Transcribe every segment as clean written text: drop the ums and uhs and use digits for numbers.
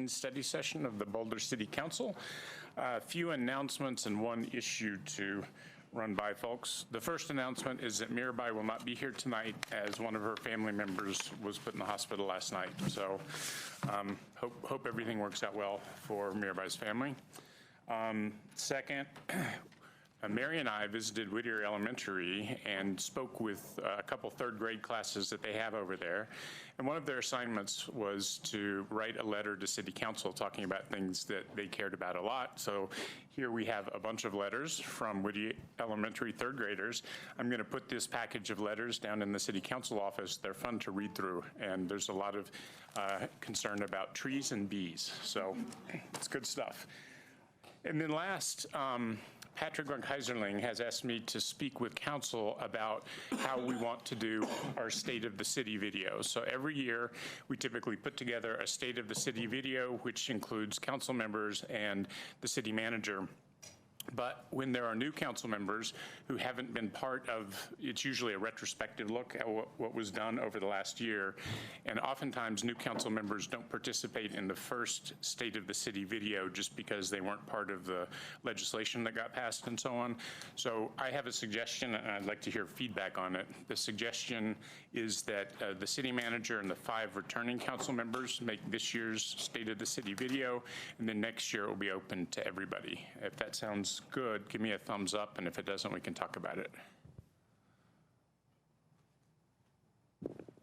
2019 study session of the Boulder City Council. A few announcements and one issue to run by folks. The first announcement is that Mirabai will not be here tonight as one of her family members was put in the hospital last night. So hope everything works out well for Mirabai's family. Second, Mary and I visited Whittier Elementary and spoke with a couple third grade classes that they have over there. And one of their assignments was to write a letter to City Council talking about things that they cared about a lot. So here we have a bunch of letters from Whittier Elementary third graders. I'm going to put this package of letters down in the City Council office. They're fun to read through, and there's a lot of concern about trees and bees. So it's good stuff. And then last, Patrick Van Keiserling has asked me to speak with council about how we want to do our State of the City video. So every year, we typically put together a State of the City video, which includes council members and the city manager. But when there are new council members who haven't been part of, it's usually a retrospective look at what was done over the last year. And oftentimes new council members don't participate in the first State of the City video just because they weren't part of the legislation that got passed and so on. So I have a suggestion and I'd like to hear feedback on it. The suggestion is that the city manager and the 5 returning council members make this year's State of the City video, and then next year it will be open to everybody. If that sounds good, give me a thumbs up, and if it doesn't, we can talk about it.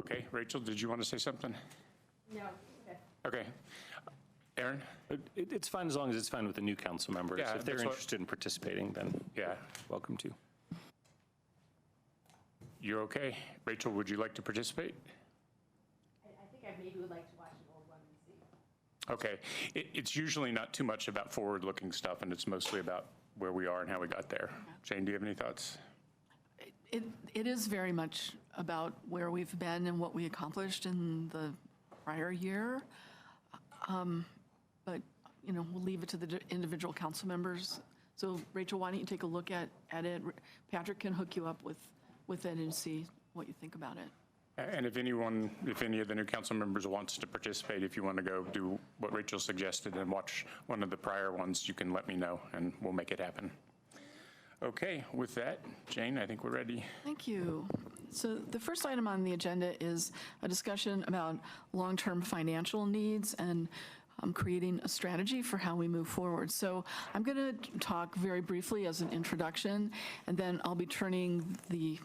Okay, Rachel, did you want to say something? No. Okay. Aaron? It's fine as long as it's fine with the new council members. Yeah, if they're interested in participating, then yeah, welcome to. You're okay. Rachel, would you like to participate? I think I maybe would like to watch an old one and see. Okay. It's usually not too much about forward-looking stuff, and it's mostly about where we are and how we got there. Jane, do you have any thoughts? It is very much about where we've been and what we accomplished in the prior year. But, you know, we'll leave it to the individual council members. So, Rachel, why don't you take a look at it? Patrick can hook you up with it and see what you think about it. And if any of the new council members wants to participate, if you want to go do what Rachel suggested and watch one of the prior ones, you can let me know and we'll make it happen. Okay, with that, Jane, I think we're ready. Thank you. So the first item on the agenda is a discussion about long-term financial needs and creating a strategy for how we move forward. So I'm going to talk very briefly as an introduction, and then I'll be turning the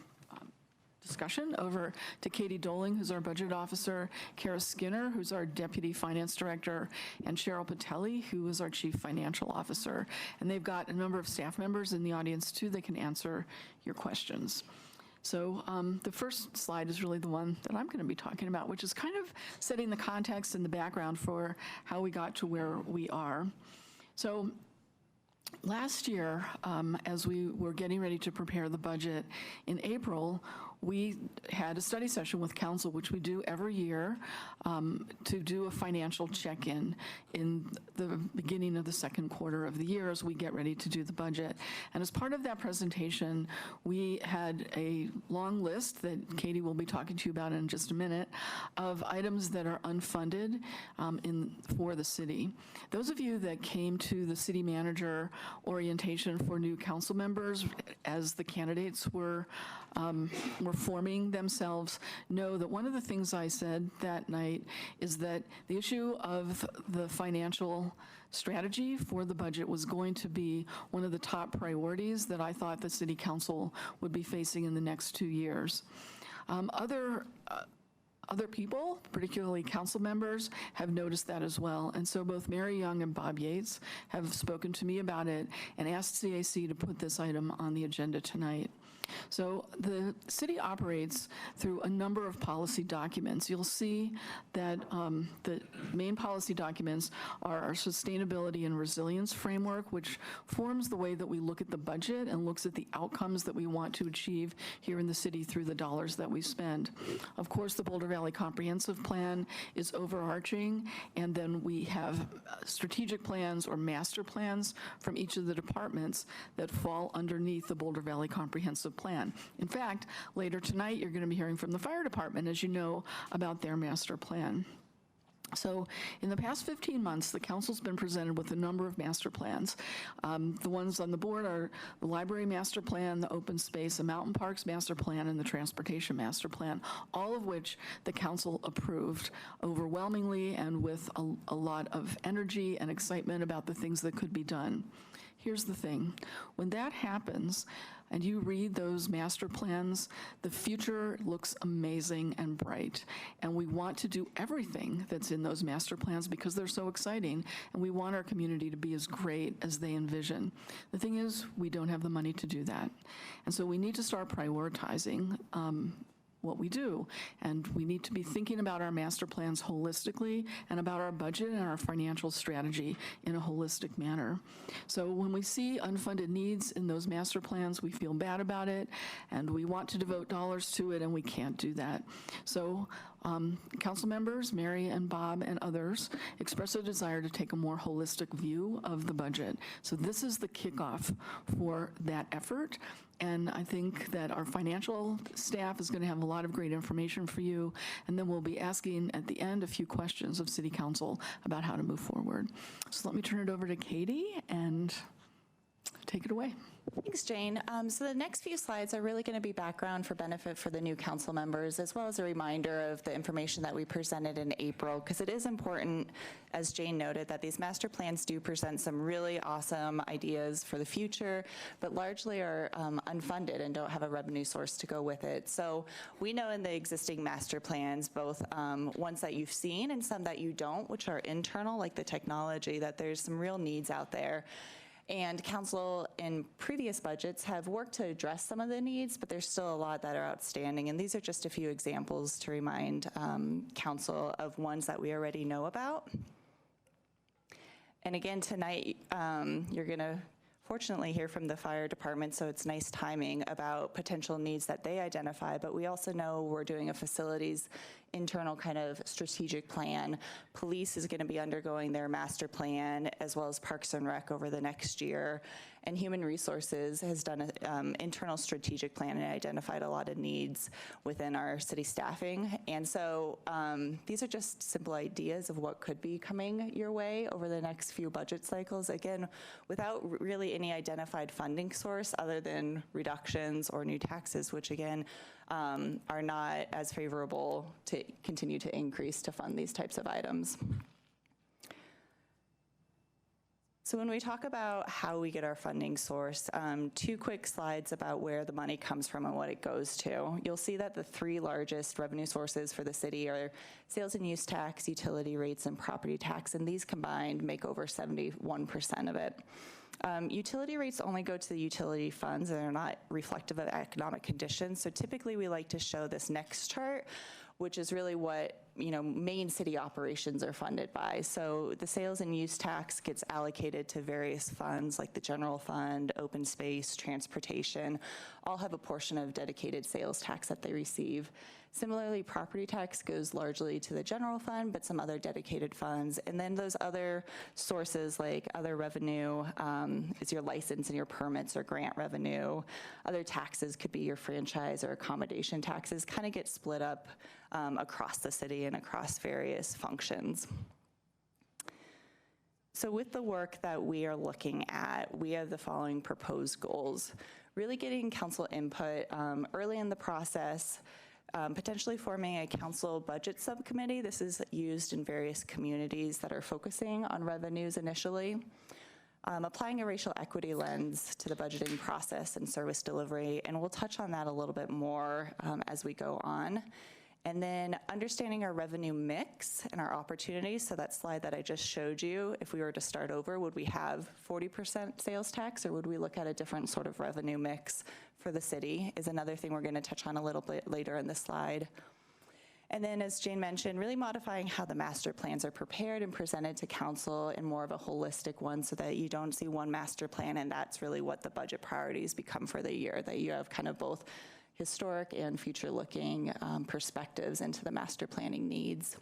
discussion over to Katie Doling, who's our budget officer, Kara Skinner, who's our deputy finance director, and Cheryl Patelli, who is our chief financial officer. And they've got a number of staff members in the audience too that can answer your questions. So the first slide is really the one that I'm going to be talking about, which is kind of setting the context and the background for how we got to where we are. So last year, as we were getting ready to prepare the budget in April, we had a study session with council, which we do every year, to do a financial check-in in the beginning of the second quarter of the year as we get ready to do the budget. And as part of that presentation, we had a long list that Katie will be talking to you about in just a minute of items that are unfunded for the city. Those of you that came to the city manager orientation for new council members as the candidates were forming themselves know that one of the things I said that night is that the issue of the financial strategy for the budget was going to be one of the top priorities that I thought the city council would be facing in the next 2 years. Other people, particularly council members, have noticed that as well. And so both Mary Young and Bob Yates have spoken to me about it and asked CAC to put this item on the agenda tonight. So the city operates through a number of policy documents. You'll see that the main policy documents are our sustainability and resilience framework, which forms the way that we look at the budget and looks at the outcomes that we want to achieve here in the city through the dollars that we spend. Of course, the Boulder Valley Comprehensive Plan is overarching, and then we have strategic plans or master plans from each of the departments that fall underneath the Boulder Valley Comprehensive Plan. In fact, later tonight, you're going to be hearing from the fire department, as you know, about their master plan. So in the past 15 months, the council's been presented with a number of master plans. The ones on the board are the library master plan, the open space and mountain parks master plan, and the transportation master plan, all of which the council approved overwhelmingly and with a lot of energy and excitement about the things that could be done. Here's the thing. When that happens, and you read those master plans, the future looks amazing and bright. And we want to do everything that's in those master plans because they're so exciting, and we want our community to be as great as they envision. The thing is, we don't have the money to do that. And so we need to start prioritizing what we do. And we need to be thinking about our master plans holistically and about our budget and our financial strategy in a holistic manner. So when we see unfunded needs in those master plans, we feel bad about it, and we want to devote dollars to it, and we can't do that. So council members, Mary and Bob and others, express a desire to take a more holistic view of the budget. So this is the kickoff for that effort. And I think that our financial staff is going to have a lot of great information for you. And then we'll be asking at the end a few questions of City Council about how to move forward. So let me turn it over to Katie and take it away. Thanks, Jane. So the next few slides are really going to be background for benefit for the new council members, as well as a reminder of the information that we presented in April, because it is important, as Jane noted, that these master plans do present some really awesome ideas for the future, but largely are unfunded and don't have a revenue source to go with it. So we know in the existing master plans, both ones that you've seen and some that you don't, which are internal, like the technology, that there's some real needs out there. And council in previous budgets have worked to address some of the needs, but there's still a lot that are outstanding. And these are just a few examples to remind council of ones that we already know about. And again, tonight, you're gonna fortunately hear from the fire department, so it's nice timing about potential needs that they identify, but we also know we're doing a facilities internal kind of strategic plan. Police is going to be undergoing their master plan, as well as Parks and Rec over the next year. And Human Resources has done an internal strategic plan and identified a lot of needs within our city staffing. And so these are just simple ideas of what could be coming your way over the next few budget cycles. Again, without really any identified funding source other than reductions or new taxes, which again, are not as favorable to continue to increase to fund these types of items. So when we talk about how we get our funding source, two quick slides about where the money comes from and what it goes to. You'll see that the three largest revenue sources for the city are sales and use tax, utility rates, and property tax, and these combined make over 71% of it. Utility rates only go to the utility funds and are not reflective of economic conditions. So typically we like to show this next chart, which is really what main city operations are funded by. So the sales and use tax gets allocated to various funds like the general fund, open space, transportation, all have a portion of dedicated sales tax that they receive. Similarly, property tax goes largely to the general fund, but some other dedicated funds. And then those other sources like other revenue is your license and your permits or grant revenue. Other taxes could be your franchise or accommodation taxes, kind of get split up across the city and across various functions. So with the work that we are looking at, we have the following proposed goals. Really getting council input early in the process, potentially forming a council budget subcommittee. This is used in various communities that are focusing on revenues initially. Applying a racial equity lens to the budgeting process and service delivery, and we'll touch on that a little bit more as we go on. And then understanding our revenue mix and our opportunities. So that slide that I just showed you, if we were to start over, would we have 40% sales tax, or would we look at a different sort of revenue mix for the city, is another thing we're going to touch on a little bit later in the slide. And then, as Jane mentioned, really modifying how the master plans are prepared and presented to council in more of a holistic one, so that you don't see one master plan and that's really what the budget priorities become for the year, that you have kind of both historic and future-looking perspectives into the master planning needs.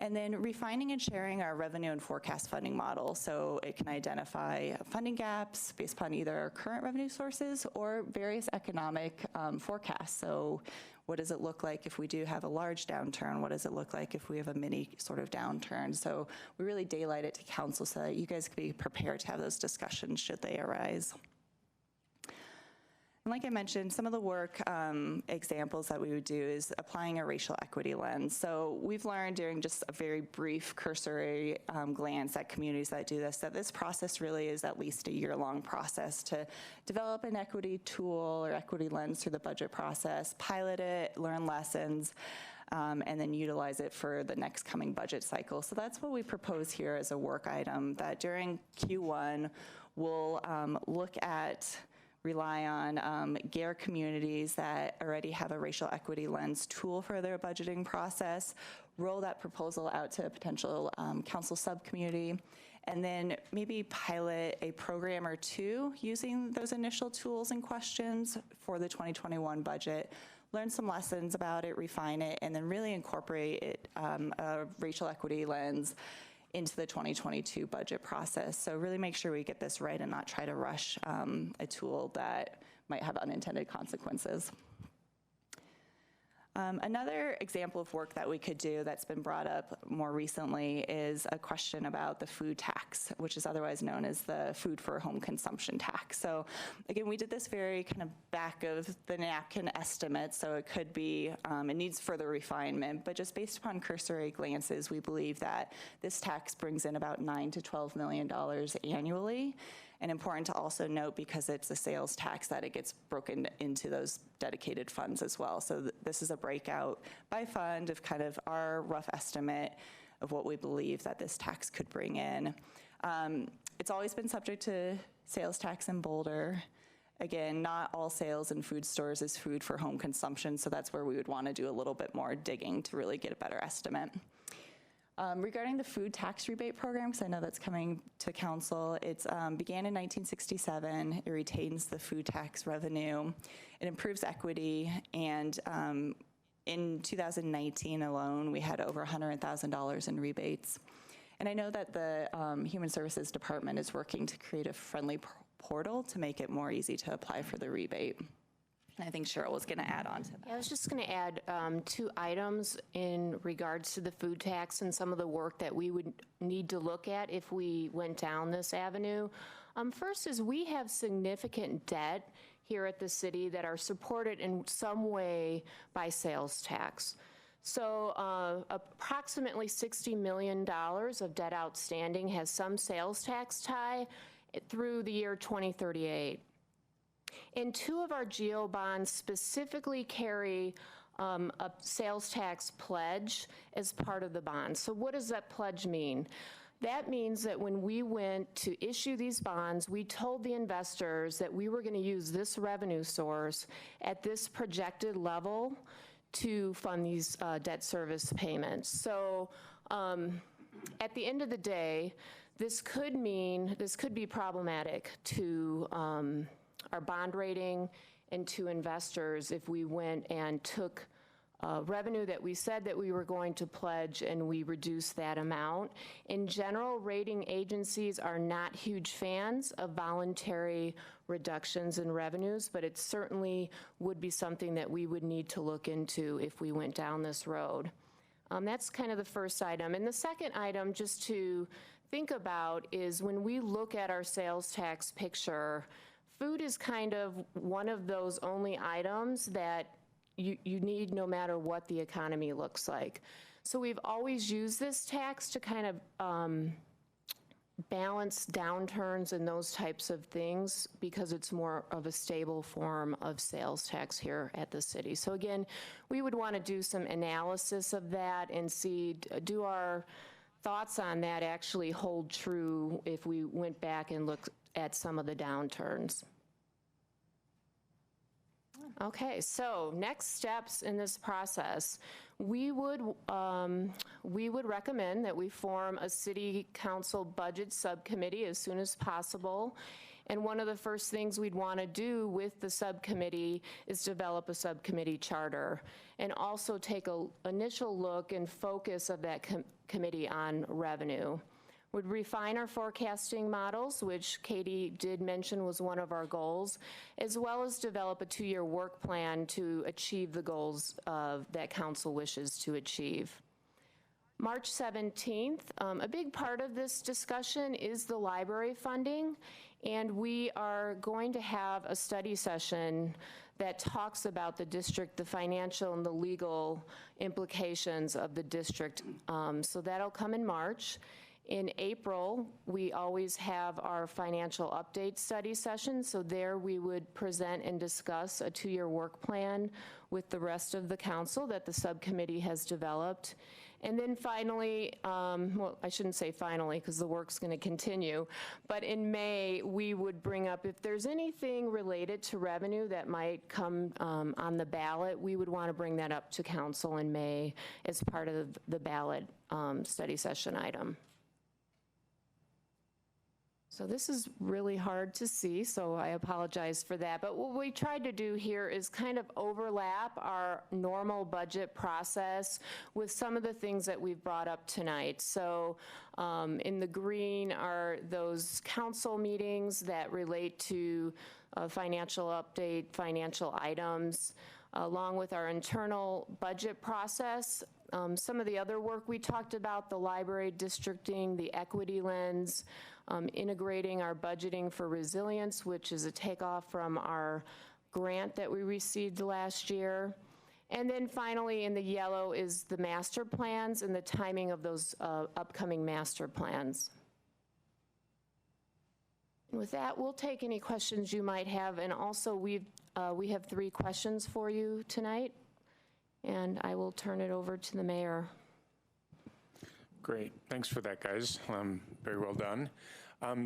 And then refining and sharing our revenue and forecast funding model, so it can identify funding gaps based upon either our current revenue sources or various economic forecasts. So what does it look like if we do have a large downturn? What does it look like if we have a mini sort of downturn? So we really daylight it to council so that you guys can be prepared to have those discussions should they arise. And like I mentioned, some of the work examples that we would do is applying a racial equity lens. So we've learned during just a very brief cursory glance at communities that do this, that this process really is at least a year-long process to develop an equity tool or equity lens through the budget process, pilot it, learn lessons, and then utilize it for the next coming budget cycle. So that's what we propose here as a work item, that during Q1, we'll rely on GARE communities that already have a racial equity lens tool for their budgeting process, roll that proposal out to a potential council subcommittee, and then maybe pilot a program or two using those initial tools and questions for the 2021 budget, learn some lessons about it, refine it, and then really incorporate it, a racial equity lens into the 2022 budget process. So really make sure we get this right and not try to rush a tool that might have unintended consequences. Another example of work that we could do that's been brought up more recently is a question about the food tax, which is otherwise known as the food for home consumption tax. So again, we did this very kind of back of the napkin estimate, so it could be, it needs further refinement, but just based upon cursory glances, we believe that this tax brings in about $9 to $12 million annually. And important to also note, because it's a sales tax, that it gets broken into those dedicated funds as well. So this is a breakout by fund of kind of our rough estimate of what we believe that this tax could bring in. It's always been subject to sales tax in Boulder. Again, not all sales in food stores is food for home consumption, so that's where we would want to do a little bit more digging to really get a better estimate. Regarding the food tax rebate program, because I know that's coming to council, it began in 1967. It retains the food tax revenue. It improves equity, and in 2019 alone, we had over $100,000 in rebates. And I know that the Human Services Department is working to create a friendly portal to make it more easy to apply for the rebate. And I think Cheryl was going to add on to that. Yeah, I was just going to add 2 items in regards to the food tax and some of the work that we would need to look at if we went down this avenue. First is we have significant debt here at the city that are supported in some way by sales tax. So approximately $60 million of debt outstanding has some sales tax tie through the year 2038. And 2 of our GEO bonds specifically carry a sales tax pledge as part of the bond. So what does that pledge mean? That means that when we went to issue these bonds, we told the investors that we were going to use this revenue source at this projected level to fund these debt service payments. So at the end of the day, this could be problematic to our bond rating and to investors if we went and took revenue that we said that we were going to pledge and we reduced that amount. In general, rating agencies are not huge fans of voluntary reductions in revenues, but it certainly would be something that we would need to look into if we went down this road. That's kind of the first item. And the second item, just to think about, is when we look at our sales tax picture, food is kind of one of those only items that you need no matter what the economy looks like. So we've always used this tax to kind of balance downturns and those types of things because it's more of a stable form of sales tax here at the city. So again, we would want to do some analysis of that and see, do our thoughts on that actually hold true if we went back and looked at some of the downturns. Okay, so next steps in this process. We would recommend that we form a city council budget subcommittee as soon as possible, And one of the first things we'd want to do with the subcommittee is develop a subcommittee charter and also take an initial look and focus of that committee on revenue. Would refine our forecasting models, which Katie did mention was one of our goals, as well as develop a 2-year work plan to achieve the goals that council wishes to achieve. March 17th, a big part of this discussion is the library funding, and we are going to have a study session that talks about the district, the financial and the legal implications of the district. So that'll come in March. In April, we always have our financial update study session, so there we would present and discuss a 2-year work plan with the rest of the council that the subcommittee has developed. And then finally, well, I shouldn't say finally because the work's going to continue, but in May, we would bring up if there's anything related to revenue that might come on the ballot, we would want to bring that up to council in May as part of the ballot study session item. So this is really hard to see, so I apologize for that. But what we tried to do here is kind of overlap our normal budget process with some of the things that we've brought up tonight. So in the green are those council meetings that relate to financial update, financial items, along with our internal budget process. Some of the other work we talked about, the library districting, the equity lens, integrating our budgeting for resilience, which is a takeoff from our grant that we received last year. And then finally, in the yellow is the master plans and the timing of those upcoming master plans. And with that, we'll take any questions you might have. And also, we have 3 questions for you tonight. And I will turn it over to the mayor. Great. Thanks for that, guys. Very well done.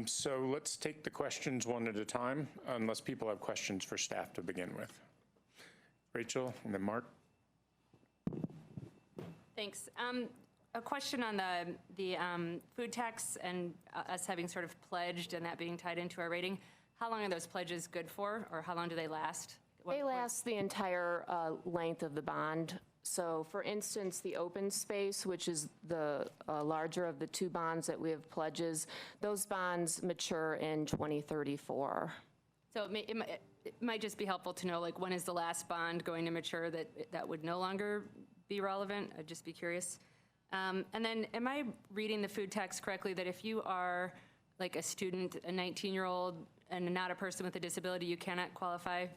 So let's take the questions one at a time, unless people have questions for staff to begin with. Rachel, and then Mark. Thanks. A question on the food tax and us having sort of pledged and that being tied into our rating. How long are those pledges good for, or how long do they last? They last the entire length of the bond. So for instance, the open space, which is the larger of the 2 bonds that we have pledges, those bonds mature in 2034. So it might just be helpful to know, like, when is the last bond going to mature that would no longer be relevant? I'd just be curious. And then am I reading the food tax correctly that if you are like a student, a 19-year-old, and not a person with a disability, you cannot qualify?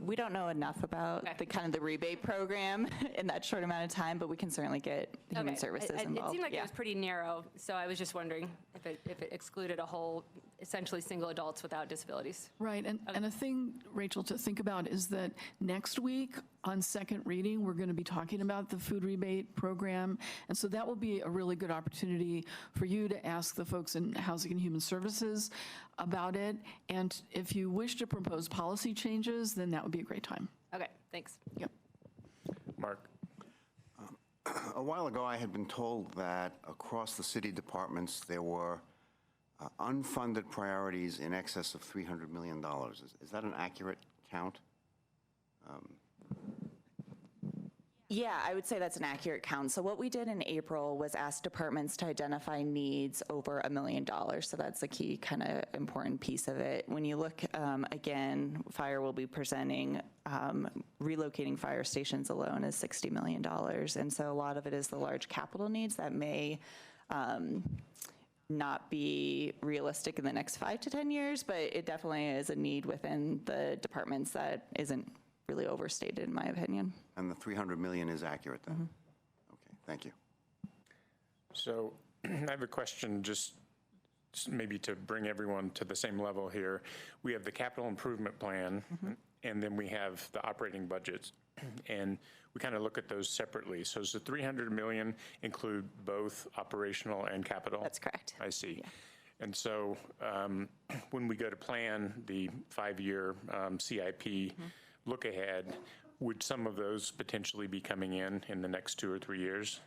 We don't know enough about Okay. the kind of the rebate program in that short amount of time, but we can certainly get human services involved. It seemed like Yeah. it was pretty narrow, so I was just wondering if it excluded a whole, essentially single adults without disabilities. Right, and a thing, Rachel, to think about is that next week on second reading, we're going to be talking about the food rebate program, and so that will be a really good opportunity for you to ask the folks in Housing and Human Services about it, and if you wish to propose policy changes, then that would be a great time. Okay, thanks. Yep. Mark. A while ago, I had been told that across the city departments, there were unfunded priorities in excess of $300 million. Is that an accurate count? Yeah, I would say that's an accurate count. So what we did in April was ask departments to identify needs over $1 million. So that's a key kind of important piece of it. When you look, again, fire will be presenting, relocating fire stations alone is $60 million. And so a lot of it is the large capital needs that may not be realistic in the next 5 to 10 years, but it definitely is a need within the departments that isn't really overstated, in my opinion. And the $300 million is accurate then? Okay, thank you. So I have a question, just maybe to bring everyone to the same level here. We have the capital improvement plan, and then we have the operating budgets, and we kind of look at those separately. So does the $300 million include both operational and capital? That's correct. I see. Yeah. And so when we go to plan the 5-year CIP look ahead, would some of those potentially be coming in the next 2 or 3 years?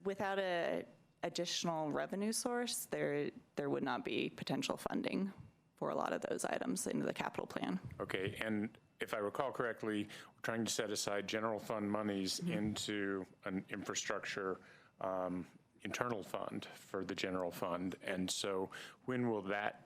Without a additional revenue source, there would not be potential funding for a lot of those items into the capital plan. Okay, and if I recall correctly, we're trying to set aside general fund monies into an infrastructure internal fund for the general fund. And so when will that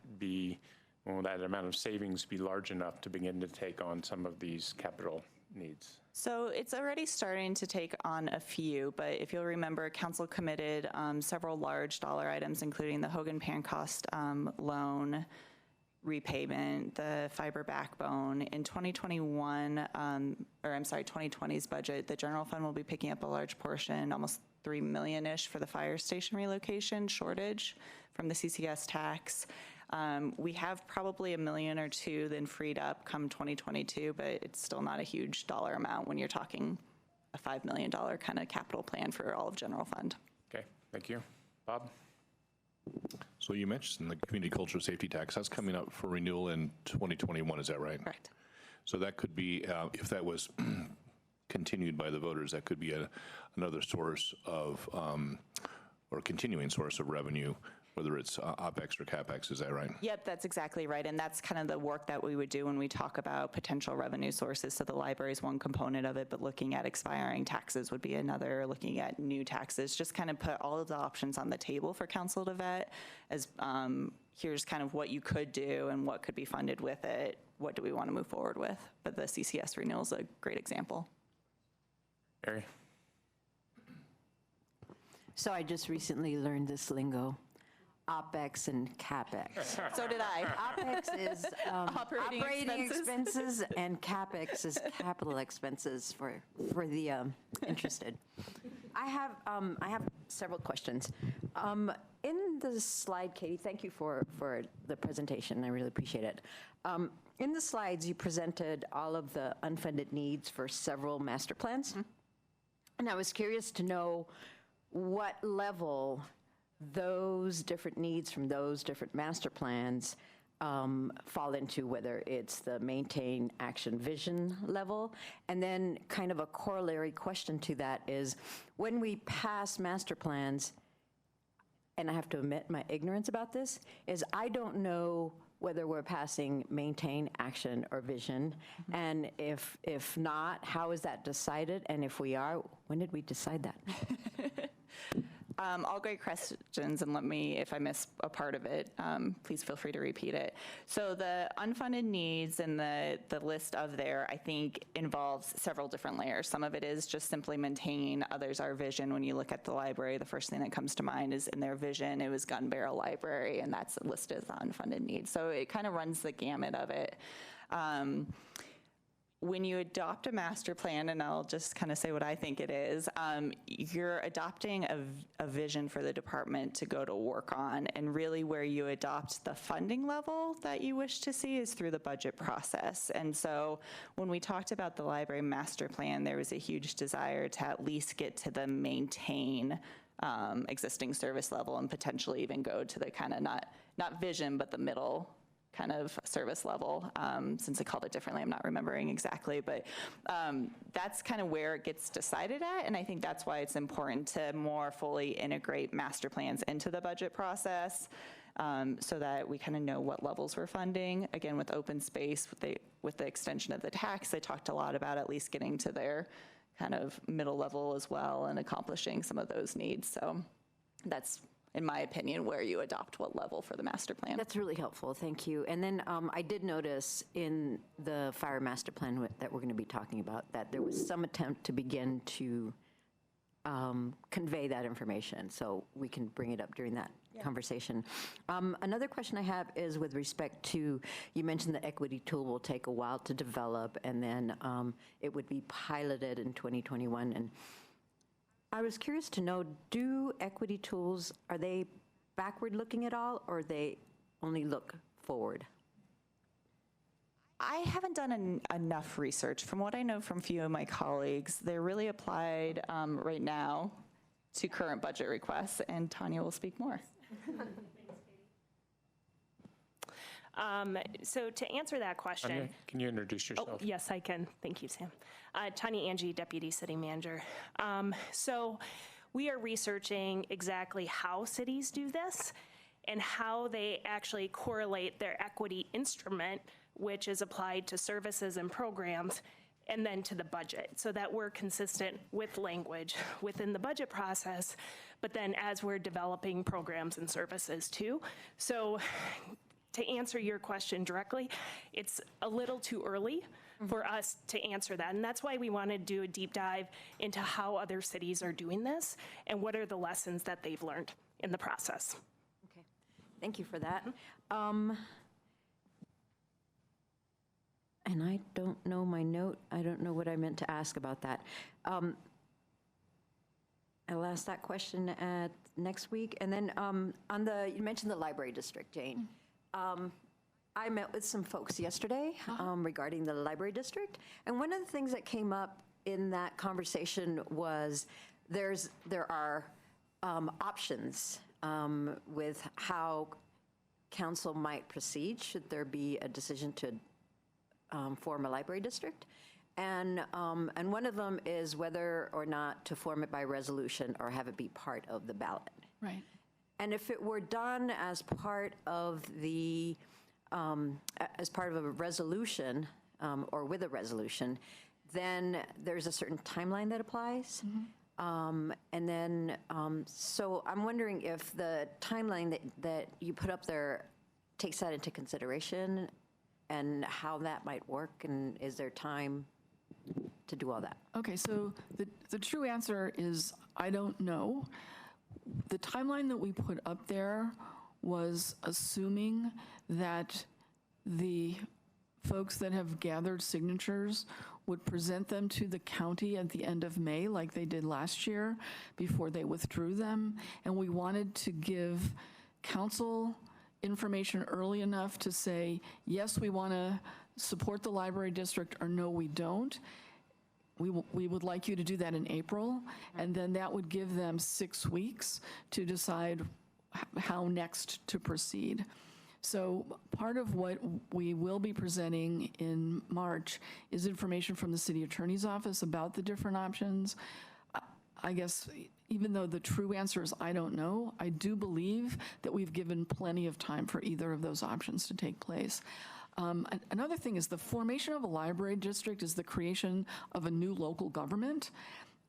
amount of savings be large enough to begin to take on some of these capital needs? So it's already starting to take on a few, but if you'll remember, council committed several large dollar items, including the Hogan Pancoast loan repayment, the fiber backbone. In 2020's budget, the general fund will be picking up a large portion, almost $3 million-ish for the fire station relocation shortage from the CCS tax. We have probably $1 million or $2 million then freed up come 2022, but it's still not a huge dollar amount when you're talking a $5 million kind of capital plan for all of general fund. Okay, thank you. Bob? So you mentioned the community culture safety tax. That's coming up for renewal in 2021, is that right? Correct. So that could be, if that was continued by the voters, that could be another source of, or continuing source of revenue, whether it's OpEx or CapEx, is that right? Yep, that's exactly right. And that's kind of the work that we would do when we talk about potential revenue sources. So the library is one component of it, but looking at expiring taxes would be another, looking at new taxes, just kind of put all of the options on the table for council to vet as here's kind of what you could do and what could be funded with it. What do we want to move forward with? But the CCS renewal is a great example. Mary? So I just recently learned this lingo. OpEx and CapEx. So did I. OpEx is operating expenses and CapEx is capital expenses for the interested. I have several questions. In the slide, Katie, thank you for the presentation. I really appreciate it. In the slides, you presented all of the unfunded needs for several master plans. Mm-hmm. And I was curious to know what level those different needs from those different master plans fall into, whether it's the maintain action vision level. And then kind of a corollary question to that is, when we pass master plans, and I have to admit my ignorance about this, is I don't know whether we're passing maintain action or vision. Mm-hmm. And if not, how is that decided? And if we are, when did we decide that? All great questions, and let me, if I miss a part of it, please feel free to repeat it. So the unfunded needs and the list of there, I think, involves several different layers. Some of it is just simply maintaining, others are vision. When you look at the library, the first thing that comes to mind is in their vision, it was gun barrel library, and that's listed as the unfunded needs. So it kind of runs the gamut of it. When you adopt a master plan, and I'll just kind of say what I think it is, you're adopting a vision for the department to go to work on, and really where you adopt the funding level that you wish to see is through the budget process. And so when we talked about the library master plan, there was a huge desire to at least get to the maintain existing service level and potentially even go to the kind of not vision, but the middle kind of service level. Since I called it differently, I'm not remembering exactly, but that's kind of where it gets decided at, and I think that's why it's important to more fully integrate master plans into the budget process, so that we kind of know what levels we're funding. Again, with open space, with the extension of the tax, they talked a lot about at least getting to their kind of middle level as well and accomplishing some of those needs. So that's, in my opinion, where you adopt what level for the master plan. That's really helpful, thank you. And then I did notice in the fire master plan that we're going to be talking about that there was some attempt to begin to convey that information, so we can bring it up during that conversation. Another question I have is with respect to, you mentioned the equity tool will take a while to develop, and then it would be piloted in 2021. And I was curious to know, do equity tools, are they backward looking at all, or they only look forward? I haven't done enough research. From what I know from a few of my colleagues, they're really applied right now to current budget requests, and Tanya will speak more. So to answer that question. Tanya, can you introduce yourself? Oh, yes, I can. Thank you, Sam. Tanya Angie, Deputy City Manager. So we are researching exactly how cities do this and how they actually correlate their equity instrument, which is applied to services and programs, and then to the budget, so that we're consistent with language within the budget process, but then as we're developing programs and services too. So to answer your question directly, it's a little too early for us to answer that. And that's why we want to do a deep dive into how other cities are doing this and what are the lessons that they've learned in the process. Okay, thank you for that. And I don't know my note. I don't know what I meant to ask about that. I'll ask that question at next week. And then you mentioned the library district, Jane. I met with some folks yesterday regarding the library district. And one of the things that came up in that conversation was there are options with how council might proceed should there be a decision to form a library district. And one of them is whether or not to form it by resolution or have it be part of the ballot. Right. And if it were done as part of a resolution or with a resolution, then there's a certain timeline that applies. And then, so I'm wondering if the timeline that you put up there takes that into consideration and how that might work, and is there time to do all that? Okay, so the true answer is I don't know. The timeline that we put up there was assuming that the folks that have gathered signatures would present them to the county at the end of May, like they did last year, before they withdrew them. And we wanted to give council information early enough to say, yes, we want to support the library district, or no, we don't. We would like you to do that in April, and then that would give them 6 weeks to decide how next to proceed. So part of what we will be presenting in March is information from the city attorney's office about the different options. I guess even though the true answer is I don't know, I do believe that we've given plenty of time for either of those options to take place. Another thing is the formation of a library district is the creation of a new local government.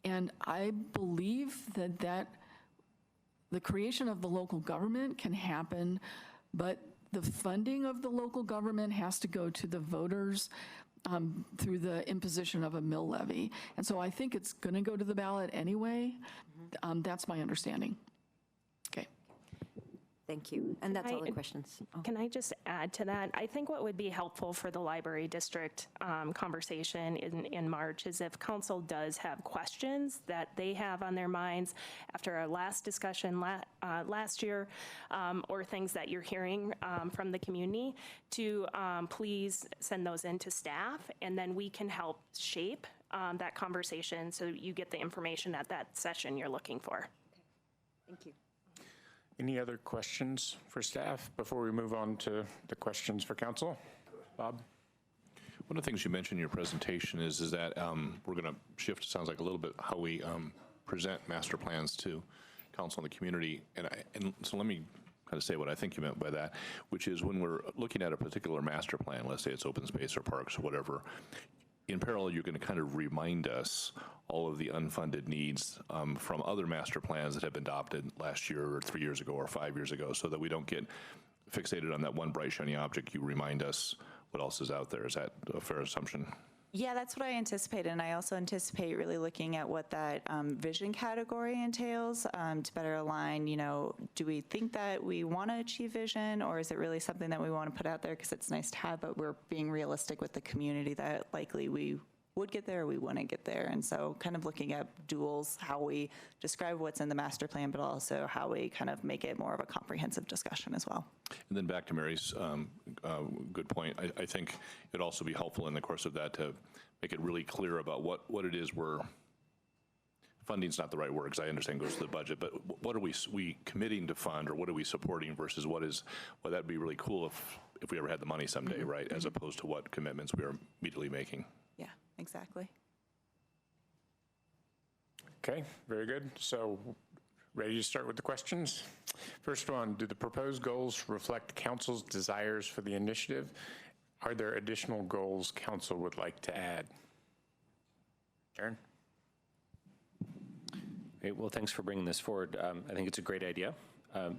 And I believe that the creation of the local government can happen, but the funding of the local government has to go to the voters through the imposition of a mill levy. And so I think it's going to go to the ballot anyway. That's my understanding. Okay. Thank you. And that's all the questions. Oh. Can I just add to that? I think what would be helpful for the library district conversation in March is if council does have questions that they have on their minds after our last discussion last year, or things that you're hearing from the community, to please send those in to staff, and then we can help shape that conversation so you get the information at that session you're looking for. Thank you. Any other questions for staff before we move on to the questions for council? Bob? One of the things you mentioned in your presentation is that we're going to shift, sounds like a little bit, how we present master plans to council and the community. And so let me kind of say what I think you meant by that, which is when we're looking at a particular master plan, let's say it's open space or parks or whatever, in parallel, you're going to kind of remind us all of the unfunded needs from other master plans that have been adopted last year or 3 years ago or 5 years ago, so that we don't get fixated on that one bright, shiny object. You remind us what else is out there. Is that a fair assumption? Yeah, that's what I anticipate, and I also anticipate really looking at what that vision category entails to better align, do we think that we want to achieve vision, or is it really something that we want to put out there because it's nice to have, but we're being realistic with the community that likely we would get there or we wouldn't get there. And so kind of looking at duals, how we describe what's in the master plan, but also how we kind of make it more of a comprehensive discussion as well. And then back to Mary's good point, I think it'd also be helpful in the course of that to make it really clear about what it is funding's not the right word because I understand goes to the budget, but what are we committing to fund, or what are we supporting versus well, that'd be really cool if we ever had the money someday, right? As opposed to what commitments we are immediately making. Yeah, exactly. Okay, very good. So ready to start with the questions? First one, do the proposed goals reflect council's desires for the initiative? Are there additional goals council would like to add? Aaron? Great, well, thanks for bringing this forward. I think it's a great idea.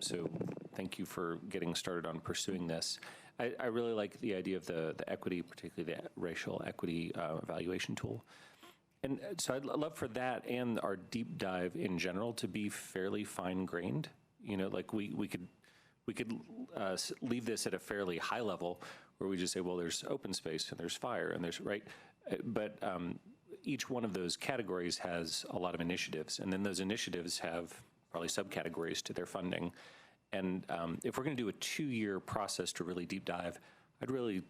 So thank you for getting started on pursuing this. I really like the idea of the equity, particularly the racial equity evaluation tool. And so I'd love for that and our deep dive in general to be fairly fine-grained. You know, like we could leave this at a fairly high level where we just say, well, there's open space and there's fire and there's, right? But each one of those categories has a lot of initiatives, and then those initiatives have probably subcategories to their funding. And if we're going to do a 2-year process to really deep dive, I'd really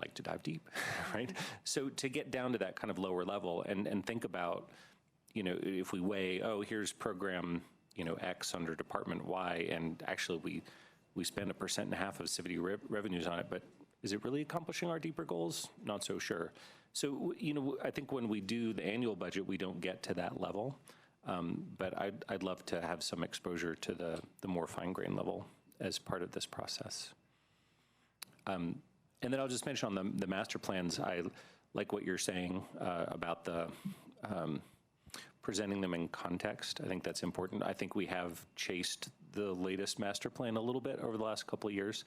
like to dive deep, right? So to get down to that kind of lower level and think about, you know, if we weigh, oh, here's program, you know, X under department Y, and actually we spend 1.5% of city revenues on it, but is it really accomplishing our deeper goals? Not so sure. So, you know, I think when we do the annual budget, we don't get to that level. But I'd love to have some exposure to the more fine-grained level as part of this process. And then I'll just mention on the master plans, I like what you're saying about the presenting them in context. I think that's important. I think we have chased the latest master plan a little bit over the last couple of years.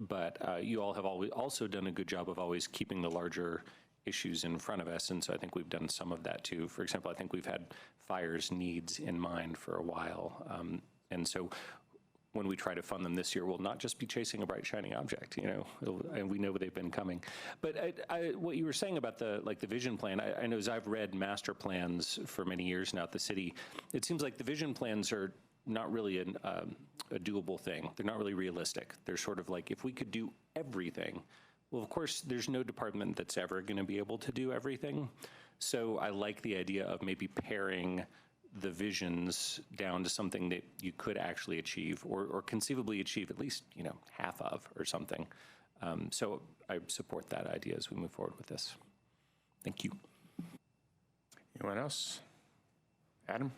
But you all have also done a good job of always keeping the larger issues in front of us, and so I think we've done some of that too. For example, I think we've had fires needs in mind for a while, and so when we try to fund them this year, we'll not just be chasing a bright shining object, you know, and we know they've been coming. But what you were saying about the vision plan, I know as I've read master plans for many years now at the city, it seems like the vision plans are not really a doable thing. They're not really realistic. They're sort of like, if we could do everything, well, of course, there's no department that's ever going to be able to do everything. So I like the idea of maybe paring the visions down to something that you could actually achieve or conceivably achieve at least, you know, half of or something. So I support that idea as we move forward with this. Thank you. Anyone else? Adam?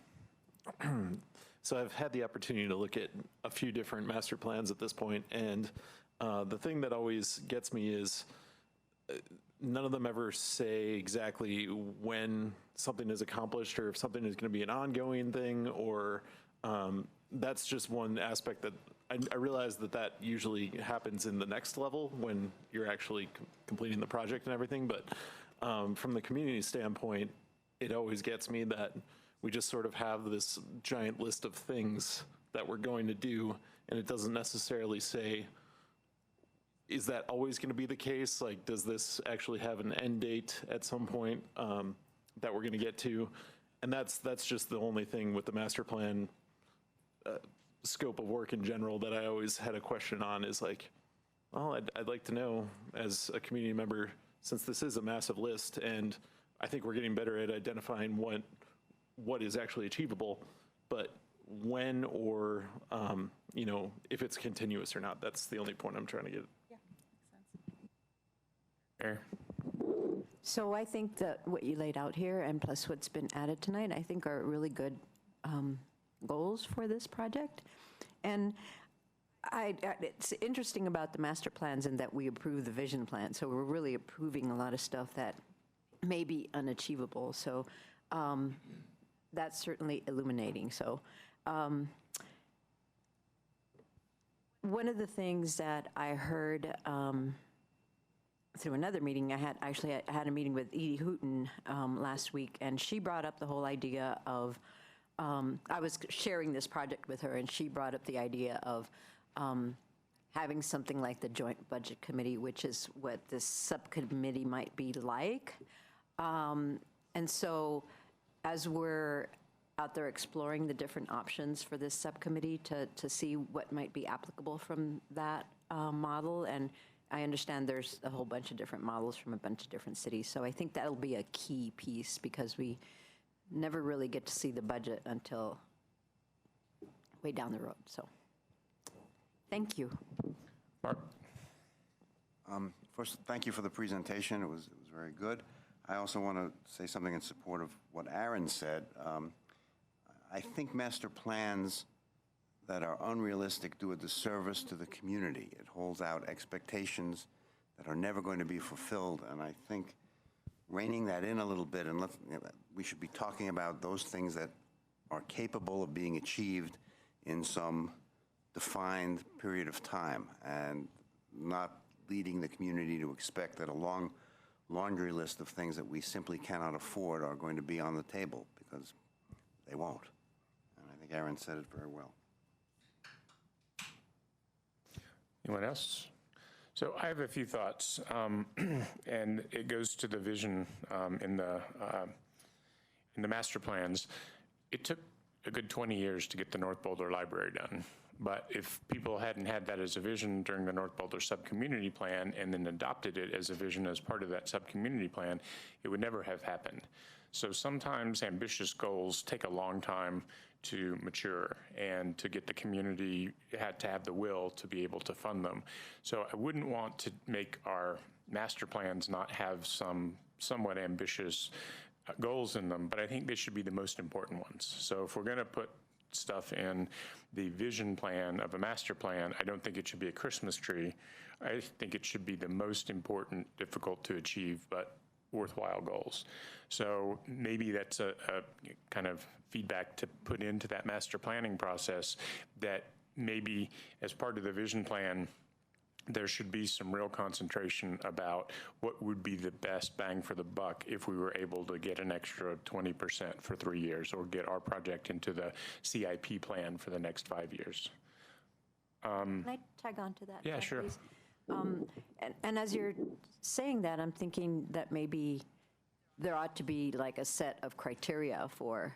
So I've had the opportunity to look at a few different master plans at this point, and the thing that always gets me is none of them ever say exactly when something is accomplished or if something is going to be an ongoing thing, or that's just one aspect that I realize that usually happens in the next level when you're actually completing the project and everything. But from the community standpoint, it always gets me that we just sort of have this giant list of things that we're going to do, and it doesn't necessarily say, is that always going to be the case? Like, does this actually have an end date at some point that we're going to get to? And that's just the only thing with the master plan scope of work in general that I always had a question on, is like, well, I'd like to know as a community member, since this is a massive list, and I think we're getting better at identifying what is actually achievable, but when or, you know, if it's continuous or not. That's the only point I'm trying to get. Yeah, makes sense. Fair. So I think that what you laid out here, and plus what's been added tonight, I think are really good goals for this project. And it's interesting about the master plans in that we approve the vision plan. So we're really approving a lot of stuff that may be unachievable. So that's certainly illuminating. So one of the things that I heard through another meeting, I had a meeting with Edie Hooten last week, and she brought up the whole idea of, I was sharing this project with her, and she brought up the idea of having something like the Joint Budget Committee, which is what this subcommittee might be like. And so as we're out there exploring the different options for this subcommittee to see what might be applicable from that model, and I understand there's a whole bunch of different models from a bunch of different cities, so I think that'll be a key piece, because we never really get to see the budget until way down the road. So thank you. Mark? First, thank you for the presentation. It was very good. I also want to say something in support of what Aaron said. I think master plans that are unrealistic do a disservice to the community. It holds out expectations that are never going to be fulfilled, and I think reining that in a little bit, and we should be talking about those things that are capable of being achieved in some defined period of time, and not leading the community to expect that a long laundry list of things that we simply cannot afford are going to be on the table, because they won't. And I think Aaron said it very well. Anyone else? So I have a few thoughts, and it goes to the vision in the master plans. It took a good 20 years to get the North Boulder Library done. But if people hadn't had that as a vision during the North Boulder subcommunity plan and then adopted it as a vision as part of that subcommunity plan, it would never have happened. So sometimes ambitious goals take a long time to mature, and to get the community had to have the will to be able to fund them. So I wouldn't want to make our master plans not have some somewhat ambitious goals in them, but I think they should be the most important ones. So if we're going to put stuff in the vision plan of a master plan, I don't think it should be a Christmas tree. I think it should be the most important, difficult to achieve, but worthwhile goals. So maybe that's a kind of feedback to put into that master planning process, that maybe as part of the vision plan, there should be some real concentration about what would be the best bang for the buck if we were able to get an extra 20% for 3 years, or get our project into the CIP plan for the next 5 years. Can I tag on to that? Yeah, sure. Please? And as you're saying that, I'm thinking that maybe there ought to be like a set of criteria for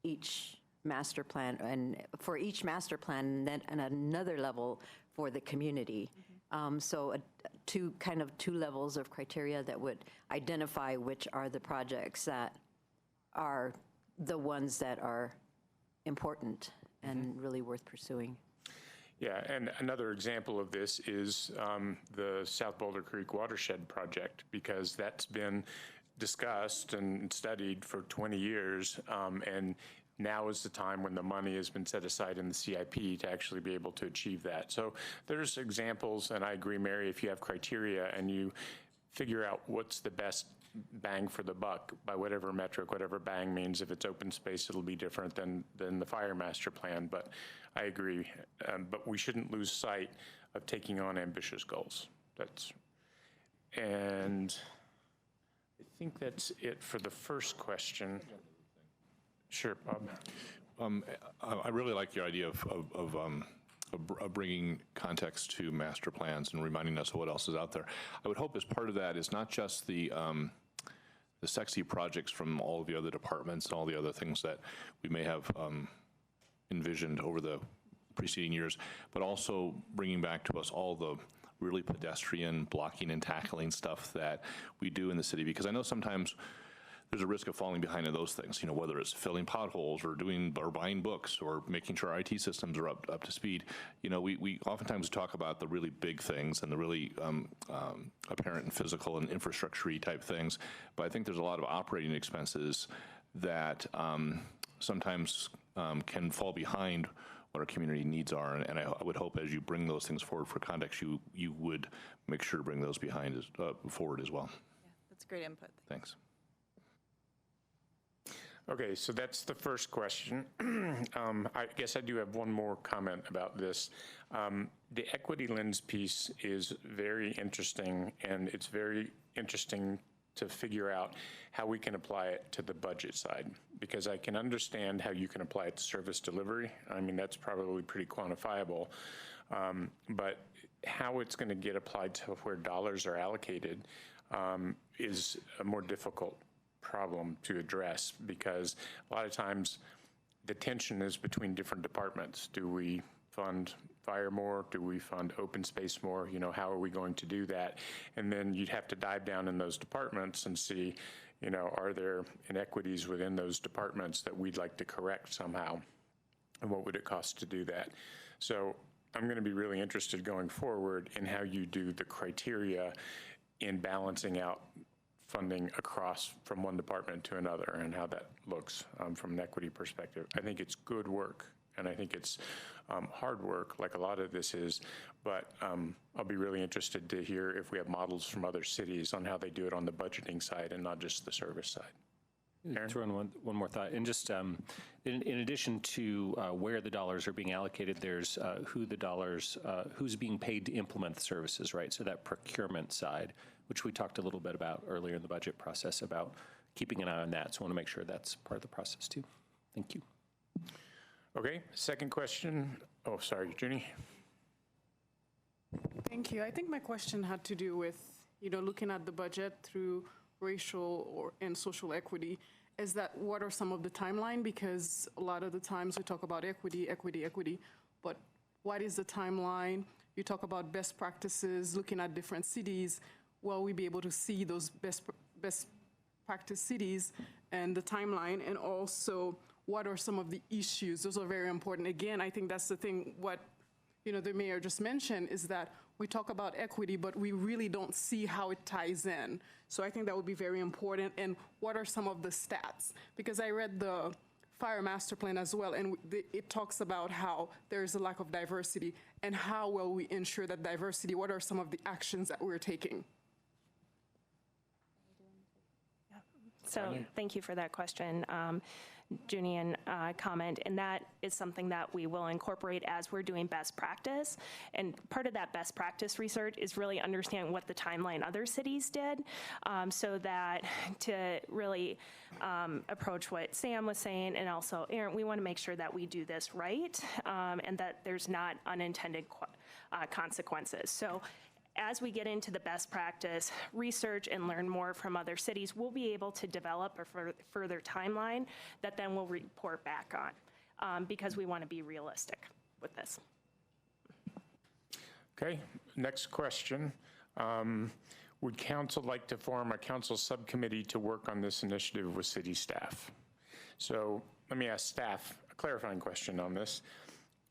each master plan, and for each master plan, and then another level for the community. So two levels of criteria that would identify which are the projects that are the ones that are important and really worth pursuing. Yeah, and another example of this is the South Boulder Creek Watershed Project, because that's been discussed and studied for 20 years, and now is the time when the money has been set aside in the CIP to actually be able to achieve that. So there's examples, and I agree, Mary, if you have criteria and you figure out what's the best bang for the buck by whatever metric, whatever bang means. If it's open space, it'll be different than the fire master plan, but I agree. But we shouldn't lose sight of taking on ambitious goals. And I think that's it for the first question. Sure, Bob. I really like your idea of bringing context to master plans and reminding us of what else is out there. I would hope as part of that is not just the sexy projects from all of the other departments and all the other things that we may have envisioned over the preceding years, but also bringing back to us all the really pedestrian blocking and tackling stuff that we do in the city, because I know sometimes there's a risk of falling behind in those things, whether it's filling potholes or buying books or making sure our IT systems are up to speed. We oftentimes talk about the really big things and the really apparent and physical and infrastructure-y type things, but I think there's a lot of operating expenses that sometimes can fall behind what our community needs are, and I would hope as you bring those things forward for context, you would make sure to bring those forward as well. Yeah, that's great input. Thanks. Okay, so that's the first question. I guess I do have one more comment about this. The equity lens piece is very interesting, and it's very interesting to figure out how we can apply it to the budget side, because I can understand how you can apply it to service delivery. I mean, that's probably pretty quantifiable, but how it's going to get applied to where dollars are allocated is a more difficult problem to address, because a lot of times the tension is between different departments. Do we fund fire more? Do we fund open space more? How are we going to do that? And then you'd have to dive down in those departments and see, are there inequities within those departments that we'd like to correct somehow? And what would it cost to do that? So I'm going to be really interested going forward in how you do the criteria in balancing out funding across from one department to another and how that looks from an equity perspective. I think it's good work, and I think it's hard work, like a lot of this is, but I'll be really interested to hear if we have models from other cities on how they do it on the budgeting side and not just the service side. Aaron? Throw in one more thought. And just in addition to where the dollars are being allocated, there's who's being paid to implement the services, right? So that procurement side, which we talked a little bit about earlier in the budget process, about keeping an eye on that. So I want to make sure that's part of the process too. Thank you. Okay, second question. Oh, sorry, Junie. Thank you. I think my question had to do with, looking at the budget through racial and social equity. Is that what are some of the timeline? Because a lot of the times we talk about equity, but what is the timeline? You talk about best practices, looking at different cities. Will we be able to see those best practice cities and the timeline? And also, what are some of the issues? Those are very important. Again, I think that's the thing, what the mayor just mentioned, is that we talk about equity, but we really don't see how it ties in. So I think that would be very important. And what are some of the stats? Because I read the fire master plan as well, and it talks about how there is a lack of diversity, and how will we ensure that diversity? What are some of the actions that we're taking? So thank you for that question, Junie, and comment. And that is something that we will incorporate as we're doing best practice. And part of that best practice research is really understanding what the timeline other cities did, so that to really approach what Sam was saying, and also Aaron, we want to make sure that we do this right, and that there's not unintended consequences. So as we get into the best practice research and learn more from other cities, we'll be able to develop a further timeline that then we'll report back on, because we want to be realistic with this. Okay, next question. Would council like to form a council subcommittee to work on this initiative with city staff? So let me ask staff a clarifying question on this.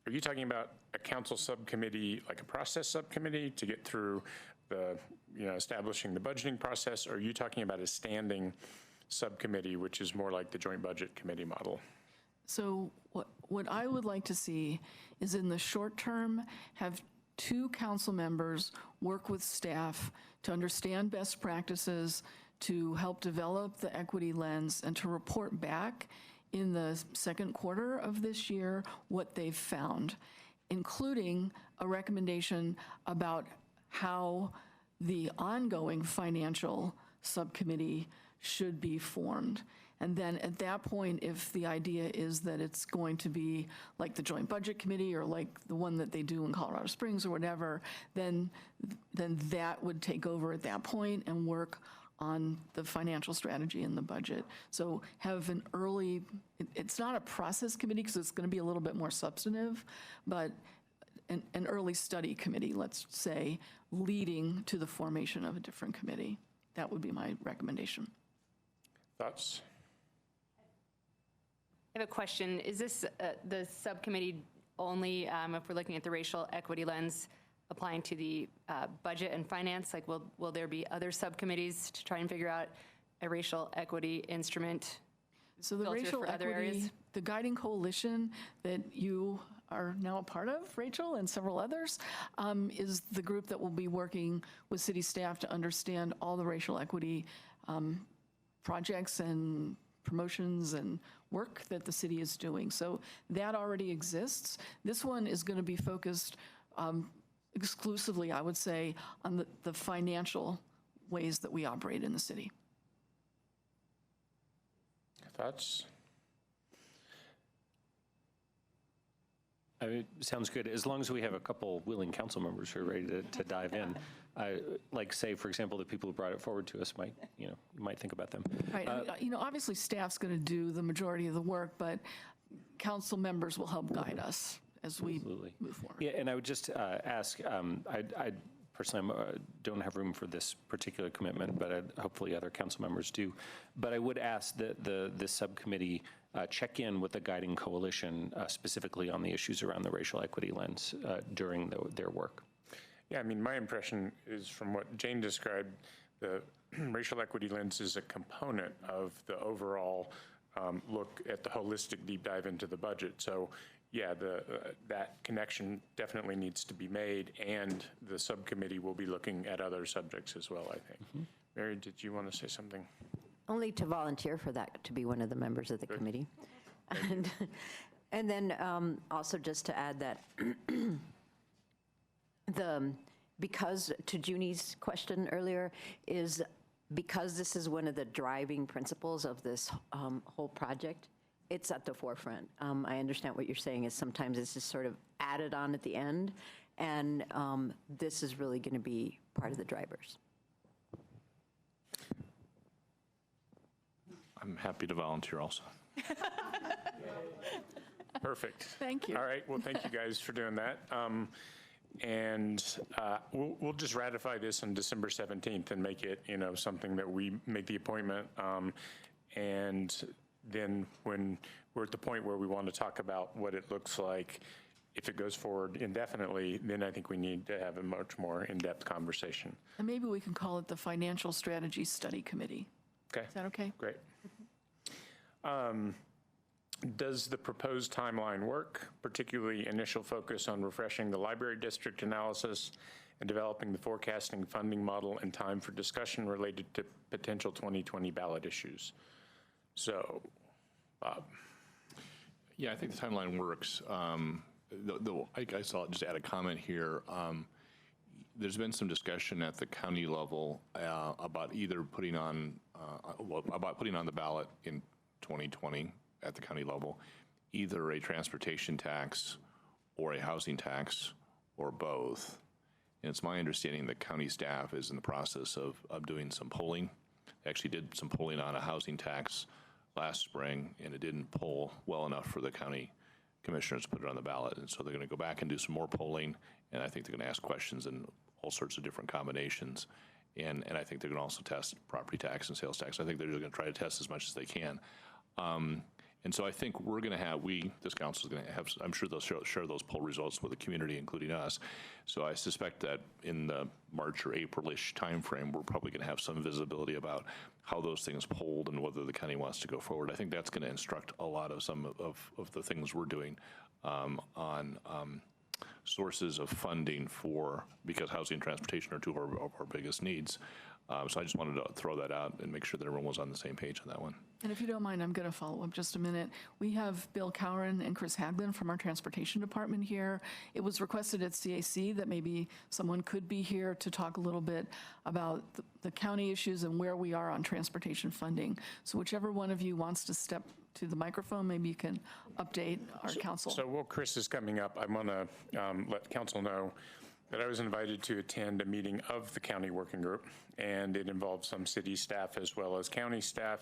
Are you talking about a council subcommittee, like a process subcommittee to get through the, establishing the budgeting process? Or are you talking about a standing subcommittee, which is more like the joint budget committee model? So what I would like to see is, in the short term, have 2 council members work with staff to understand best practices, to help develop the equity lens, and to report back in the second quarter of this year what they've found, including a recommendation about how the ongoing financial subcommittee should be formed. And then at that point, if the idea is that it's going to be like the Joint Budget Committee or like the one that they do in Colorado Springs or whatever, then that would take over at that point and work on the financial strategy and the budget. So have an early, it's not a process committee because it's going to be a little bit more substantive, but an early study committee, let's say, leading to the formation of a different committee. That would be my recommendation. Thoughts? I have a question. Is this the subcommittee only, if we're looking at the racial equity lens, applying to the budget and finance? Like, will there be other subcommittees to try and figure out a racial equity instrument? So the racial equity, the guiding coalition that you are now a part of, Rachel, and several others, is the group that will be working with city staff to understand all the racial equity projects and promotions and work that the city is doing. So that already exists. This one is going to be focused exclusively, I would say, on the financial ways that we operate in the city. Thoughts? Sounds good. As long as we have a couple willing council members who are ready to dive in. Like, say, for example, the people who brought it forward to us might, you might think about them. Right. Obviously, staff's going to do the majority of the work, but council members will help guide us as we move forward. Yeah, and I would just ask, I personally don't have room for this particular commitment, but hopefully other council members do. But I would ask that this subcommittee check in with the guiding coalition specifically on the issues around the racial equity lens during their work. Yeah, I mean, my impression is from what Jane described, the racial equity lens is a component of the overall look at the holistic deep dive into the budget. So yeah, that connection definitely needs to be made, and the subcommittee will be looking at other subjects as well, I think. Mary, did you want to say something? Only to volunteer for that, to be one of the members of the committee. And then also just to add that because to Junie's question earlier, is because this is one of the driving principles of this whole project, it's at the forefront. I understand what you're saying is sometimes it's just sort of added on at the end, and this is really going to be part of the drivers. I'm happy to volunteer also. Perfect. Thank you. All right, well, thank you guys for doing that. We'll just ratify this on December 17th and make it, something that we make the appointment. And then when we're at the point where we want to talk about what it looks like, if it goes forward indefinitely, then I think we need to have a much more in-depth conversation. And maybe we can call it the Financial Strategy Study Committee. Okay. Is that okay? Great. Does the proposed timeline work, particularly initial focus on refreshing the library district analysis and developing the forecasting funding model in time for discussion related to potential 2020 ballot issues? So, Bob. Yeah, I think the timeline works. I guess I'll just add a comment here. There's been some discussion at the county level about either putting on the ballot in 2020 at the county level, either a transportation tax or a housing tax or both. And it's my understanding that county staff is in the process of doing some polling. They actually did some polling on a housing tax last spring, and it didn't poll well enough for the county commissioners to put it on the ballot. And so they're going to go back and do some more polling, and I think they're going to ask questions in all sorts of different combinations. And I think they're going to also test property tax and sales tax. I think they're going to try to test as much as they can. And so I think we're going to have, this council is going to have, I'm sure they'll share those poll results with the community, including us. So I suspect that in the March or April-ish timeframe, we're probably going to have some visibility about how those things polled and whether the county wants to go forward. I think that's going to instruct a lot of some of the things we're doing on sources of funding because housing and transportation are two of our biggest needs. So I just wanted to throw that out and make sure that everyone was on the same page on that one. And if you don't mind, I'm going to follow up just a minute. We have Bill Cowren and Chris Haglin from our transportation department here. It was requested at CAC that maybe someone could be here to talk a little bit about the county issues and where we are on transportation funding. So whichever one of you wants to step to the microphone, maybe you can update our council. So while Chris is coming up, I want to let council know that I was invited to attend a meeting of the county working group, and it involved some city staff as well as county staff,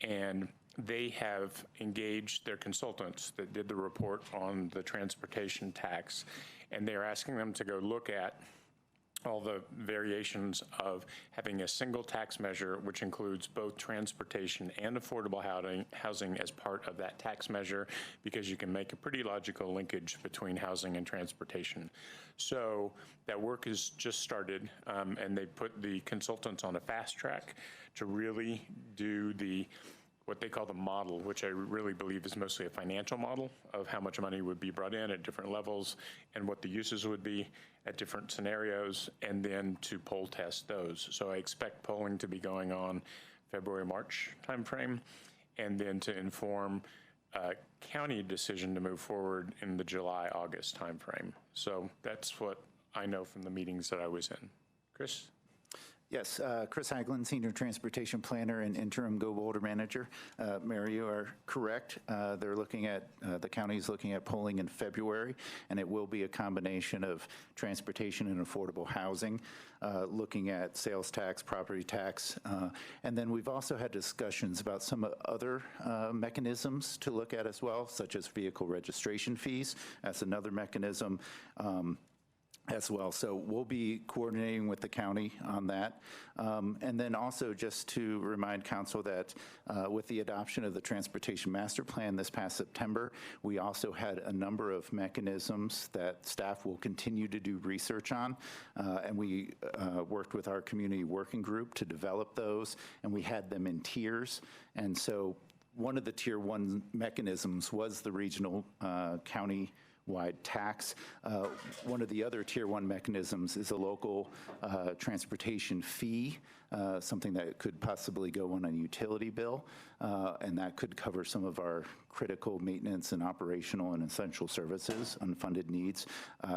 and they have engaged their consultants that did the report on the transportation tax, and they're asking them to go look at all the variations of having a single tax measure, which includes both transportation and affordable housing as part of that tax measure, because you can make a pretty logical linkage between housing and transportation. So that work has just started, and they put the consultants on a fast track to really do what they call the model, which I really believe is mostly a financial model of how much money would be brought in at different levels and what the uses would be at different scenarios, and then to poll test those. So I expect polling to be going on February, March timeframe, and then to inform a county decision to move forward in the July, August timeframe. So that's what I know from the meetings that I was in. Chris? Yes, Chris Haglin, Senior Transportation Planner and Interim Go Boulder Manager. Mary, you are correct. They're looking at, the county's looking at polling in February, and it will be a combination of transportation and affordable housing, looking at sales tax, property tax, and then we've also had discussions about some other mechanisms to look at as well, such as vehicle registration fees. That's another mechanism. as well. So we'll be coordinating with the county on that. And then also just to remind council that with the adoption of the Transportation Master Plan this past September, we also had a number of mechanisms that staff will continue to do research on. And we worked with our community working group to develop those, and we had them in tiers. And so one of the tier 1 mechanisms was the regional county-wide tax. One of the other tier 1 mechanisms is a local transportation fee, something that could possibly go on a utility bill, and that could cover some of our critical maintenance and operational and essential services, unfunded needs.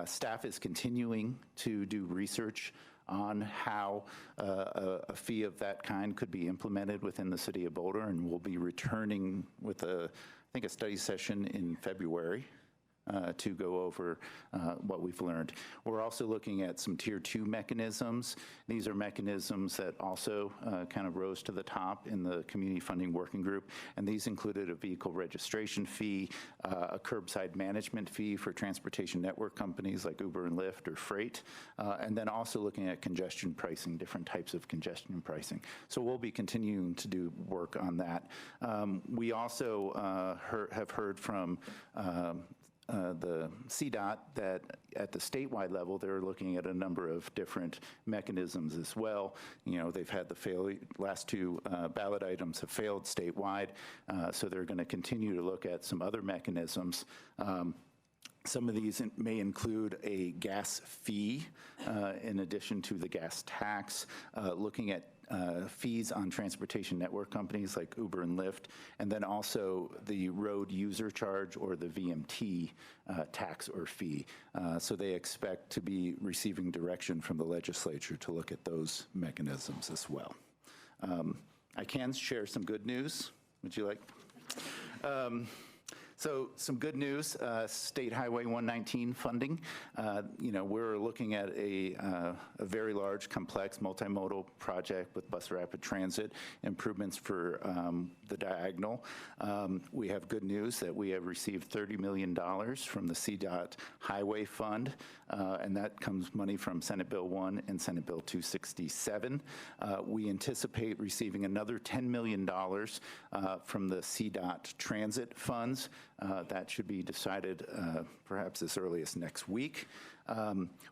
Staff is continuing to do research on how a fee of that kind could be implemented within the city of Boulder, and we'll be returning with I think a study session in February to go over what we've learned. We're also looking at some tier 2 mechanisms. These are mechanisms that also kind of rose to the top in the community funding working group, and these included a vehicle registration fee, a curbside management fee for transportation network companies like Uber and Lyft or Freight, and then also looking at congestion pricing, different types of congestion pricing. So we'll be continuing to do work on that. We also have heard from the CDOT that at the statewide level, they're looking at a number of different mechanisms as well. You know, they've had the last 2 ballot items have failed statewide, so they're going to continue to look at some other mechanisms. Some of these may include a gas fee in addition to the gas tax, looking at fees on transportation network companies like Uber and Lyft, and then also the road user charge or the VMT tax or fee. So they expect to be receiving direction from the legislature to look at those mechanisms as well. I can share some good news. Would you like? So some good news, State Highway 119 funding. You know, we're looking at a very large, complex, multimodal project with bus rapid transit improvements for the diagonal. We have good news that we have received $30 million from the CDOT Highway Fund, and that comes money from Senate Bill 1 and Senate Bill 267. We anticipate receiving another $10 million from the CDOT transit funds. That should be decided perhaps as early as next week.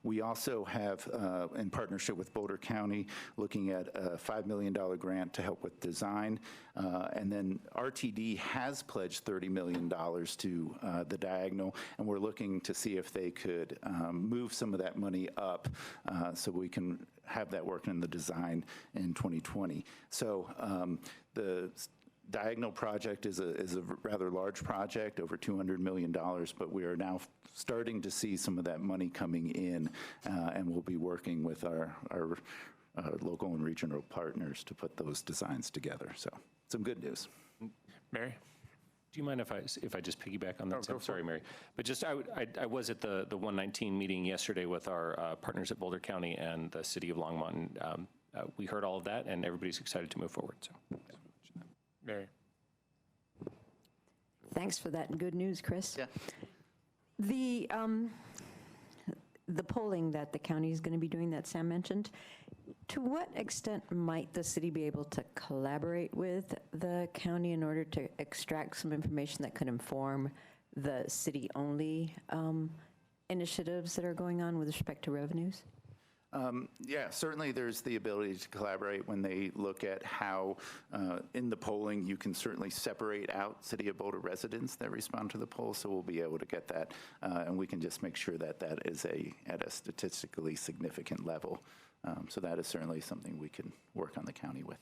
We also have, in partnership with Boulder County, looking at a $5 million grant to help with design. And then RTD has pledged $30 million to the diagonal, and we're looking to see if they could move some of that money up so we can have that work in the design in 2020. So the diagonal project is a rather large project, over $200 million, but we are now starting to see some of that money coming in, and we'll be working with our local and regional partners to put those designs together. So some good news. Mary? Do you mind if I just piggyback on that? Go for Sorry, it. Mary. But just, I was at the 119 meeting yesterday with our partners at Boulder County and the city of Longmont. We heard all of that, and everybody's excited to move forward. So. Mary? Thanks for that good news, Chris. Yeah. The polling that the county is going to be doing that Sam mentioned, to what extent might the city be able to collaborate with the county in order to extract some information that could inform the city-only initiatives that are going on with respect to revenues? Yeah, certainly there's the ability to collaborate when they look at how in the polling you can certainly separate out City of Boulder residents that respond to the poll, so we'll be able to get that, and we can just make sure that that is at a statistically significant level. So that is certainly something we can work on the county with.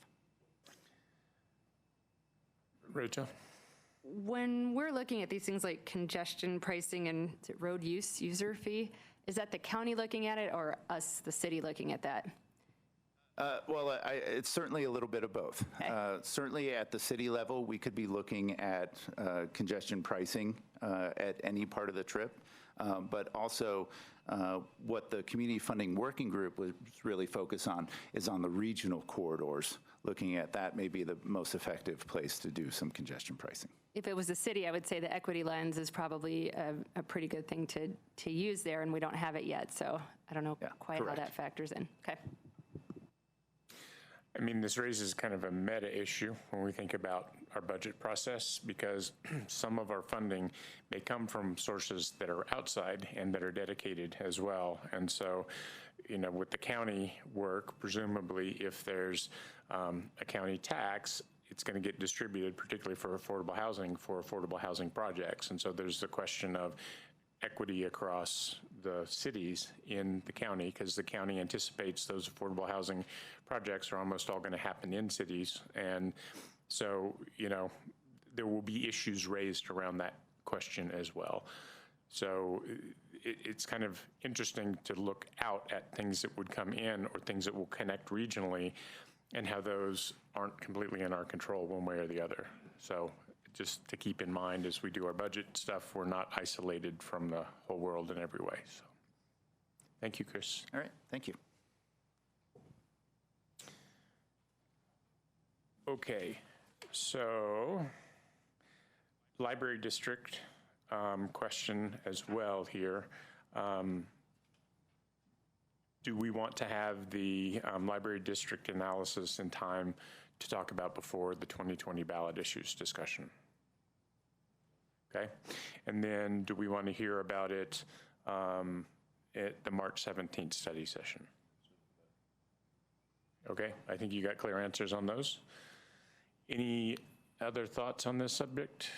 Rachel? When we're looking at these things like congestion pricing and is it road user fee, is that the county looking at it or us, the city, looking at that? Well, it's certainly a little bit of both. Okay. Certainly at the city level, we could be looking at congestion pricing at any part of the trip. But also What the Community Funding Working Group was really focused on is on the regional corridors, looking at that may be the most effective place to do some congestion pricing. If it was a city, I would say the equity lens is probably a pretty good thing to use there, and we don't have it yet, so I don't know quite correct. how that factors in. Okay. I mean, this raises kind of a meta issue when we think about our budget process, because some of our funding may come from sources that are outside and that are dedicated as well. And so, you know, with the county work, presumably if there's a county tax, it's going to get distributed, particularly for affordable housing projects. And so there's the question of equity across the cities in the county, because the county anticipates those affordable housing projects are almost all going to happen in cities. And so, you know, there will be issues raised around that question as well. So it's kind of interesting to look out at things that would come in or things that will connect regionally, and how those aren't completely in our control one way or the other. So just to keep in mind as we do our budget stuff, we're not isolated from the whole world in every way. So thank you, Chris. All right, thank you. Okay, so library district question as well here. Do we want to have the library district analysis in time to talk about before the 2020 ballot issues discussion? Okay, and then do we want to hear about it at the March 17th study session? Okay, I think you got clear answers on those. Any other thoughts on this subject?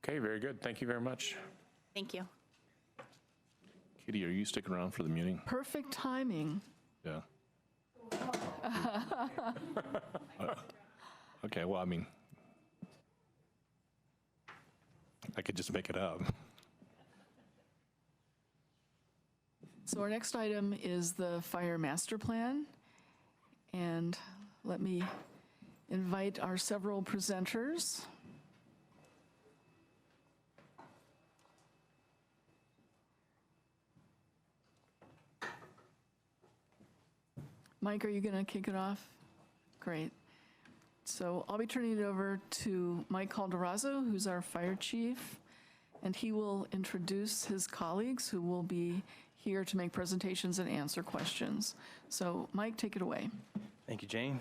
Okay, very good. Thank you very much. Thank you. Katie, are you sticking around for the meeting? Perfect timing. Yeah. Okay, well, I mean, I could just make it up. So our next item is the fire master plan. And let me invite our several presenters. Mike, are you going to kick it off? Great. So I'll be turning it over to Mike Calderazzo, who's our fire chief, and he will introduce his colleagues who will be here to make presentations and answer questions. So Mike, take it away. Thank you, Jane.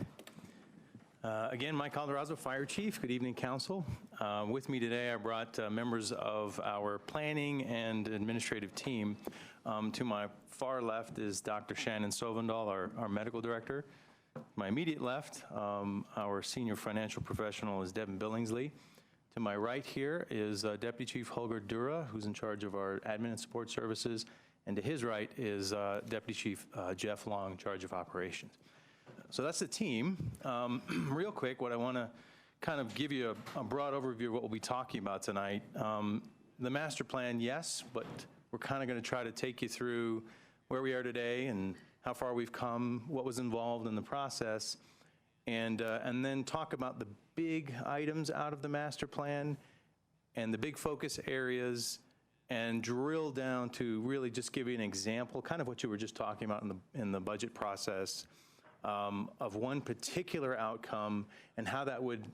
Again, Mike Calderazzo, Fire Chief. Good evening, Council. With me today, I brought members of our planning and administrative team. To my far left is Dr. Shannon Sovendal, our medical director. My immediate left, our senior financial professional is Devin Billingsley. To my right here is Deputy Chief Holger Dura, who's in charge of our admin and support services. And to his right is Deputy Chief Jeff Long, in charge of operations. So that's the team. Real quick, what I want to kind of give you a broad overview of what we'll be talking about tonight. The master plan, yes, but we're kind of going to try to take you through where we are today and how far we've come, what was involved in the process, and then talk about the big items out of the master plan and the big focus areas, and drill down to really just give you an example, kind of what you were just talking about in the budget process, of one particular outcome and how that would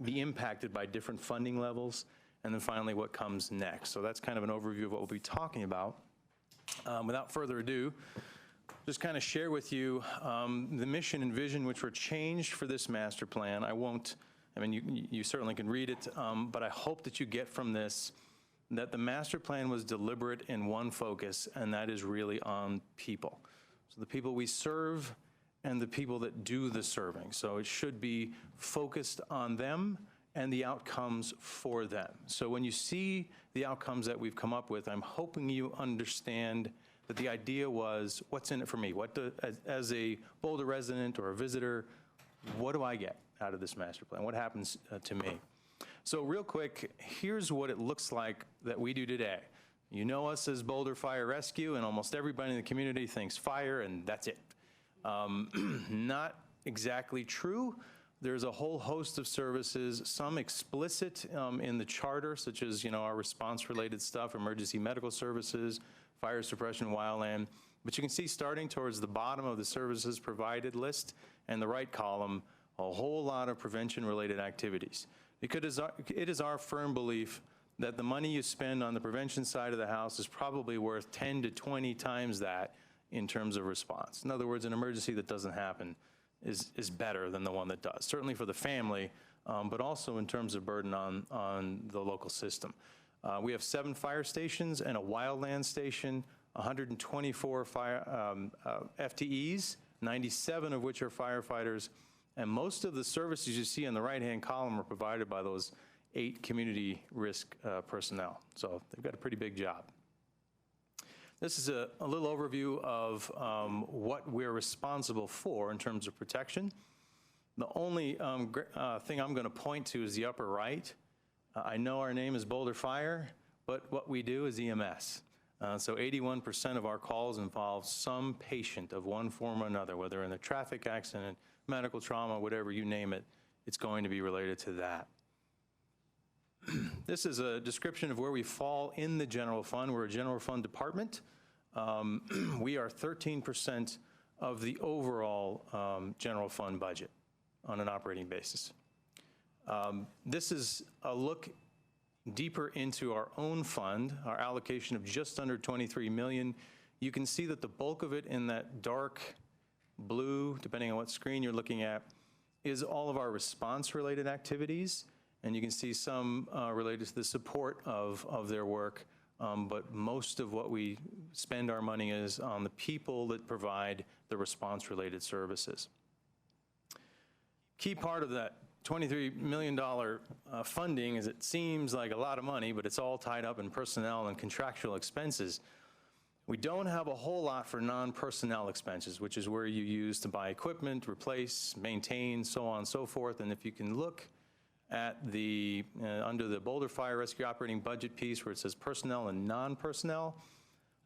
be impacted by different funding levels, and then finally what comes next. So that's kind of an overview of what we'll be talking about. Without further ado, just kind of share with you the mission and vision which were changed for this master plan. I mean, you certainly can read it, but I hope that you get from this that the master plan was deliberate in one focus, and that is really on people. So the people we serve and the people that do the serving. So it should be focused on them and the outcomes for them. So when you see the outcomes that we've come up with, I'm hoping you understand that the idea was, what's in it for me? As a Boulder resident or a visitor, what do I get out of this master plan? What happens to me? So real quick, here's what it looks like that we do today. You know us as Boulder Fire Rescue, and almost everybody in the community thinks fire, and that's it. Not exactly true. there's a whole host of services, some explicit in the charter, such as, our response-related stuff, emergency medical services, fire suppression, wildland. But you can see starting towards the bottom of the services provided list and the right column, a whole lot of prevention-related activities. Because it is our firm belief that the money you spend on the prevention side of the house is probably worth 10 to 20 times that in terms of response. In other words, an emergency that doesn't happen is better than the one that does, certainly for the family, but also in terms of burden on the local system. We have 7 fire stations and a wildland station, 124 FTEs, 97 of which are firefighters, and most of the services you see in the right-hand column are provided by those 8 community risk personnel. So they've got a pretty big job. This is a little overview of what we're responsible for in terms of protection. The only thing I'm going to point to is the upper right. I know our name is Boulder Fire, but what we do is EMS. So 81% of our calls involve some patient of one form or another, whether in a traffic accident, medical trauma, whatever you name it, it's going to be related to that. This is a description of where we fall in the general fund. We're a general fund department. We are 13% of the overall general fund budget on an operating basis. This is a look deeper into our own fund, our allocation of just under $23 million. You can see that the bulk of it in that dark blue, depending on what screen you're looking at, is all of our response-related activities. And you can see some related to the support of their work, but most of what we spend our money is on the people that provide the response-related services. Key part of that $23 million funding is it seems like a lot of money, but it's all tied up in personnel and contractual expenses. We don't have a whole lot for non-personnel expenses, which is where you use to buy equipment, replace, maintain, so on and so forth. And if you can look at the, under the Boulder Fire Rescue Operating Budget piece where it says personnel and non-personnel,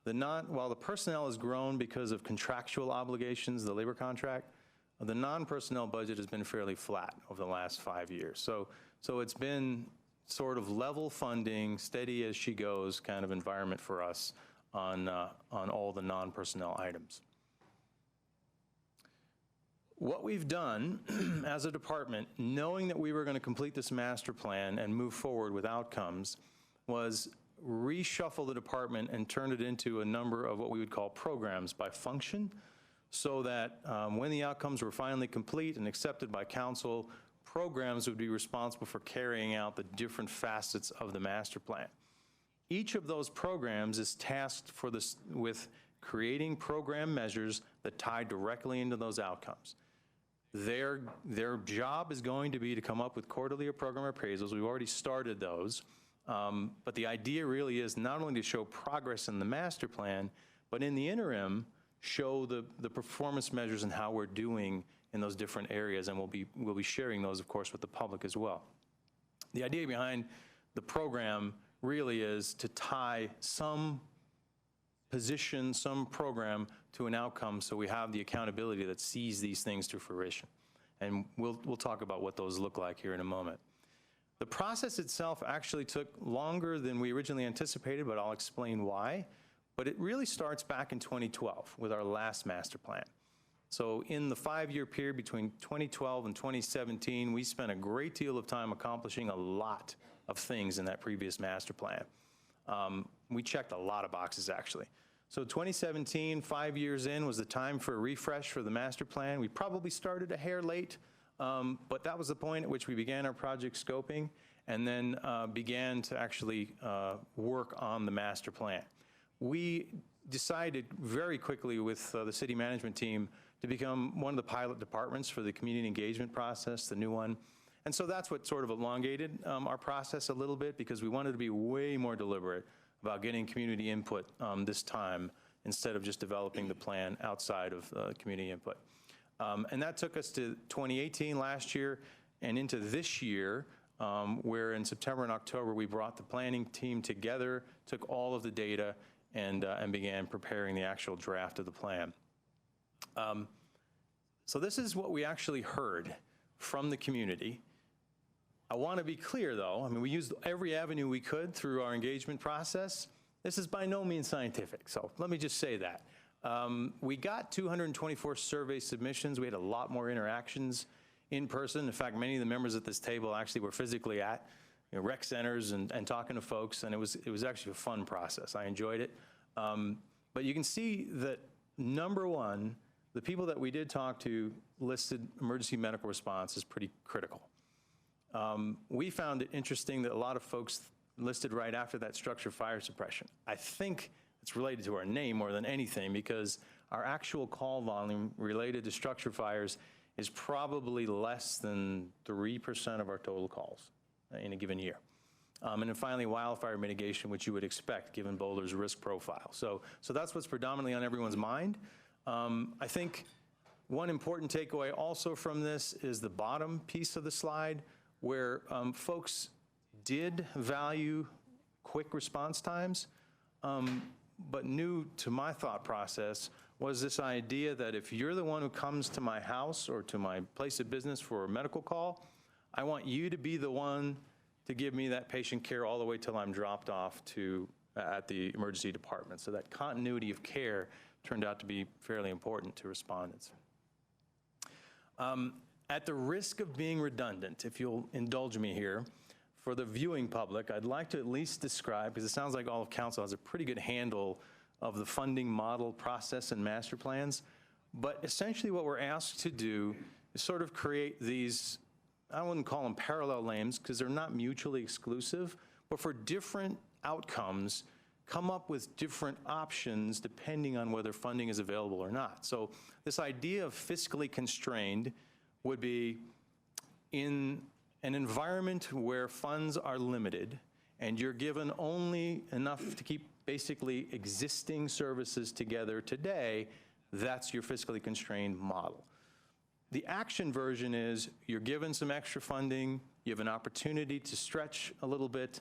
while the personnel has grown because of contractual obligations, the labor contract, the non-personnel budget has been fairly flat over the last 5 years. So it's been sort of level funding, steady as she goes kind of environment for us on all the non-personnel items. What we've done as a department, knowing that we were going to complete this master plan and move forward with outcomes, was reshuffle the department and turn it into a number of what we would call programs by function, so that when the outcomes were finally complete and accepted by council, programs would be responsible for carrying out the different facets of the master plan. Each of those programs is tasked with creating program measures that tie directly into those outcomes. Their job is going to be to come up with quarterly or program appraisals. We've already started those. But the idea really is not only to show progress in the master plan, but in the interim, show the performance measures and how we're doing in those different areas. And we'll be sharing those, of course, with the public as well. The idea behind the program really is to tie some position, some program to an outcome, so we have the accountability that sees these things to fruition. And we'll talk about what those look like here in a moment. The process itself actually took longer than we originally anticipated, but I'll explain why. But it really starts back in 2012 with our last master plan. So in the 5-year period between 2012 and 2017, we spent a great deal of time accomplishing a lot of things in that previous master plan. We checked a lot of boxes, actually. So 2017, 5 years in, was the time for a refresh for the master plan. We probably started a hair late, but that was the point at which we began our project scoping and then began to actually work on the master plan. We decided very quickly with the city management team to become one of the pilot departments for the community engagement process, the new one. And so that's what sort of elongated our process a little bit, because we wanted to be way more deliberate about getting community input this time instead of just developing the plan outside of community input. And that took us to 2018 last year and into this year, where in September and October we brought the planning team together, took all of the data, and began preparing the actual draft of the plan. So this is what we actually heard from the community. I want to be clear, though. I mean, we used every avenue we could through our engagement process. This is by no means scientific, so let me just say that. We got 224 survey submissions. We had a lot more interactions in person. In fact, many of the members at this table actually were physically at rec centers and talking to folks, and it was actually a fun process. I enjoyed it. But you can see that, number one, the people that we did talk to listed emergency medical response as pretty critical. We found it interesting that a lot of folks listed right after that structure fire suppression. I think it's related to our name more than anything, because our actual call volume related to structure fires is probably less than 3% of our total calls in a given year. And then finally, wildfire mitigation, which you would expect given Boulder's risk profile. So that's what's predominantly on everyone's mind. I think one important takeaway also from this is the bottom piece of the slide, where folks did value quick response times, but new to my thought process was this idea that if you're the one who comes to my house or to my place of business for a medical call, I want you to be the one to give me that patient care all the way till I'm dropped off at the emergency department. So that continuity of care turned out to be fairly important to respondents. At the risk of being redundant, if you'll indulge me here, for the viewing public, I'd like to at least describe, because it sounds like all of council has a pretty good handle of the funding model process and master plans, but essentially what we're asked to do is sort of create these, I wouldn't call them parallel lanes because they're not mutually exclusive, but for different outcomes, come up with different options depending on whether funding is available or not. So this idea of fiscally constrained would be in an environment where funds are limited and you're given only enough to keep basically existing services together today, that's your fiscally constrained model. The action version is you're given some extra funding, you have an opportunity to stretch a little bit.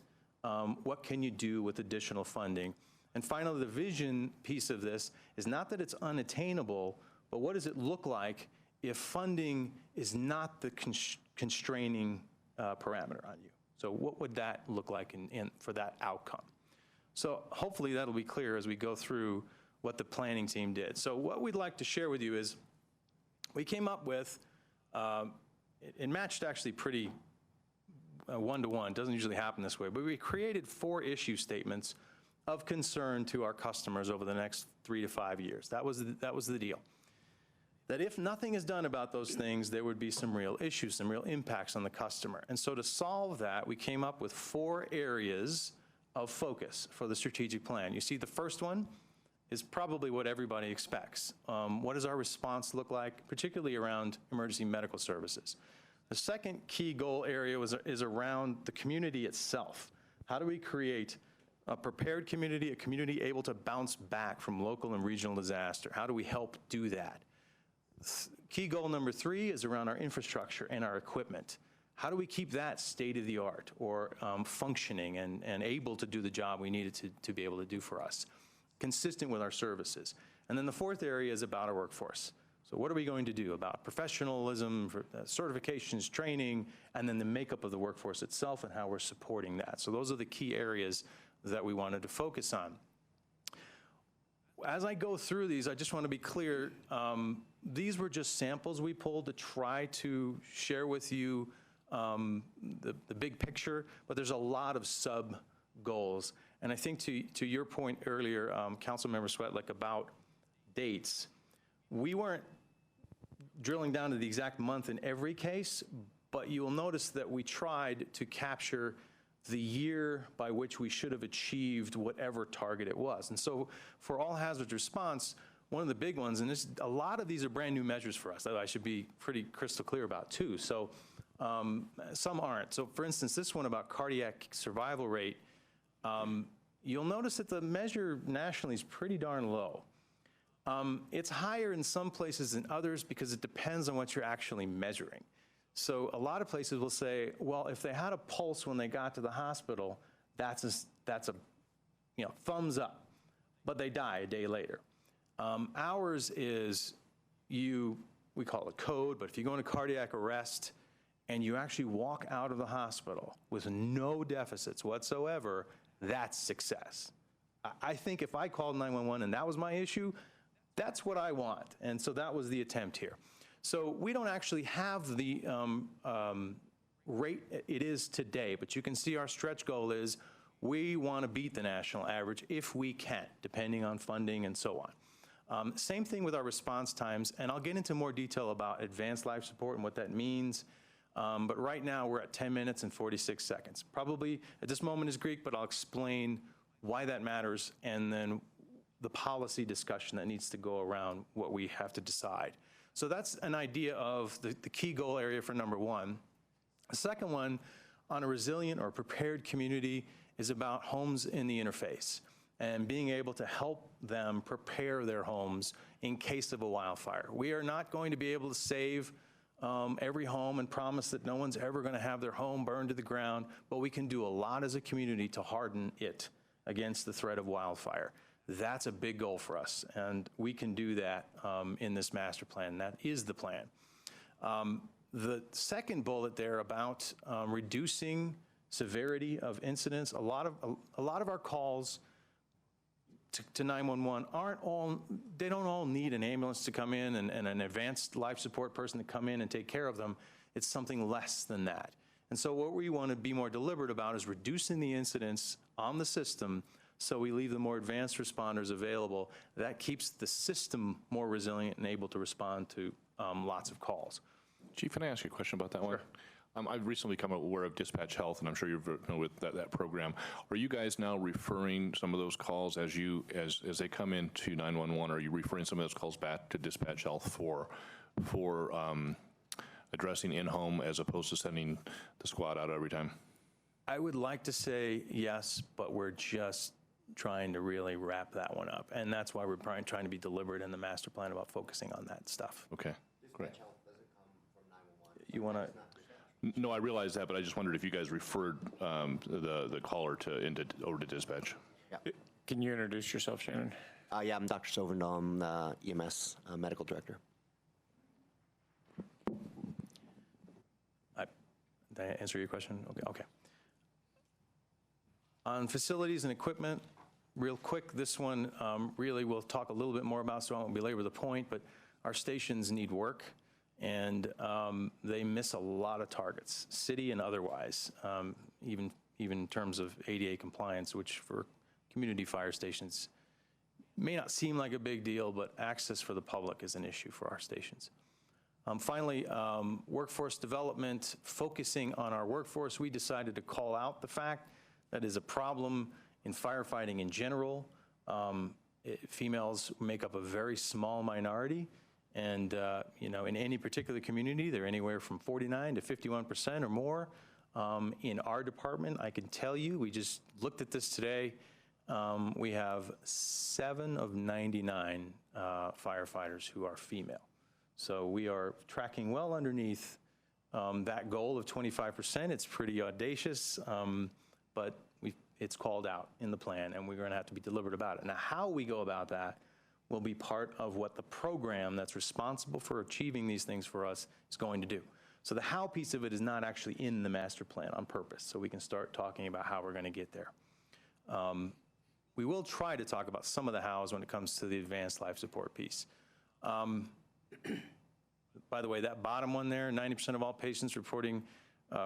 What can you do with additional funding? And finally, the vision piece of this is not that it's unattainable, but what does it look like if funding is not the constraining parameter on you? So what would that look like for that outcome? So hopefully that'll be clear as we go through what the planning team did. So what we'd like to share with you is we came up with, it matched actually pretty one-to-one. It doesn't usually happen this way, but we created 4 issue statements of concern to our customers over the next 3 to 5 years. That was the deal. That if nothing is done about those things, there would be some real issues, some real impacts on the customer. And so to solve that, we came up with 4 areas of focus for the strategic plan. You see, the first one is probably what everybody expects. What does our response look like, particularly around emergency medical services? The second key goal area is around the community itself. How do we create a prepared community, a community able to bounce back from local and regional disaster? How do we help do that? Key goal number 3 is around our infrastructure and our equipment. How do we keep that state-of-the-art or functioning and able to do the job we needed to be able to do for us, consistent with our services? And then the 4th area is about our workforce. So what are we going to do about professionalism, certifications, training, and then the makeup of the workforce itself and how we're supporting that? So those are the key areas that we wanted to focus on. As I go through these, I just want to be clear, these were just samples we pulled to try to share with you the big picture, but there's a lot of sub-goals. And I think to your point earlier, Councilmember Sweatlick, about dates, we weren't drilling down to the exact month in every case, but you will notice that we tried to capture the year by which we should have achieved whatever target it was. And so for all hazards response, one of the big ones, and a lot of these are brand new measures for us that I should be pretty crystal clear about too. So some aren't. So for instance, this one about cardiac survival rate, you'll notice that the measure nationally is pretty darn low. It's higher in some places than others because it depends on what you're actually measuring. So a lot of places will say, well, if they had a pulse when they got to the hospital, that's a thumbs up, but they die a day later. Ours is we call it code, but if you go into cardiac arrest, and you actually walk out of the hospital with no deficits whatsoever, that's success. I think if I called 911 and that was my issue, that's what I want. And so that was the attempt here. So we don't actually have the rate it is today, but you can see our stretch goal is we want to beat the national average if we can, depending on funding and so on. Same thing with our response times, and I'll get into more detail about advanced life support and what that means. But right now we're at 10 minutes and 46 seconds. Probably at this moment is Greek, but I'll explain why that matters and then the policy discussion that needs to go around what we have to decide. So that's an idea of the key goal area for number one. The second one, on a resilient or prepared community, is about homes in the interface and being able to help them prepare their homes in case of a wildfire. We are not going to be able to save every home and promise that no one's ever going to have their home burned to the ground, but we can do a lot as a community to harden it against the threat of wildfire. That's a big goal for us, and we can do that in this master plan. That is the plan. The second bullet there about reducing severity of incidents, a lot of our calls to 911 they don't all need an ambulance to come in and an advanced life support person to come in and take care of them. It's something less than that. And so what we want to be more deliberate about is reducing the incidents on the system so we leave the more advanced responders available. That keeps the system more resilient and able to respond to lots of calls. Chief, can I ask you a question about that one? I've recently become aware of Dispatch Health, and I'm sure you're familiar with that program. Are you guys now referring some of those calls as they come into 911? Are you referring some of those calls back to Dispatch Health for addressing in-home as opposed to sending the squad out every time? I would like to say yes, but we're just trying to really wrap that one up. And that's why we're trying to be deliberate in the master plan about focusing on that stuff. Okay, great. You want to? No, I realize that, but I just wondered if you guys referred the caller over to dispatch. Yeah. Can you introduce yourself, Shannon? Yeah, I'm Dr. Sovendal. I'm the EMS medical director. Did I answer your question? Okay. On facilities and equipment, real quick, this one really we'll talk a little bit more about, so I won't belabor the point, but our stations need work, and they miss a lot of targets, city and otherwise, even in terms of ADA compliance, which for community fire stations may not seem like a big deal, but access for the public is an issue for our stations. Finally, workforce development, focusing on our workforce, we decided to call out the fact that is a problem in firefighting in general. Females make up a very small minority, and in any particular community, they're anywhere from 49 to 51% or more. In our department, I can tell you, we just looked at this today, we have 7 of 99 firefighters who are female. So we are tracking well underneath that goal of 25%. It's pretty audacious, but it's called out in the plan, and we're going to have to be deliberate about it. Now, how we go about that will be part of what the program that's responsible for achieving these things for us is going to do. So the how piece of it is not actually in the master plan on purpose, so we can start talking about how we're going to get there. We will try to talk about some of the hows when it comes to the advanced life support piece. By the way, that bottom one there, 90% of all patients reporting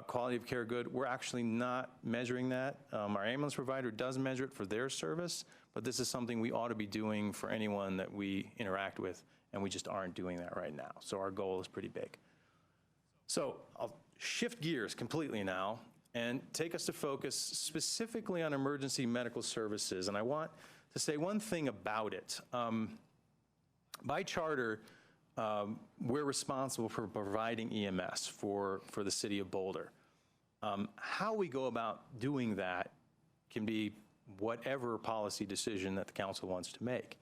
quality of care good, we're actually not measuring that. Our ambulance provider does measure it for their service, but this is something we ought to be doing for anyone that we interact with, and we just aren't doing that right now. So our goal is pretty big. So I'll shift gears completely now and take us to focus specifically on emergency medical services. And I want to say one thing about it. By charter, we're responsible for providing EMS for the city of Boulder. How we go about doing that can be whatever policy decision that the council wants to make.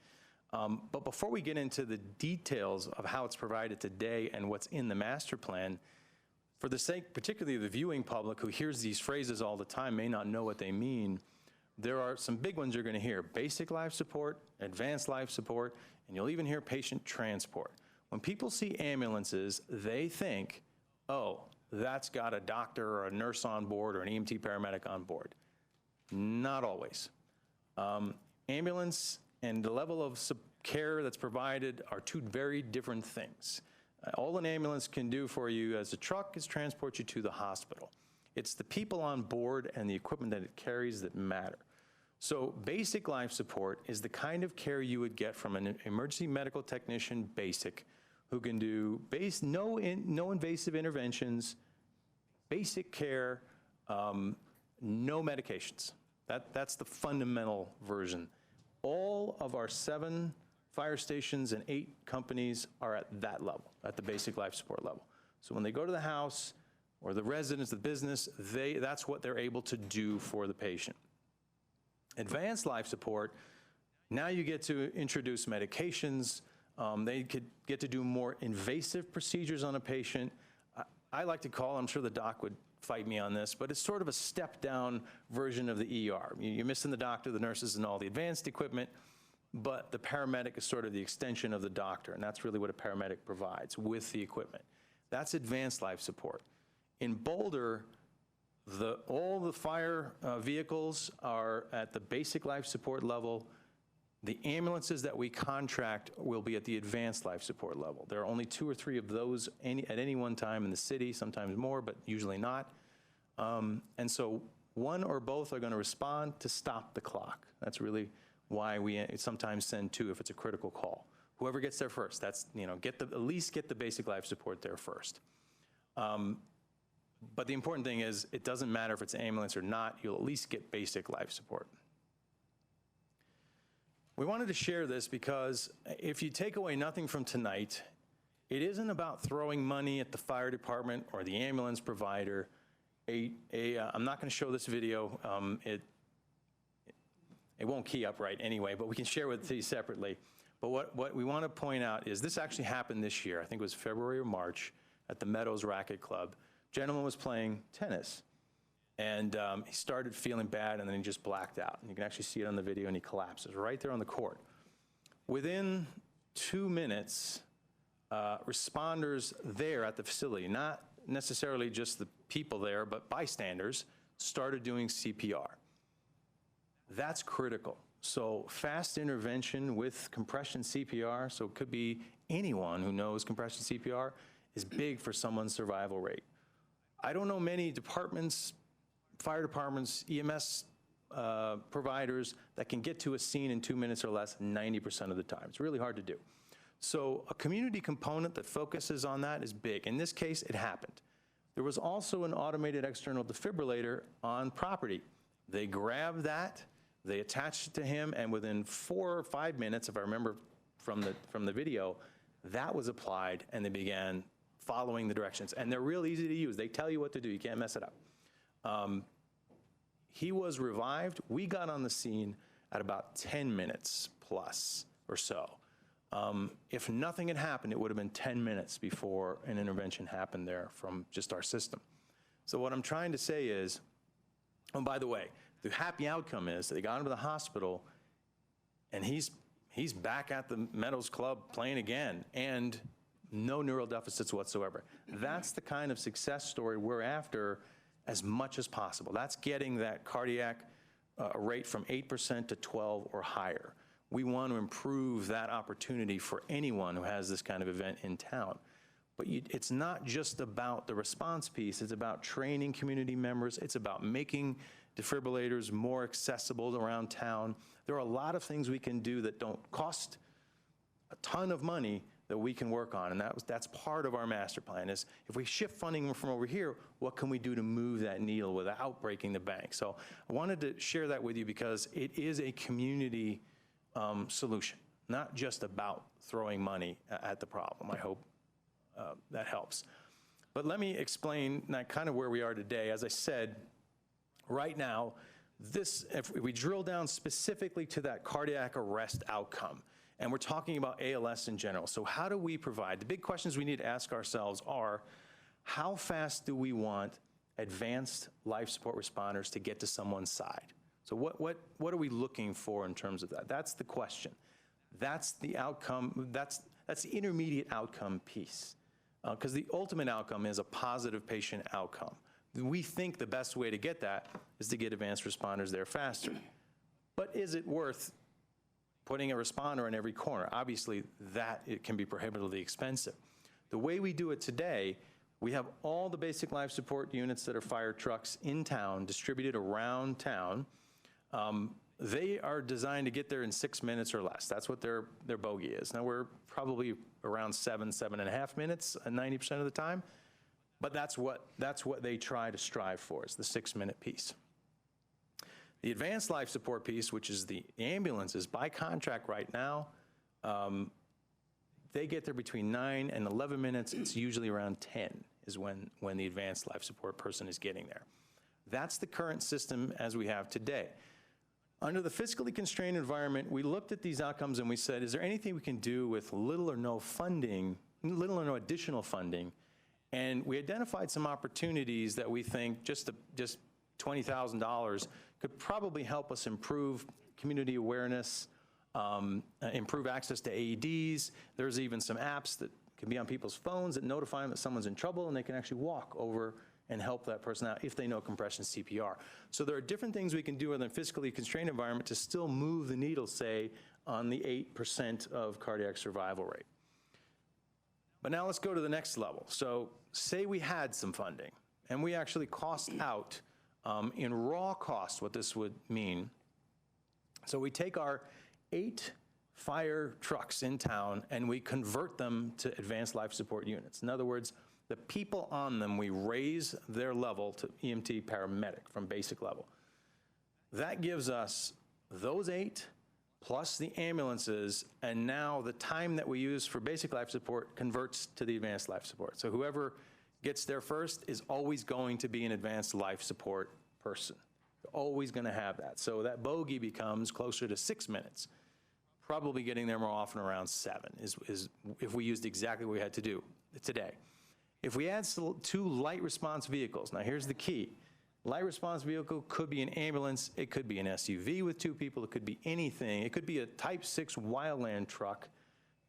But before we get into the details of how it's provided today and what's in the master plan, for the sake particularly of the viewing public who hears these phrases all the time may not know what they mean, there are some big ones you're going to hear: basic life support, advanced life support, and you'll even hear patient transport. When people see ambulances, they think, oh, that's got a doctor or a nurse on board or an EMT paramedic on board. Not always. Ambulance and the level of care that's provided are two very different things. All an ambulance can do for you as a truck is transport you to the hospital. It's the people on board and the equipment that it carries that matter. So basic life support is the kind of care you would get from an emergency medical technician basic who can do no invasive interventions, basic care, no medications. That's the fundamental version. All of our 7 fire stations and 8 companies are at that level, at the basic life support level. So when they go to the house or the residence, the business, that's what they're able to do for the patient. Advanced life support, now you get to introduce medications. They could get to do more invasive procedures on a patient. I like to call, I'm sure the doc would fight me on this, but it's sort of a step-down version of the ER. You're missing the doctor, the nurses, and all the advanced equipment, but the paramedic is sort of the extension of the doctor, and that's really what a paramedic provides with the equipment. That's advanced life support. In Boulder, all the fire vehicles are at the basic life support level. The ambulances that we contract will be at the advanced life support level. There are only 2 or 3 of those at any one time in the city, sometimes more, but usually not. And so one or both are going to respond to stop the clock. That's really why we sometimes send 2 if it's a critical call. Whoever gets there first, that's, at least get the basic life support there first. But the important thing is it doesn't matter if it's an ambulance or not, you'll at least get basic life support. We wanted to share this because if you take away nothing from tonight, it isn't about throwing money at the fire department or the ambulance provider. I'm not going to show this video. It won't key up right anyway, but we can share with you separately. But what we want to point out is this actually happened this year. I think it was February or March at the Meadows Racquet Club. Gentleman was playing tennis, and he started feeling bad, and then he just blacked out. And you can actually see it on the video, and he collapses right there on the court. Within 2 minutes, responders there at the facility, not necessarily just the people there, but bystanders, started doing CPR. That's critical. So fast intervention with compression CPR, so it could be anyone who knows compression CPR, is big for someone's survival rate. I don't know many departments, fire departments, EMS providers that can get to a scene in 2 minutes or less 90% of the time. It's really hard to do. So a community component that focuses on that is big. In this case, it happened. There was also an automated external defibrillator on property. They grabbed that, they attached it to him, and within 4 or 5 minutes, if I remember from the video, that was applied, and they began following the directions. And they're real easy to use. They tell you what to do. You can't mess it up. He was revived. We got on the scene at about 10 minutes plus or so. If nothing had happened, it would have been 10 minutes before an intervention happened there from just our system. So what I'm trying to say is, oh, by the way, the happy outcome is that they got him to the hospital, and he's back at the Meadows Club playing again, and no neural deficits whatsoever. That's the kind of success story we're after as much as possible. That's getting that cardiac rate from 8% to 12 or higher. We want to improve that opportunity for anyone who has this kind of event in town. But it's not just about the response piece. It's about training community members. It's about making defibrillators more accessible around town. There are a lot of things we can do that don't cost a ton of money that we can work on, and that's part of our master plan, is if we shift funding from over here, what can we do to move that needle without breaking the bank? So I wanted to share that with you because it is a community solution, not just about throwing money at the problem. I hope that helps. But let me explain kind of where we are today. As I said, right now, if we drill down specifically to that cardiac arrest outcome, and we're talking about ALS in general. So how do we provide? The big questions we need to ask ourselves are, how fast do we want advanced life support responders to get to someone's side? So what are we looking for in terms of that? That's the question. That's the outcome, that's the intermediate outcome piece. because the ultimate outcome is a positive patient outcome. We think the best way to get that is to get advanced responders there faster. But is it worth putting a responder in every corner? Obviously, it can be prohibitively expensive. The way we do it today, we have all the basic life support units that are fire trucks in town, distributed around town. They are designed to get there in 6 minutes or less. That's what their bogey is. Now, we're probably around 7.5 minutes 90% of the time, but that's what they try to strive for, is the 6-minute piece. The advanced life support piece, which is the ambulances, by contract right now, they get there between 9 and 11 minutes. It's usually around 10 is when the advanced life support person is getting there. That's the current system as we have today. Under the fiscally constrained environment, we looked at these outcomes and we said, is there anything we can do with little or no additional funding? And we identified some opportunities that we think just $20,000 could probably help us improve community awareness, improve access to AEDs. There's even some apps that can be on people's phones that notify them that someone's in trouble, and they can actually walk over and help that person out if they know compression CPR. So there are different things we can do in a fiscally constrained environment to still move the needle, say, on the 8% of cardiac survival rate. But now let's go to the next level. So say we had some funding, and we actually cost out in raw cost what this would mean. So we take our 8 fire trucks in town and we convert them to advanced life support units. In other words, the people on them, we raise their level to EMT paramedic from basic level. That gives us those 8 plus the ambulances, and now the time that we use for basic life support converts to the advanced life support. So whoever gets there first is always going to be an advanced life support person. You're always going to have that. So that bogey becomes closer to 6 minutes. Probably getting there more often around 7 is if we used exactly what we had to do today. If we add 2 light response vehicles, now here's the key. Light response vehicle could be an ambulance, it could be an SUV with 2 people, it could be anything. It could be a Type 6 wildland truck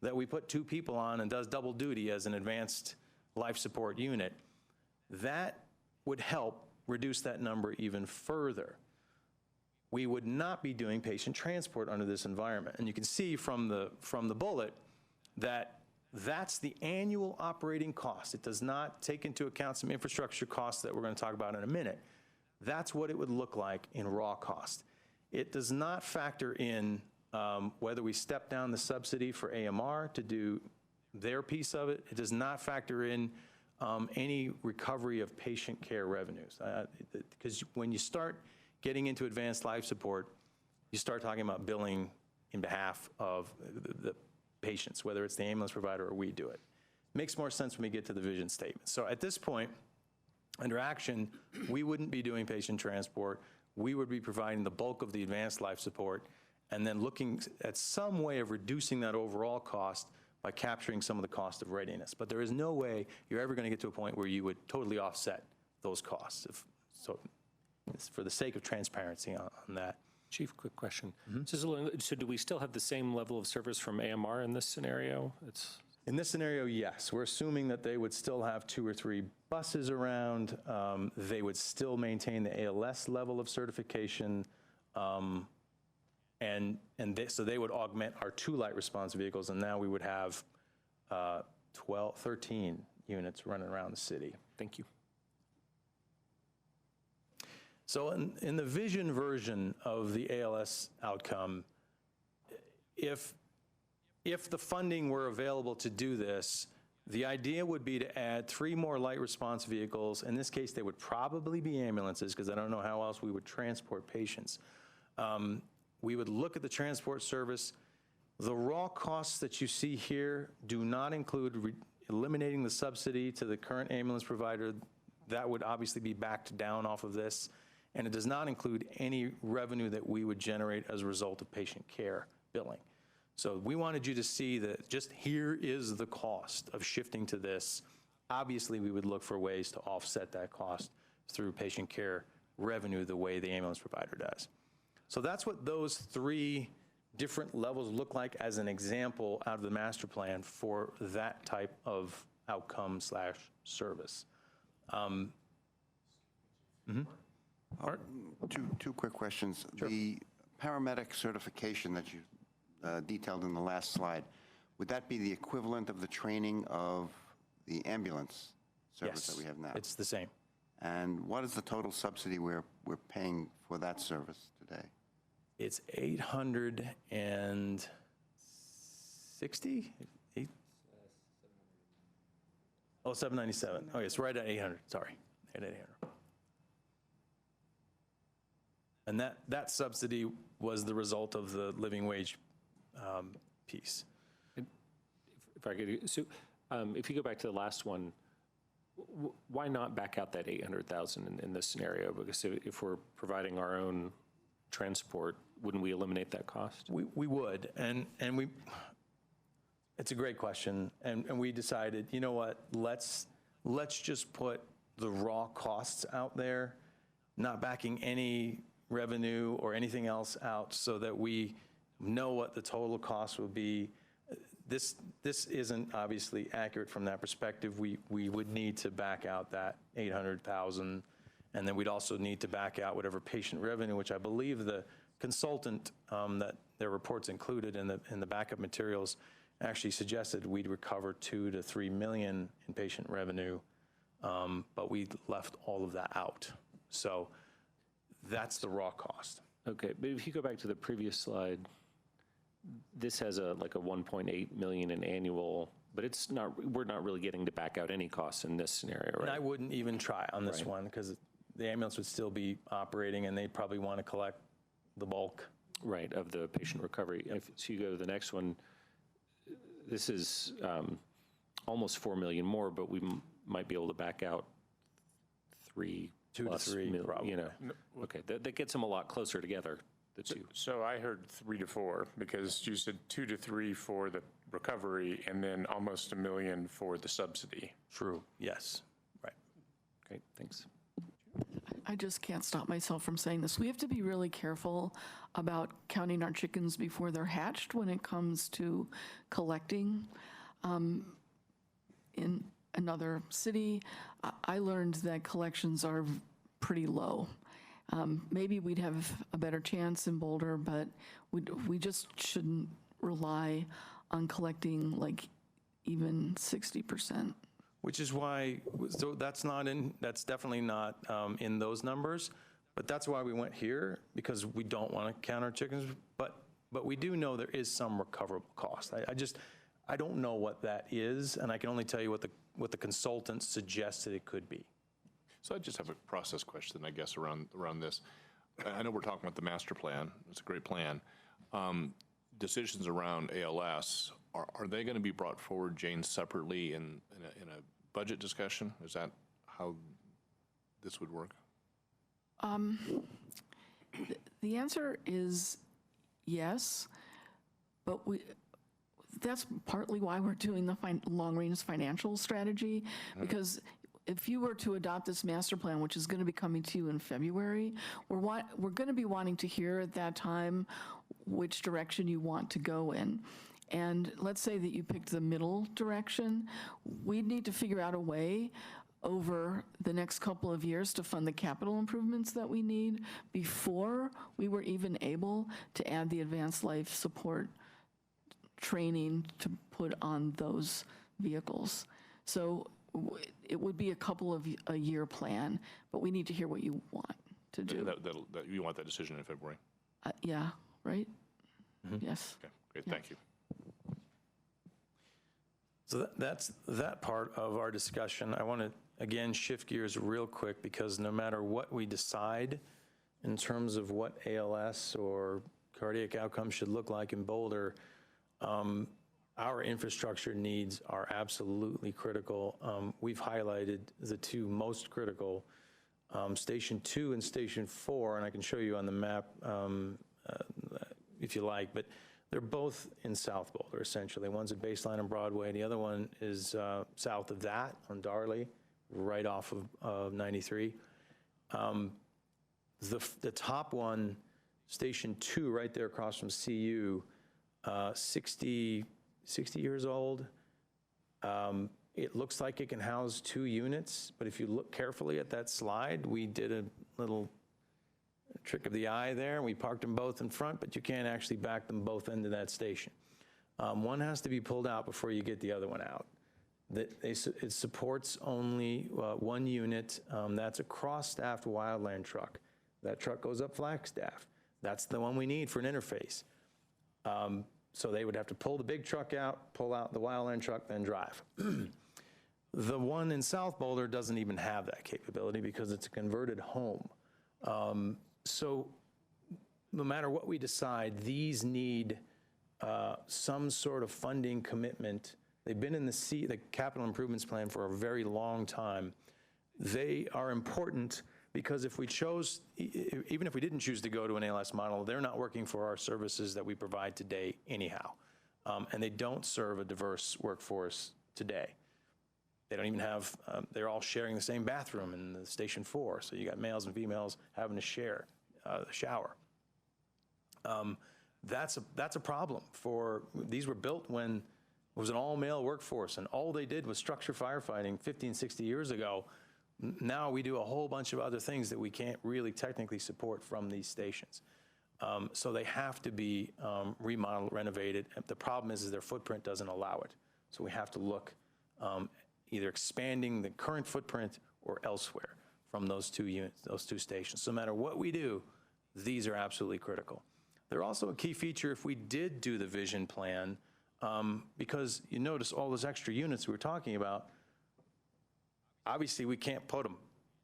that we put 2 people on and does double duty as an advanced life support unit. That would help reduce that number even further. We would not be doing patient transport under this environment. And you can see from the bullet that that's the annual operating cost. It does not take into account some infrastructure costs that we're going to talk about in a minute. That's what it would look like in raw cost. It does not factor in whether we step down the subsidy for AMR to do their piece of it. It does not factor in any recovery of patient care revenues. Because when you start getting into advanced life support, you start talking about billing in behalf of the patients, whether it's the ambulance provider or we do it. Makes more sense when we get to the vision statement. So at this point, under action, we wouldn't be doing patient transport. We would be providing the bulk of the advanced life support and then looking at some way of reducing that overall cost by capturing some of the cost of readiness. But there is no way you're ever going to get to a point where you would totally offset those costs. So it's for the sake of transparency on that. Chief, quick question. So do we still have the same level of service from AMR in this scenario? In this scenario, yes. We're assuming that they would still have 2 or 3 buses around. They would still maintain the ALS level of certification. So they would augment our 2 light response vehicles, and now we would have 13 units running around the city. Thank you. So in the vision version of the ALS outcome, if the funding were available to do this, the idea would be to add 3 more light response vehicles. In this case, they would probably be ambulances, because I don't know how else we would transport patients. We would look at the transport service. The raw costs that you see here do not include eliminating the subsidy to the current ambulance provider. That would obviously be backed down off of this. And it does not include any revenue that we would generate as a result of patient care billing. So we wanted you to see that just here is the cost of shifting to this. Obviously, we would look for ways to offset that cost through patient care revenue the way the ambulance provider does. So that's what those 3 different levels look like as an example out of the master plan for that type of outcome/service. Two quick questions. The paramedic certification that you detailed in the last slide, would that be the equivalent of the training of the ambulance service that we have now? It's the same. And what is the total subsidy we're paying for that service today? It's 860? Oh, 797. Oh, it's right at 800, sorry, at 800. And that subsidy was the result of the living wage piece. If I could, so if you go back to the last one, why not back out that 800,000 in this scenario? Because if we're providing our own transport, wouldn't we eliminate that cost? We would, and we, it's a great question, and we decided, you know what, let's just put the raw costs out there, not backing any revenue or anything else out, so that we know what the total cost will be. This isn't obviously accurate from that perspective. We would need to back out that 800,000, and then we'd also need to back out whatever patient revenue, which I believe the consultant that their reports included in the backup materials actually suggested we'd recover 2 to 3 million in patient revenue, but we left all of that out. So that's the raw cost. Okay, but if you go back to the previous slide, this has like a 1.8 million in annual, but it's not, we're not really getting to back out any costs in this scenario, right? And I wouldn't even try on this Right. one, because the ambulance would still be operating, and they'd probably want to collect the bulk. Right, of the patient recovery. So you go to the next one, this is almost 4 million more, but we might be able to back out 3 2 to 3, probably. You know, okay, that gets them a lot closer together, the two. So I heard 3 to 4, because you said 2 to 3 for the recovery, and then almost $1 million for the subsidy. True, yes, right. Great, thanks. I just can't stop myself from saying this. We have to be really careful about counting our chickens before they're hatched when it comes to collecting. In another city, I learned that collections are pretty low. Maybe we'd have a better chance in Boulder, but we just shouldn't rely on collecting like even 60%. Which is why, so that's definitely not in those numbers, but that's why we went here, because we don't want to count our chickens, but we do know there is some recoverable cost. I don't know what that is, and I can only tell you what the consultant suggested it could be. So I just have a process question, I guess, around this. I know we're talking about the master plan. It's a great plan. Decisions around ALS, are they going to be brought forward, Jane, separately in a budget discussion? Is that how this would work? The answer is yes, but that's partly why we're doing the long-range financial strategy, because if you were to adopt this master plan, which is going to be coming to you in February, we're going to be wanting to hear at that time which direction you want to go in. And let's say that you picked the middle direction, we'd need to figure out a way over the next couple of years to fund the capital improvements that we need before we were even able to add the advanced life support training to put on those vehicles. So it would be a year plan, but we need to hear what you want to do. That you want that decision in February? Yeah, right? Yes. Okay, great, thank you. So that's that part of our discussion. I want to, again, shift gears real quick, because no matter what we decide in terms of what ALS or cardiac outcomes should look like in Boulder, our infrastructure needs are absolutely critical. We've highlighted the two most critical, Station 2 and Station 4, and I can show you on the map if you like, but they're both in South Boulder, essentially. One's at Baseline and Broadway, the other one is south of that on Darley, right off of 93. The top one, Station 2, right there across from CU, 60 years old. It looks like it can house 2 units, but if you look carefully at that slide, we did a little trick of the eye there. We parked them both in front, but you can't actually back them both into that station. One has to be pulled out before you get the other one out. It supports only 1 unit. That's a cross-staffed wildland truck. That truck goes up Flagstaff. That's the one we need for an interface. So they would have to pull the big truck out, pull out the wildland truck, then drive. The one in South Boulder doesn't even have that capability because it's a converted home. So no matter what we decide, these need some sort of funding commitment. They've been in the capital improvements plan for a very long time. They are important because if we chose, even if we didn't choose to go to an ALS model, they're not working for our services that we provide today anyhow. And they don't serve a diverse workforce today. They don't even have, they're all sharing the same bathroom in the Station 4. So you got males and females having to share the shower. That's a problem these were built when it was an all-male workforce and all they did was structure firefighting 50 and 60 years ago. Now we do a whole bunch of other things that we can't really technically support from these stations. So they have to be remodeled, renovated. The problem is their footprint doesn't allow it. So we have to look either expanding the current footprint or elsewhere from those 2 units, those 2 stations. So no matter what we do, these are absolutely critical. They're also a key feature if we did do the vision plan, because you notice all those extra units we were talking about, obviously we can't put them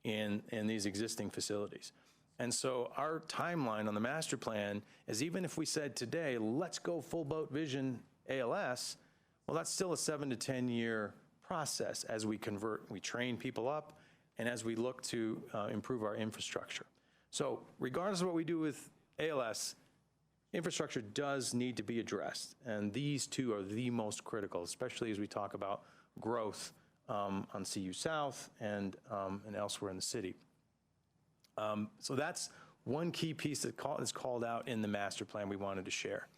in these existing facilities. And so our timeline on the master plan is even if we said today, let's go full boat vision ALS, well, that's still a 7 to 10 year process as we convert, we train people up, and as we look to improve our infrastructure. So regardless of what we do with ALS, infrastructure does need to be addressed. And these 2 are the most critical, especially as we talk about growth on CU South and elsewhere in the city. So that's one key piece that is called out in the master plan we wanted to share.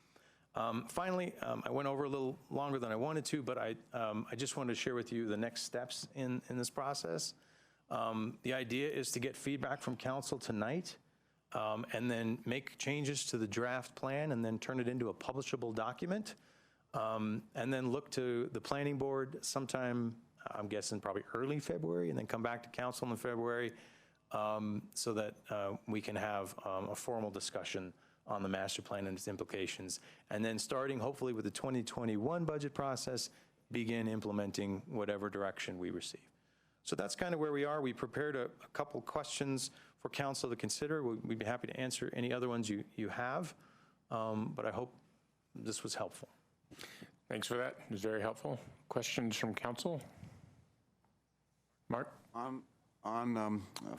Finally, I went over a little longer than I wanted to, but I just wanted to share with you the next steps in this process. The idea is to get feedback from council tonight and then make changes to the draft plan and then turn it into a publishable document and then look to the planning board sometime, I'm guessing probably early February, and then come back to council in February so that we can have a formal discussion on the master plan and its implications. And then starting hopefully with the 2021 budget process, begin implementing whatever direction we receive. So that's kind of where we are. We prepared a couple questions for council to consider. We'd be happy to answer any other ones you have, but I hope this was helpful. Thanks for that. It was very helpful. Questions from council? Mark? On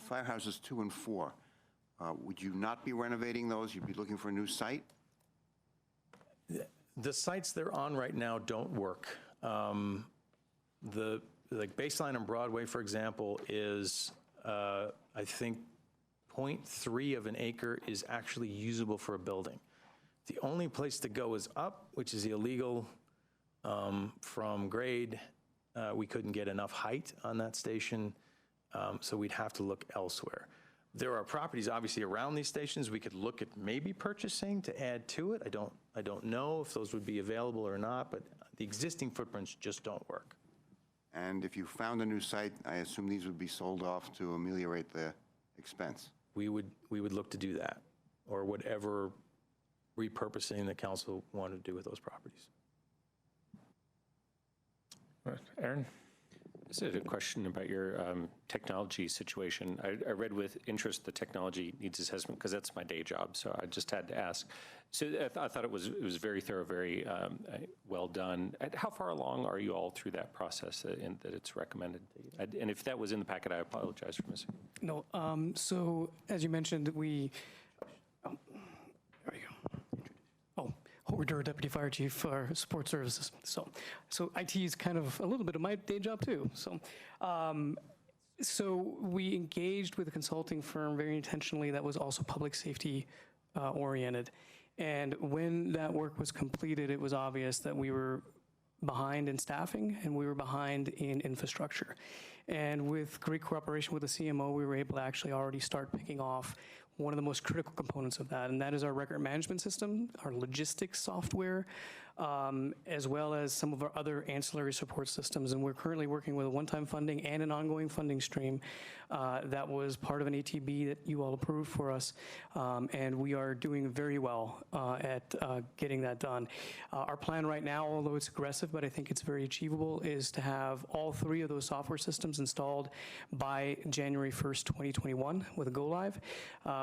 firehouses 2 and 4, would you not be renovating those? You'd be looking for a new site? The sites they're on right now don't work. The Baseline on Broadway, for example, is, I think, 0.3 of an acre is actually usable for a building. The only place to go is up, which is illegal from grade. We couldn't get enough height on that station, so we'd have to look elsewhere. There are properties obviously around these stations we could look at maybe purchasing to add to it. I don't know if those would be available or not, but the existing footprints just don't work. And if you found a new site, I assume these would be sold off to ameliorate the expense. We would look to do that, or whatever repurposing the council wanted to do with those properties. Aaron? This is a question about your technology situation. I read with interest the technology needs assessment because that's my day job, so I just had to ask. So I thought it was very thorough, very well done. How far along are you all through that process that it's recommended? And if that was in the packet, I apologize for missing. No, so as you mentioned, we, there we go. Oh, Boulder Deputy Fire Chief for Support Services. So IT is kind of a little bit of my day job too. So we engaged with a consulting firm very intentionally that was also public safety oriented. And when that work was completed, it was obvious that we were behind in staffing, and we were behind in infrastructure. And with great cooperation with the CMO, we were able to actually already start picking off one of the most critical components of that, and that is our record management system, our logistics software, as well as some of our other ancillary support systems. And we're currently working with a one-time funding and an ongoing funding stream that was part of an ATB that you all approved for us. And we are doing very well at getting that done. Our plan right now, although it's aggressive, but I think it's very achievable, is to have all 3 of those software systems installed by January 1st, 2021 with a go live.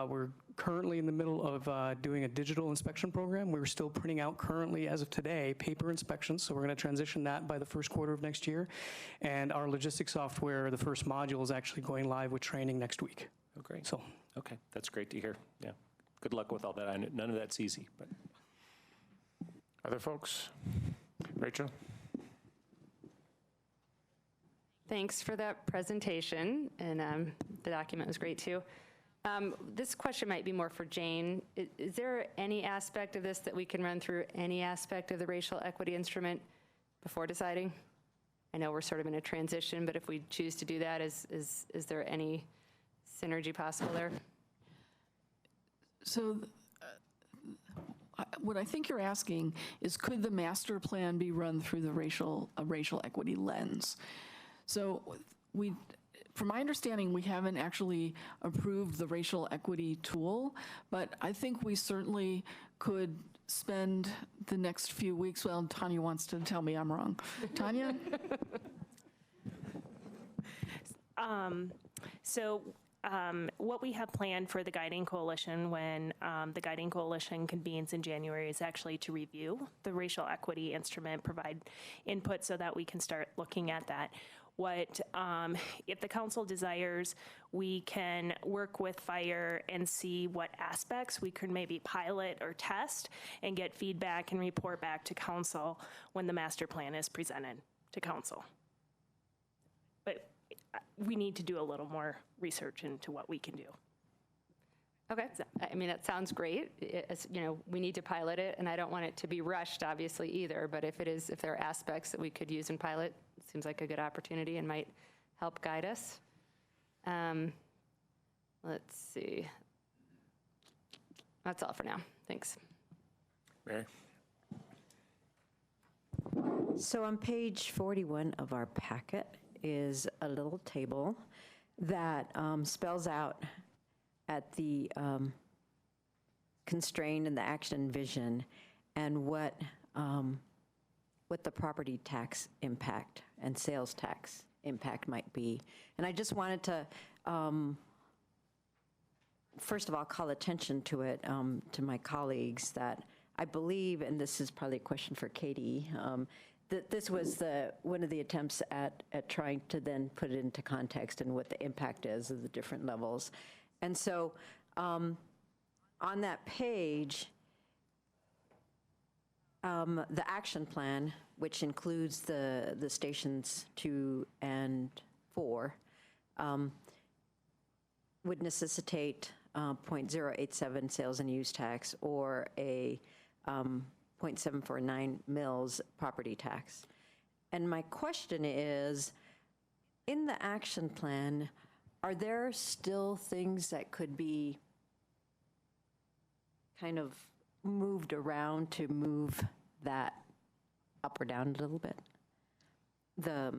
We're currently in the middle of doing a digital inspection program. We're still printing out currently, as of today, paper inspections, so we're going to transition that by the first quarter of next year. And our logistics software, the first module, is actually going live with training next week. Oh, great. So, okay, that's great to hear. Yeah, good luck with all that. I know none of that's easy, but. Other folks? Rachel? Thanks for that presentation, and the document was great too. This question might be more for Jane. Is there any aspect of this that we can run through, any aspect of the racial equity instrument before deciding? I know we're sort of in a transition, but if we choose to do that, is there any synergy possible there? So what I think you're asking is, could the master plan be run through the racial equity lens? So from my understanding, we haven't actually approved the racial equity tool, but I think we certainly could spend the next few weeks, well, Tanya wants to tell me I'm wrong. Tanya? What we have planned for the Guiding Coalition when the Guiding Coalition convenes in January is actually to review the racial equity instrument, provide input so that we can start looking at that. If the council desires, we can work with fire and see what aspects we could maybe pilot or test and get feedback and report back to council when the master plan is presented to council. But we need to do a little more research into what we can do. Okay, I mean, that sounds great. We need to pilot it, and I don't want it to be rushed, obviously, either, but if there are aspects that we could use in pilot, it seems like a good opportunity and might help guide us. Let's see. That's all for now. Thanks. Mary? So on page 41 of our packet is a little table that spells out at the constraint and the action vision and what the property tax impact and sales tax impact might be. And I just wanted to, first of all, call attention to it, to my colleagues, that I believe, and this is probably a question for Katie, that this was one of the attempts at trying to then put it into context and what the impact is of the different levels. And so on that page, the action plan, which includes the stations 2 and 4, would necessitate 0.087 sales and use tax or a 0.749 mills property tax. And my question is, in the action plan, are there still things that could be kind of moved around to move that up or down a little bit? The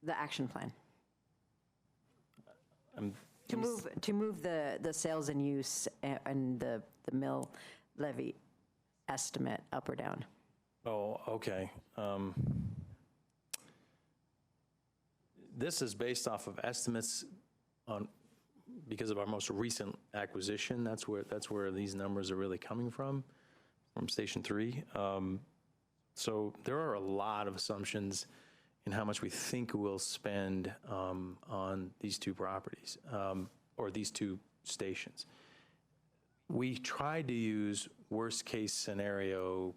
action plan. To move the sales and use and the mill levy estimate up or down. Oh, okay. This is based off of estimates because of our most recent acquisition. That's where these numbers are really coming from Station 3. So there are a lot of assumptions in how much we think we'll spend on these 2 properties or these 2 stations. We tried to use worst case scenario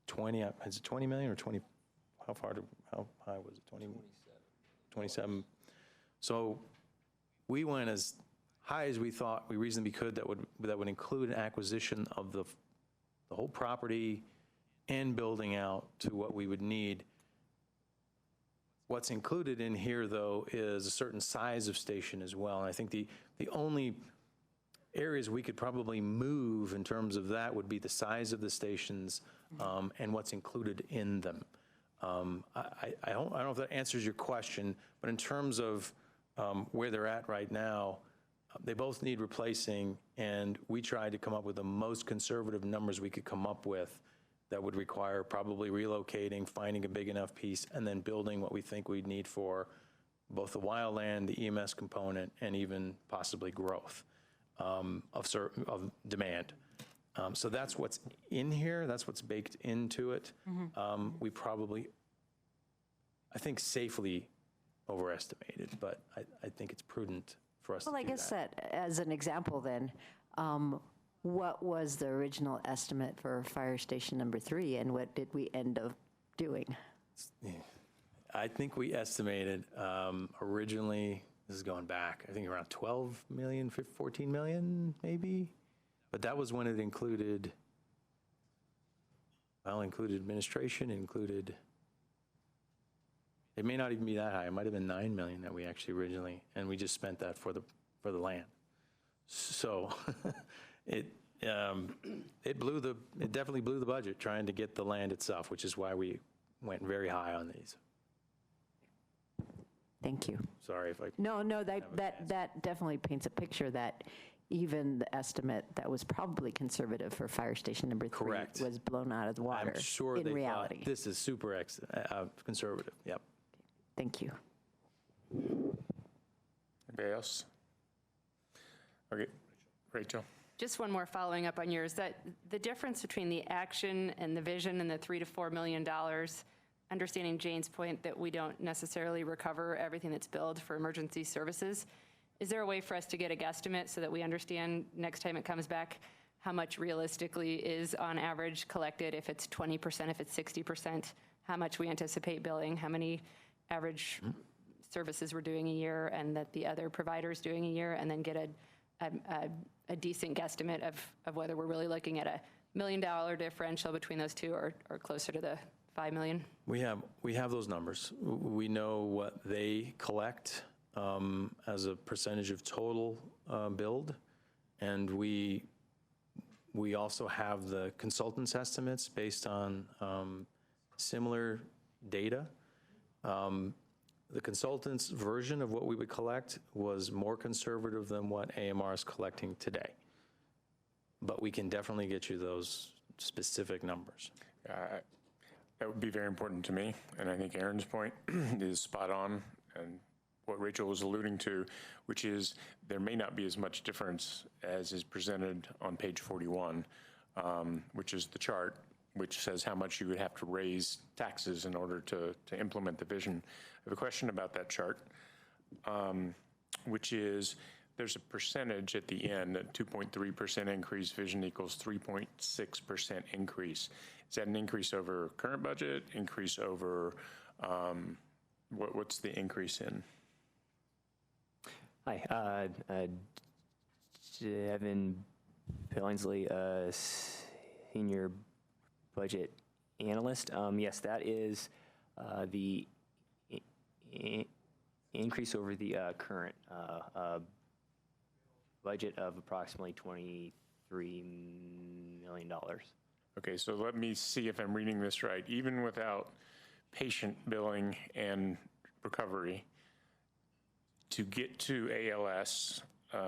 20, is it 20 million or 20, how high was it, 20? 27. So we went as high as we thought we reasonably could that would include an acquisition of the whole property and building out to what we would need What's included in here, though, is a certain size of station as well. And I think the only areas we could probably move in terms of that would be the size of the stations and what's included in them. I don't know if that answers your question, but in terms of where they're at right now, they both need replacing, and we tried to come up with the most conservative numbers we could come up with that would require probably relocating, finding a big enough piece, and then building what we think we'd need for both the wildland, the EMS component, and even possibly growth of demand. So that's what's in here. That's what's baked into it. We probably, I think, safely overestimated, but I think it's prudent for us to do that. Well, I guess that as an example then, what was the original estimate for fire station number 3, and what did we end up doing? I think we estimated originally, this is going back, I think around 12 million, 14 million maybe, but that was when it included, well, included administration, included, it may not even be that high, it might have been 9 million that we actually originally, and we just spent that for the land. So it definitely blew the budget trying to get the land itself, which is why we went very high on these. Thank you. Sorry if I. No, that definitely paints a picture that even the estimate that was probably conservative for fire station number 3 Correct. was blown out of the water. I'm sure in they reality. thought this is super conservative. Yep. Thank you. Anybody else? Okay, Rachel. Just one more following up on yours, that the difference between the action and the vision and the $3 to $4 million, understanding Jane's point that we don't necessarily recover everything that's billed for emergency services, is there a way for us to get a guesstimate so that we understand next time it comes back how much realistically is on average collected, if it's 20%, if it's 60%, how much we anticipate billing, how many average services we're doing a year and that the other provider's doing a year, and then get a decent guesstimate of whether we're really looking at $1 million differential between those two or closer to the 5 million? We have those numbers. We know what they collect as a percentage of total billed, and we also have the consultants' estimates based on similar data. The consultants' version of what we would collect was more conservative than what AMR is collecting today. But we can definitely get you those specific numbers. That would be very important to me, and I think Aaron's point is spot on, and what Rachel was alluding to, which is there may not be as much difference as is presented on page 41, which is the chart, which says how much you would have to raise taxes in order to implement the vision. I have a question about that chart, which is there's a percentage at the end, a 2.3% increase, vision equals 3.6% increase. Is that an increase over current budget, increase over, what's the increase in? Hi, Devin Billingsley, Senior Budget Analyst. Yes, that is the increase over the current budget of approximately $23 million. Okay, so let me see if I'm reading this right. Even without patient billing and recovery, to get to ALS,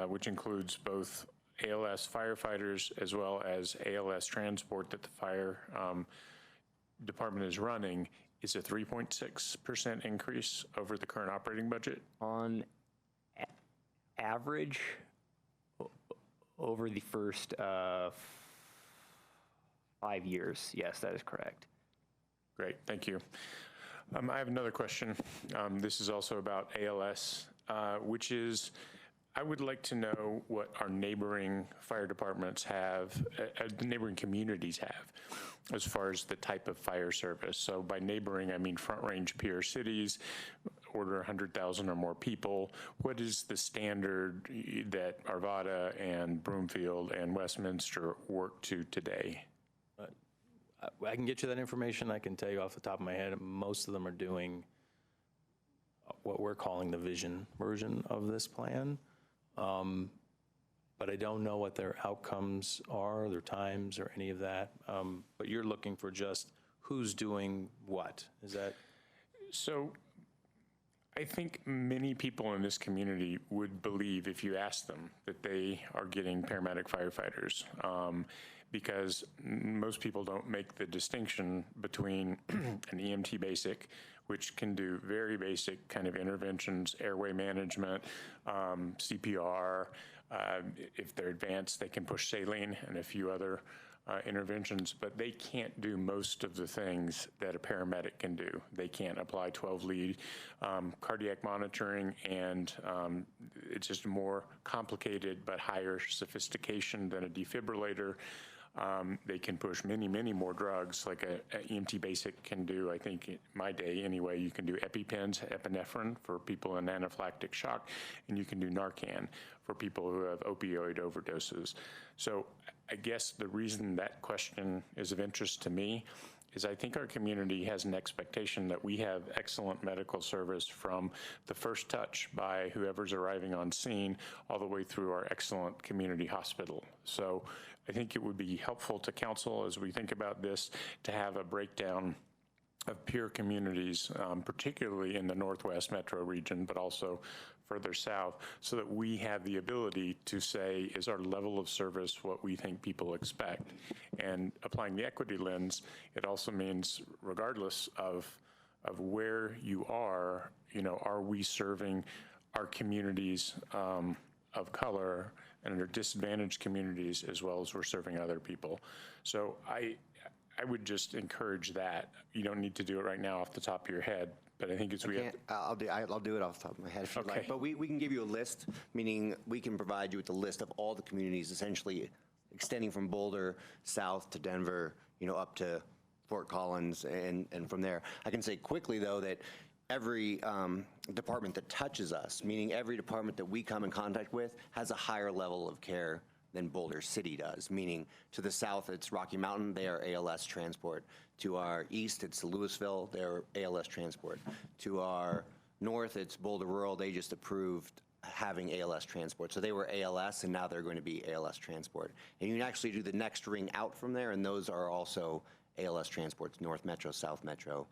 which includes both ALS firefighters as well as ALS transport that the fire department is running, is a 3.6% increase over the current operating budget? On average, over the first 5 years, yes, that is correct. Great, thank you. I have another question. This is also about ALS, which is, I would like to know what our neighboring fire departments have, the neighboring communities have, as far as the type of fire service. So by neighboring, I mean Front Range peer cities, order 100,000 or more people. What is the standard that Arvada and Broomfield and Westminster work to today? I can get you that information. I can tell you off the top of my head, most of them are doing what we're calling the vision version of this plan. But I don't know what their outcomes are, their times, or any of that. But you're looking for just who's doing what? Is that? So I think many people in this community would believe if you ask them that they are getting paramedic firefighters, because most people don't make the distinction between an EMT basic, which can do very basic kind of interventions, airway management, CPR. If they're advanced, they can push saline and a few other interventions, but they can't do most of the things that a paramedic can do. They can't apply 12-lead cardiac monitoring, and it's just more complicated but higher sophistication than a defibrillator. They can push many, many more drugs like a EMT basic can do. I think in my day anyway, you can do EpiPens, epinephrine for people in anaphylactic shock, and you can do Narcan for people who have opioid overdoses. So I guess the reason that question is of interest to me is I think our community has an expectation that we have excellent medical service from the first touch by whoever's arriving on scene all the way through our excellent community hospital. So I think it would be helpful to council as we think about this to have a breakdown of peer communities, particularly in the Northwest metro region, but also further south, so that we have the ability to say, is our level of service what we think people expect? And applying the equity lens, it also means regardless of where you are we serving our communities of color and our disadvantaged communities as well as we're serving other people. So I would just encourage that. You don't need to do it right now off the top of your head, but I think it's I'll do it off the top of my head if you like. But we can give you a list, meaning we can provide you with a list of all the communities, essentially extending from Boulder south to Denver, up to Fort Collins, and from there. I can say quickly though that every department that touches us, meaning every department that we come in contact with, has a higher level of care than Boulder City does, meaning to the south, it's Rocky Mountain, they are ALS transport. To our east, it's Louisville, they're ALS transport. To our north, it's Boulder Rural, they just approved having ALS transport. So they were ALS, and now they're going to be ALS transport. And you can actually do the next ring out from there, and those are also ALS transports, North Metro, South Metro.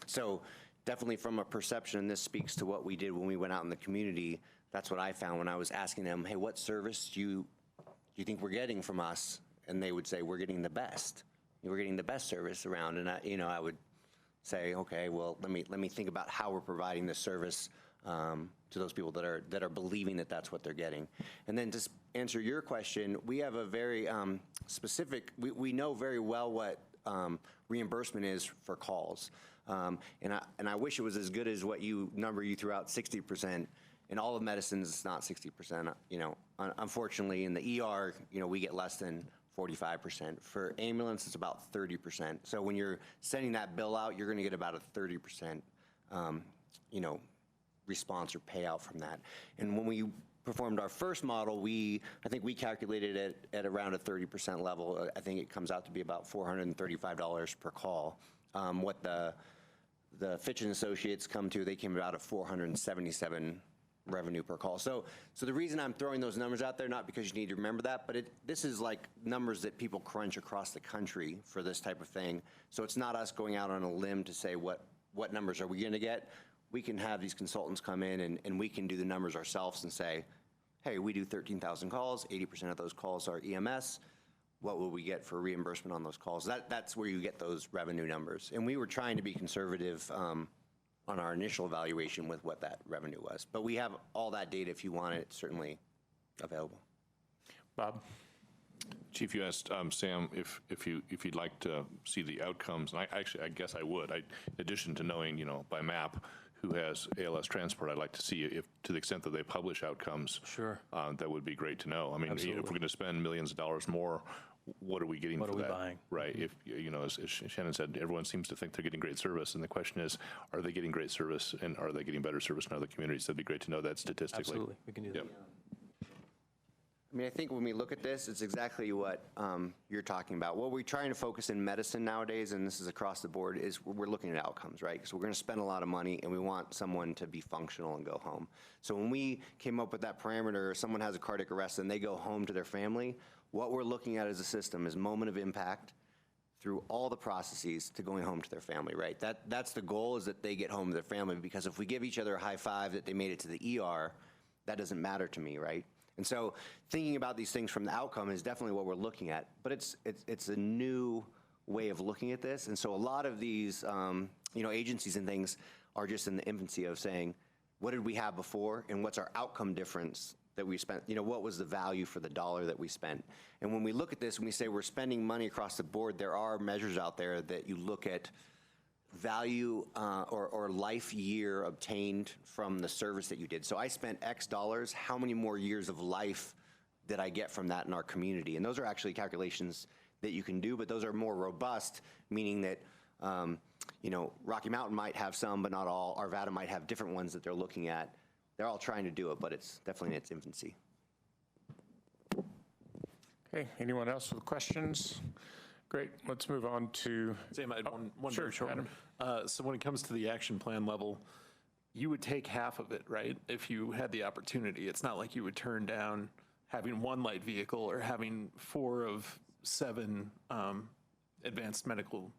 So definitely from a perception, and this speaks to what we did when we went out in the community, that's what I found when I was asking them, hey, what service do you think we're getting from us? And they would say, we're getting the best. We're getting the best service around. And I would say, okay, well, let me think about how we're providing this service to those people that are believing that that's what they're getting. And then to answer your question, we have a very specific, we know very well what reimbursement is for calls. And I wish it was as good as what you threw out, 60%. In all of medicine, it's not 60%. Unfortunately, in the ER, we get less than 45%. For ambulance, it's about 30%. So when you're sending that bill out, you're going to get about a 30%, response or payout from that. And when we performed our first model, I think we calculated it at around a 30% level. I think it comes out to be about $435 per call. What the Fitch and Associates come to, they came out at $477 revenue per call. So the reason I'm throwing those numbers out there, not because you need to remember that, but this is like numbers that people crunch across the country for this type of thing. So it's not us going out on a limb to say what numbers are we going to get. We can have these consultants come in and we can do the numbers ourselves and say, hey, we do 13,000 calls, 80% of those calls are EMS. What will we get for reimbursement on those calls? That's where you get those revenue numbers. And we were trying to be conservative on our initial evaluation with what that revenue was. But we have all that data if you want it, it's certainly available. Bob? Chief, you asked Sam if you'd like to see the outcomes, and I guess I would. In addition to knowing, by map who has ALS transport, I'd like to see if, to the extent that they publish outcomes. Sure. That would be great to know. I mean, Absolutely. if we're going to spend millions of dollars more, what are we getting for that? What are we buying? Right. If as Shannon said, everyone seems to think they're getting great service, and the question is, are they getting great service, and are they getting better service in other communities? That'd be great to know that statistically. Absolutely, we can do that. Yep. I mean, I think when we look at this, it's exactly what you're talking about. What we're trying to focus in medicine nowadays, and this is across the board, is we're looking at outcomes, right? Because we're going to spend a lot of money, and we want someone to be functional and go home. So when we came up with that parameter, someone has a cardiac arrest and they go home to their family, what we're looking at as a system is moment of impact through all the processes to going home to their family, right? That's the goal, is that they get home to their family, because if we give each other a high five that they made it to the ER, that doesn't matter to me, right? And so thinking about these things from the outcome is definitely what we're looking at, but it's a new way of looking at this. And so a lot of these agencies and things are just in the infancy of saying, what did we have before, and what's our outcome difference that we spent? What was the value for the dollar that we spent? And when we look at this and we say we're spending money across the board, there are measures out there that you look at value or life year obtained from the service that you did. So I spent X dollars, how many more years of life did I get from that in our community? And those are actually calculations that you can do, but those are more robust, meaning that Rocky Mountain might have some, but not all. Arvada might have different ones that they're looking at. They're all trying to do it, but it's definitely in its infancy. Okay, anyone else with questions? Great, let's move on to. Sam, I had one sure, very short one. So when it comes to the action plan level, you would take half of it, right? If you had the opportunity. It's not like you would turn down having one light vehicle or having 4 of 7 advanced medical.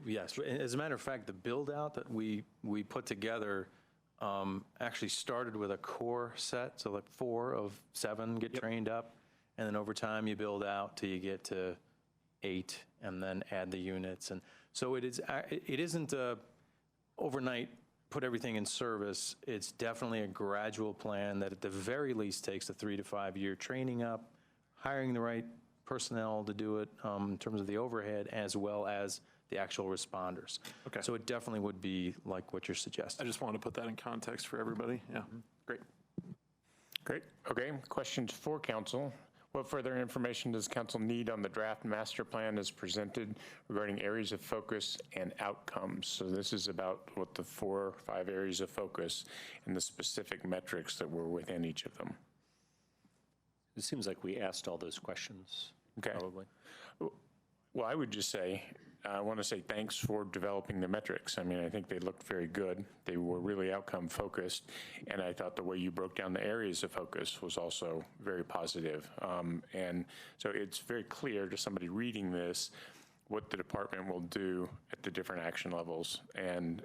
Yes, as a matter of fact, the build-out that we put together actually started with a core set, so like 4 of 7 get trained up, and then over time you build out till you get to 8, and then add the units. And so it isn't a overnight put everything in service. It's definitely a gradual plan that at the very least takes a 3 to 5 year training up, hiring the right personnel to do it in terms of the overhead, as well as the actual responders. Okay. So it definitely would be like what you're suggesting. I just want to put that in context for everybody. Yeah, great. Great, okay, questions for council. What further information does council need on the draft master plan as presented regarding areas of focus and outcomes? So this is about what the 4 or 5 areas of focus and the specific metrics that were within each of them. It seems like we asked all those questions, probably. Well, I would just say, I want to say thanks for developing the metrics. I mean, I think they looked very good. They were really outcome focused, and I thought the way you broke down the areas of focus was also very positive. And so it's very clear to somebody reading this what the department will do at the different action levels and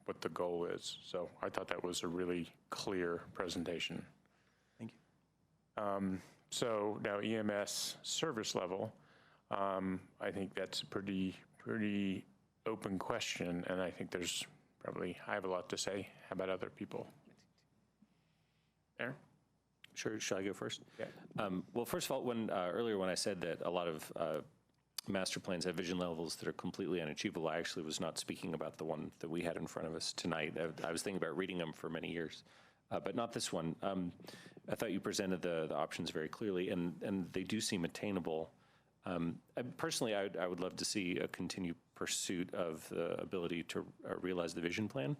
what the goal is. So I thought that was a really clear presentation. Thank you. So now EMS service level, I think that's a pretty open question, and I think there's probably, I have a lot to say. How about other people? Aaron? Sure, shall I go first? Yeah. Well, first of all, earlier when I said that a lot of master plans have vision levels that are completely unachievable, I actually was not speaking about the one that we had in front of us tonight. I was thinking about reading them for many years, but not this one. I thought you presented the options very clearly, and they do seem attainable. Personally, I would love to see a continued pursuit of the ability to realize the vision plan.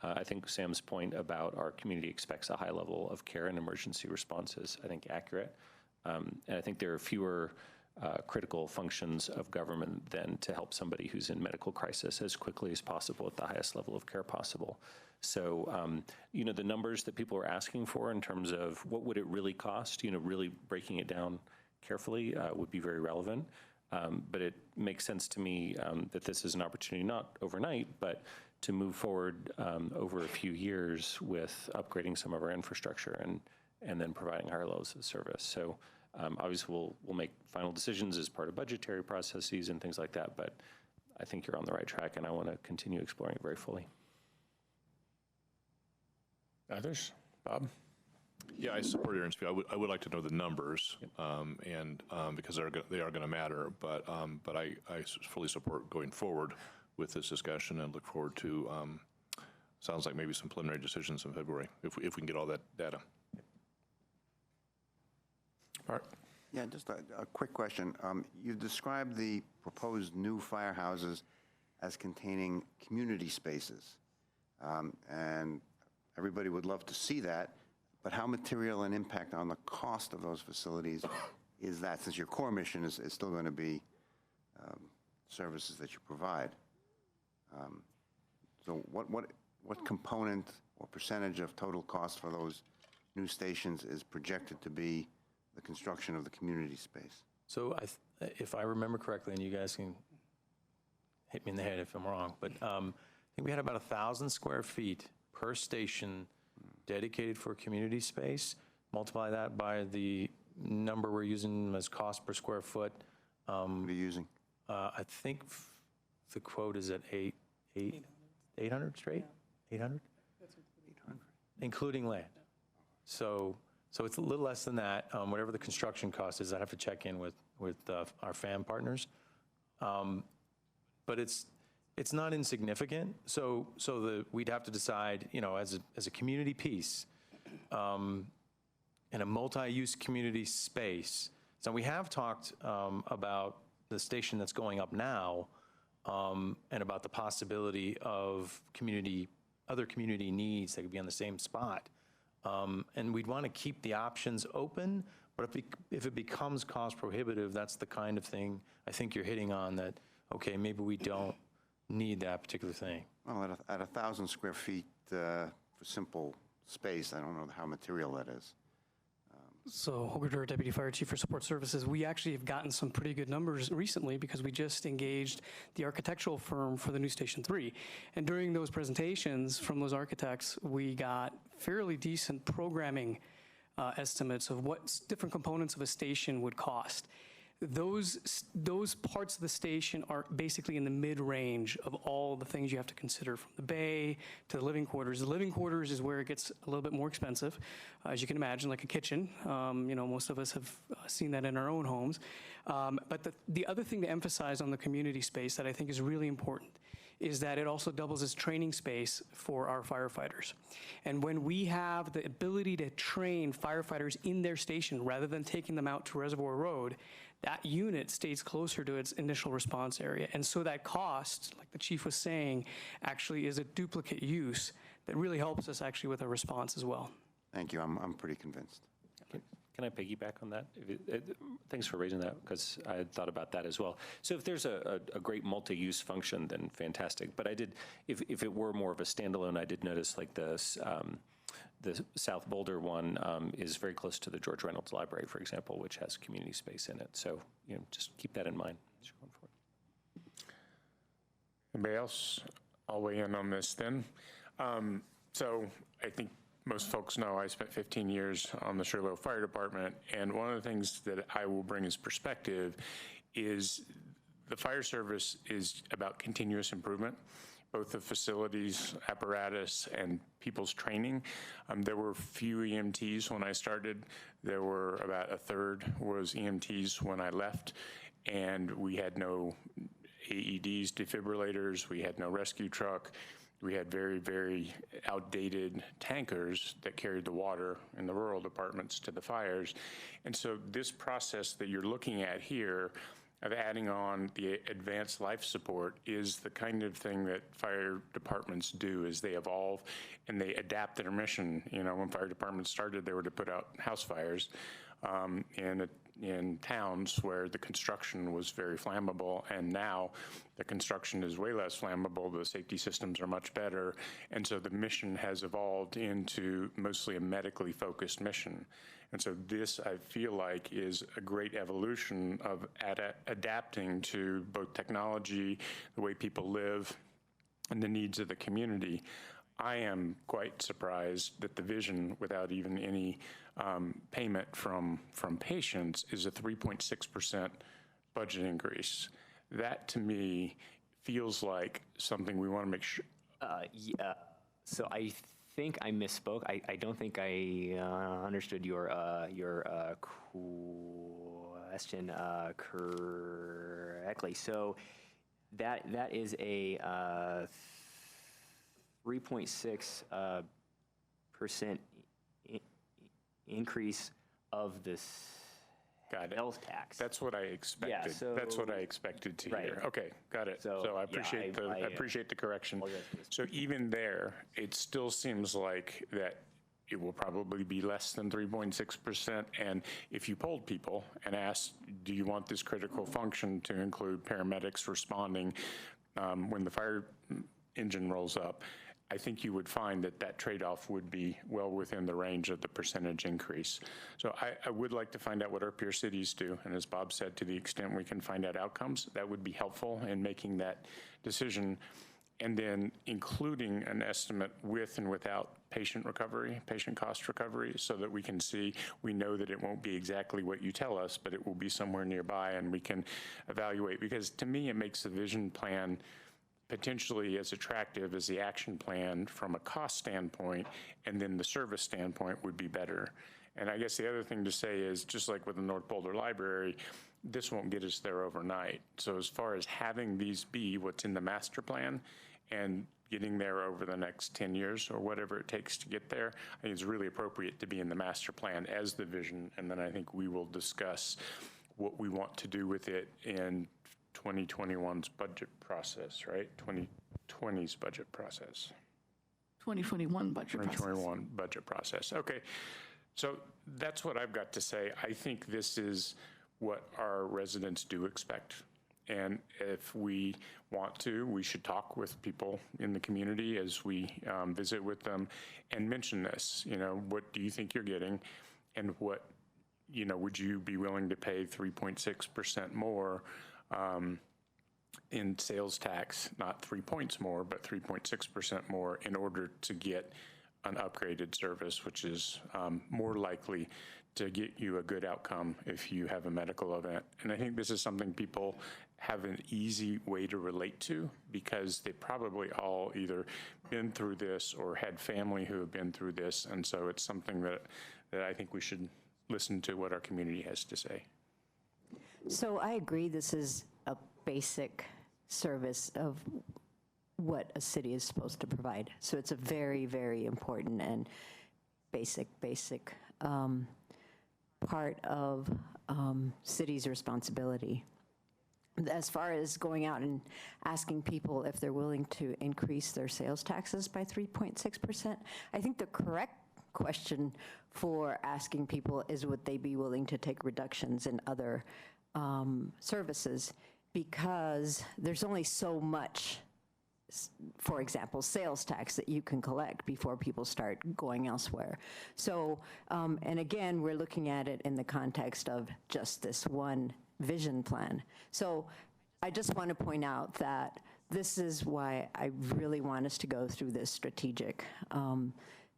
I think Sam's point about our community expects a high level of care and emergency response is, I think, accurate. And I think there are fewer critical functions of government than to help somebody who's in medical crisis as quickly as possible at the highest level of care possible. So, the numbers that people are asking for in terms of what would it really cost, really breaking it down carefully would be very relevant. But it makes sense to me that this is an opportunity, not overnight, but to move forward over a few years with upgrading some of our infrastructure and then providing higher levels of service. So obviously we'll make final decisions as part of budgetary processes and things like that, but I think you're on the right track, and I want to continue exploring it very fully. Others? Bob? Yeah, I support Aaron's view. I would like to know the numbers, and because they are going to matter. But I fully support going forward with this discussion and look forward to sounds like maybe some preliminary decisions in February if we can get all that data. Mark? Yeah, just a quick question. You described the proposed new firehouses as containing community spaces, and everybody would love to see that. But how material an impact on the cost of those facilities is that, since your core mission is still going to be services that you provide? So what component or percentage of total cost for those new stations is projected to be the construction of the community space? So if I remember correctly, and you guys can hit me in the head if I'm wrong, but I think we had about 1,000 square feet per station dedicated for community space. Multiply that by the number we're using as cost per square foot. What are you using? I think the quote is at 800 straight? 800? 800. Including land. So it's a little less than that. Whatever the construction cost is, I have to check in with our FAM partners. But it's not insignificant. So we'd have to decide, as a community piece, in a multi-use community space. So we have talked about the station that's going up now, and about the possibility of other community needs that could be on the same spot. And we'd want to keep the options open, but if it becomes cost prohibitive, that's the kind of thing I think you're hitting on, that, okay, maybe we don't need that particular thing. Well, at 1,000 square feet for simple space, I don't know how material that is. So, Holger Durr, Deputy Fire Chief for Support Services. We actually have gotten some pretty good numbers recently because we just engaged the architectural firm for the new Station 3. And during those presentations from those architects, we got fairly decent programming estimates of what different components of a station would cost. Those parts of the station are basically in the mid-range of all the things you have to consider, from the bay to the living quarters. The living quarters is where it gets a little bit more expensive, as you can imagine, like a kitchen. Most of us have seen that in our own homes. But the other thing to emphasize on the community space that I think is really important is that it also doubles as training space for our firefighters. And when we have the ability to train firefighters in their station rather than taking them out to Reservoir Road, that unit stays closer to its initial response area. And so that cost, like the chief was saying, actually is a duplicate use that really helps us actually with our response as well. Thank you. I'm pretty convinced. Can I piggyback on that? Thanks for raising that, because I had thought about that as well. So if there's a great multi-use function, then fantastic. But if it were more of a standalone, I did notice like the South Boulder one is very close to the George Reynolds Library, for example, which has community space in it. So just keep that in mind as you're going forward. Anybody else? I'll weigh in on this then. So I think most folks know I spent 15 years on the Sherlock Fire Department, and one of the things that I will bring as perspective is the fire service is about continuous improvement, both the facilities, apparatus, and people's training. There were few EMTs when I started. There were about a third was EMTs when I left, and we had no AEDs, defibrillators, we had no rescue truck. We had very, very outdated tankers that carried the water in the rural departments to the fires. And so this process that you're looking at here of adding on the advanced life support is the kind of thing that fire departments do, is they evolve and they adapt their mission. When fire departments started, they were to put out house fires in towns where the construction was very flammable, and now the construction is way less flammable, the safety systems are much better, and so the mission has evolved into mostly a medically focused mission. And so this, I feel like, is a great evolution of adapting to both technology, the way people live, and the needs of the community. I am quite surprised that the vision, without even any payment from patients, is a 3.6% budget increase. That, to me, feels like something we want to make sure. Yeah. So I think I misspoke. I don't think I understood your question correctly. So that is a 3.6% increase of this sales tax. That's what I expected. Yeah, so, that's what I expected to hear. Okay, got it. So I appreciate I appreciate the correction. So even there, it still seems like that it will probably be less than 3.6%. And if you polled people and asked, do you want this critical function to include paramedics responding when the fire engine rolls up, I think you would find that that trade-off would be well within the range of the percentage increase. So I would like to find out what our peer cities do. And as Bob said, to the extent we can find out outcomes, that would be helpful in making that decision. And then including an estimate with and without patient recovery, patient cost recovery, so that we can see, we know that it won't be exactly what you tell us, but it will be somewhere nearby and we can evaluate. Because to me, it makes the vision plan potentially as attractive as the action plan from a cost standpoint, and then the service standpoint would be better. And I guess the other thing to say is, just like with the North Boulder Library, this won't get us there overnight. So as far as having these be what's in the master plan and getting there over the next 10 years or whatever it takes to get there, I think it's really appropriate to be in the master plan as the vision. And then I think we will discuss what we want to do with it in 2021's budget process, right? 2020's budget process. 2021 budget process. 2021 budget process. Okay. So that's what I've got to say. I think this is what our residents do expect. And if we want to, we should talk with people in the community as we visit with them and mention this. You know, what do you think you're getting? And what, you know, would you be willing to pay 3.6% more in sales tax, not 3 points more, but 3.6% more in order to get an upgraded service, which is more likely to get you a good outcome if you have a medical event. And I think this is something people have an easy way to relate to because they probably all either been through this or had family who have been through this. And so it's something that I think we should listen to what our community has to say. So I agree this is a basic service of what a city is supposed to provide. So it's a very, very important and basic part of city's responsibility. As far as going out and asking people if they're willing to increase their sales taxes by 3.6%, I think the correct question for asking people is would they be willing to take reductions in other services, because there's only so much, for example, sales tax that you can collect before people start going elsewhere. So, and again, we're looking at it in the context of just this one vision plan. So I just want to point out that this is why I really want us to go through this strategic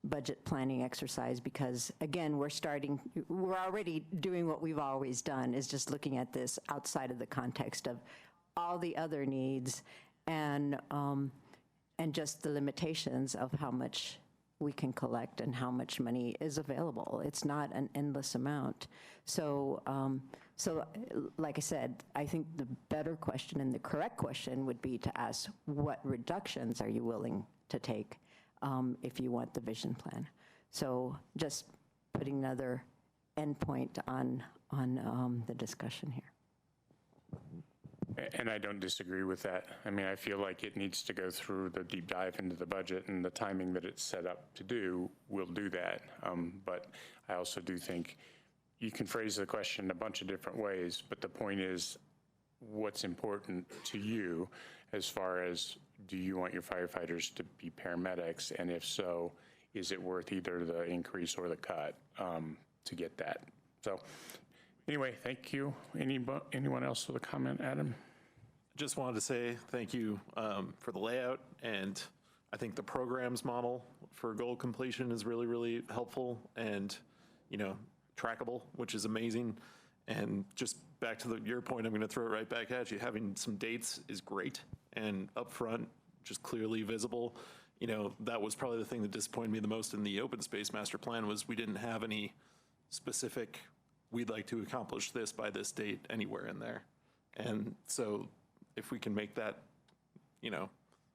budget planning exercise, because again, we're already doing what we've always done, is just looking at this outside of the context of all the other needs and just the limitations of how much we can collect and how much money is available. It's not an endless amount. So, like I said, I think the better question and the correct question would be to ask, what reductions are you willing to take if you want the vision plan? So just putting another endpoint on the discussion here. And I don't disagree with that. I mean, I feel like it needs to go through the deep dive into the budget, and the timing that it's set up to do will do that. But I also do think you can phrase the question a bunch of different ways, but the point is, what's important to you as far as, do you want your firefighters to be paramedics? And if so, is it worth either the increase or the cut to get that? So anyway, thank you. Anyone else with a comment? Adam? Just wanted to say thank you for the layout, and I think the programs model for goal completion is really, really helpful and, you know, trackable, which is amazing. And just back to your point, I'm going to throw it right back at you. Having some dates is great, and upfront, just clearly visible. You know, that was probably the thing that disappointed me the most in the open space master plan, was we didn't have any specific, we'd like to accomplish this by this date anywhere in there. And so if we can make that, you know,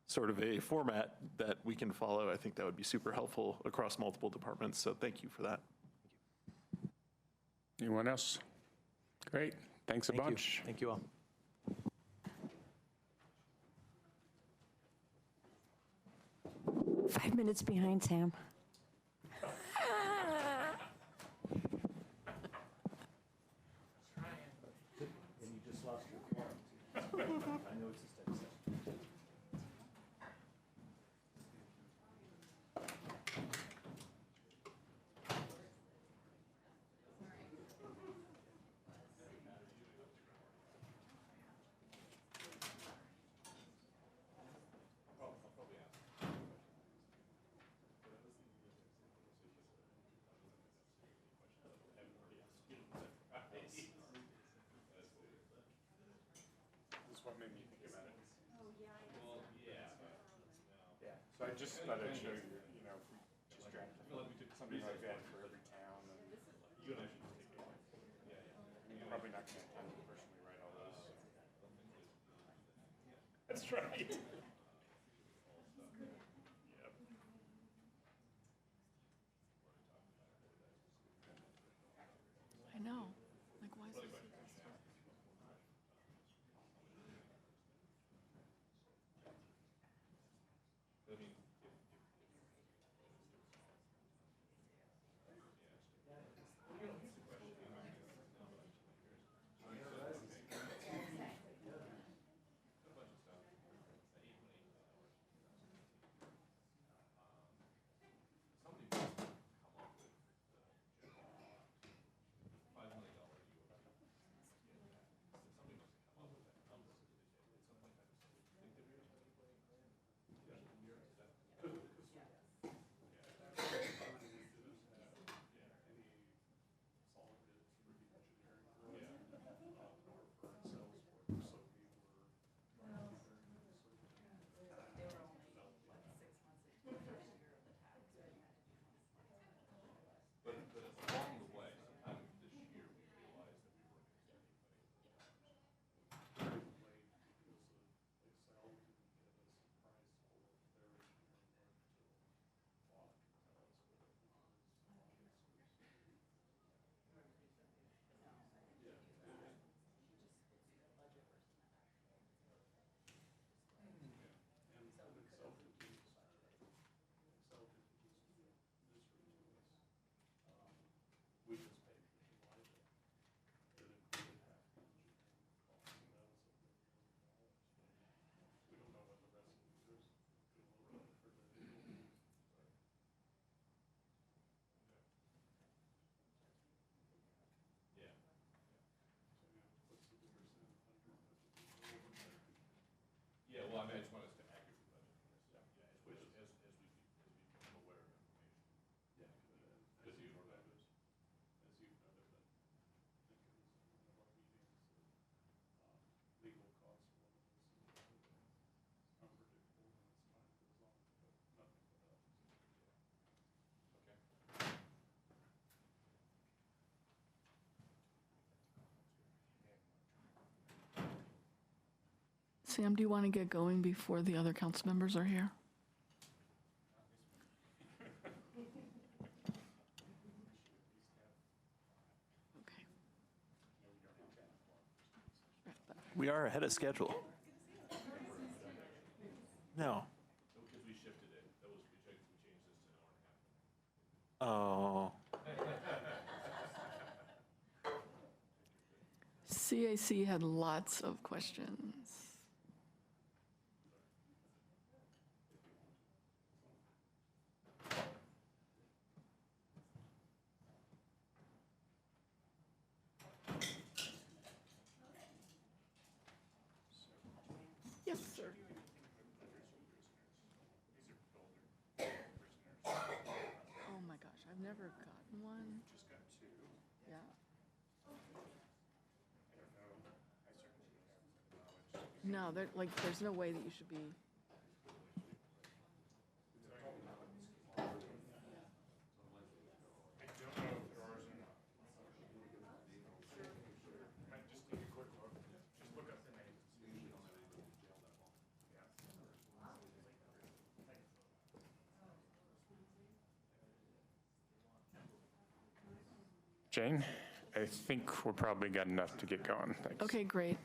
sort of a format that we can follow, I think that would be super helpful across multiple departments. So thank you for that. Anyone else? Great. Thanks a bunch. Thank you all. Five minutes behind, Sam. what made me think about it. Yeah, so I just thought I'd show you, you know, if we just draft something like that for every town. And you and I should just take it. Probably not going to have time to personally write all those. That's right. I know. Like, why is this? Yeah, well, I mean, I just want us to accurately budget for this, which, as we become aware of information. Yeah. As you've noted, that I think in one of our meetings, legal costs are one of those unpredictable, and it's fine as long as nothing but up. Okay. Sam, do you want to get going before the other council members are here? Okay. We are ahead of schedule. No. Because we shifted it, we changed this to an hour and a half. Oh. CAC had lots of questions. Yes, sir. Oh my gosh, I've never gotten one. Just got two. Yeah. No, there's no way that you should be. I don't know if there are or not. Might just take a quick look. Just look up the names. Jane, I think we're probably got enough to get going. Thanks. Okay, great.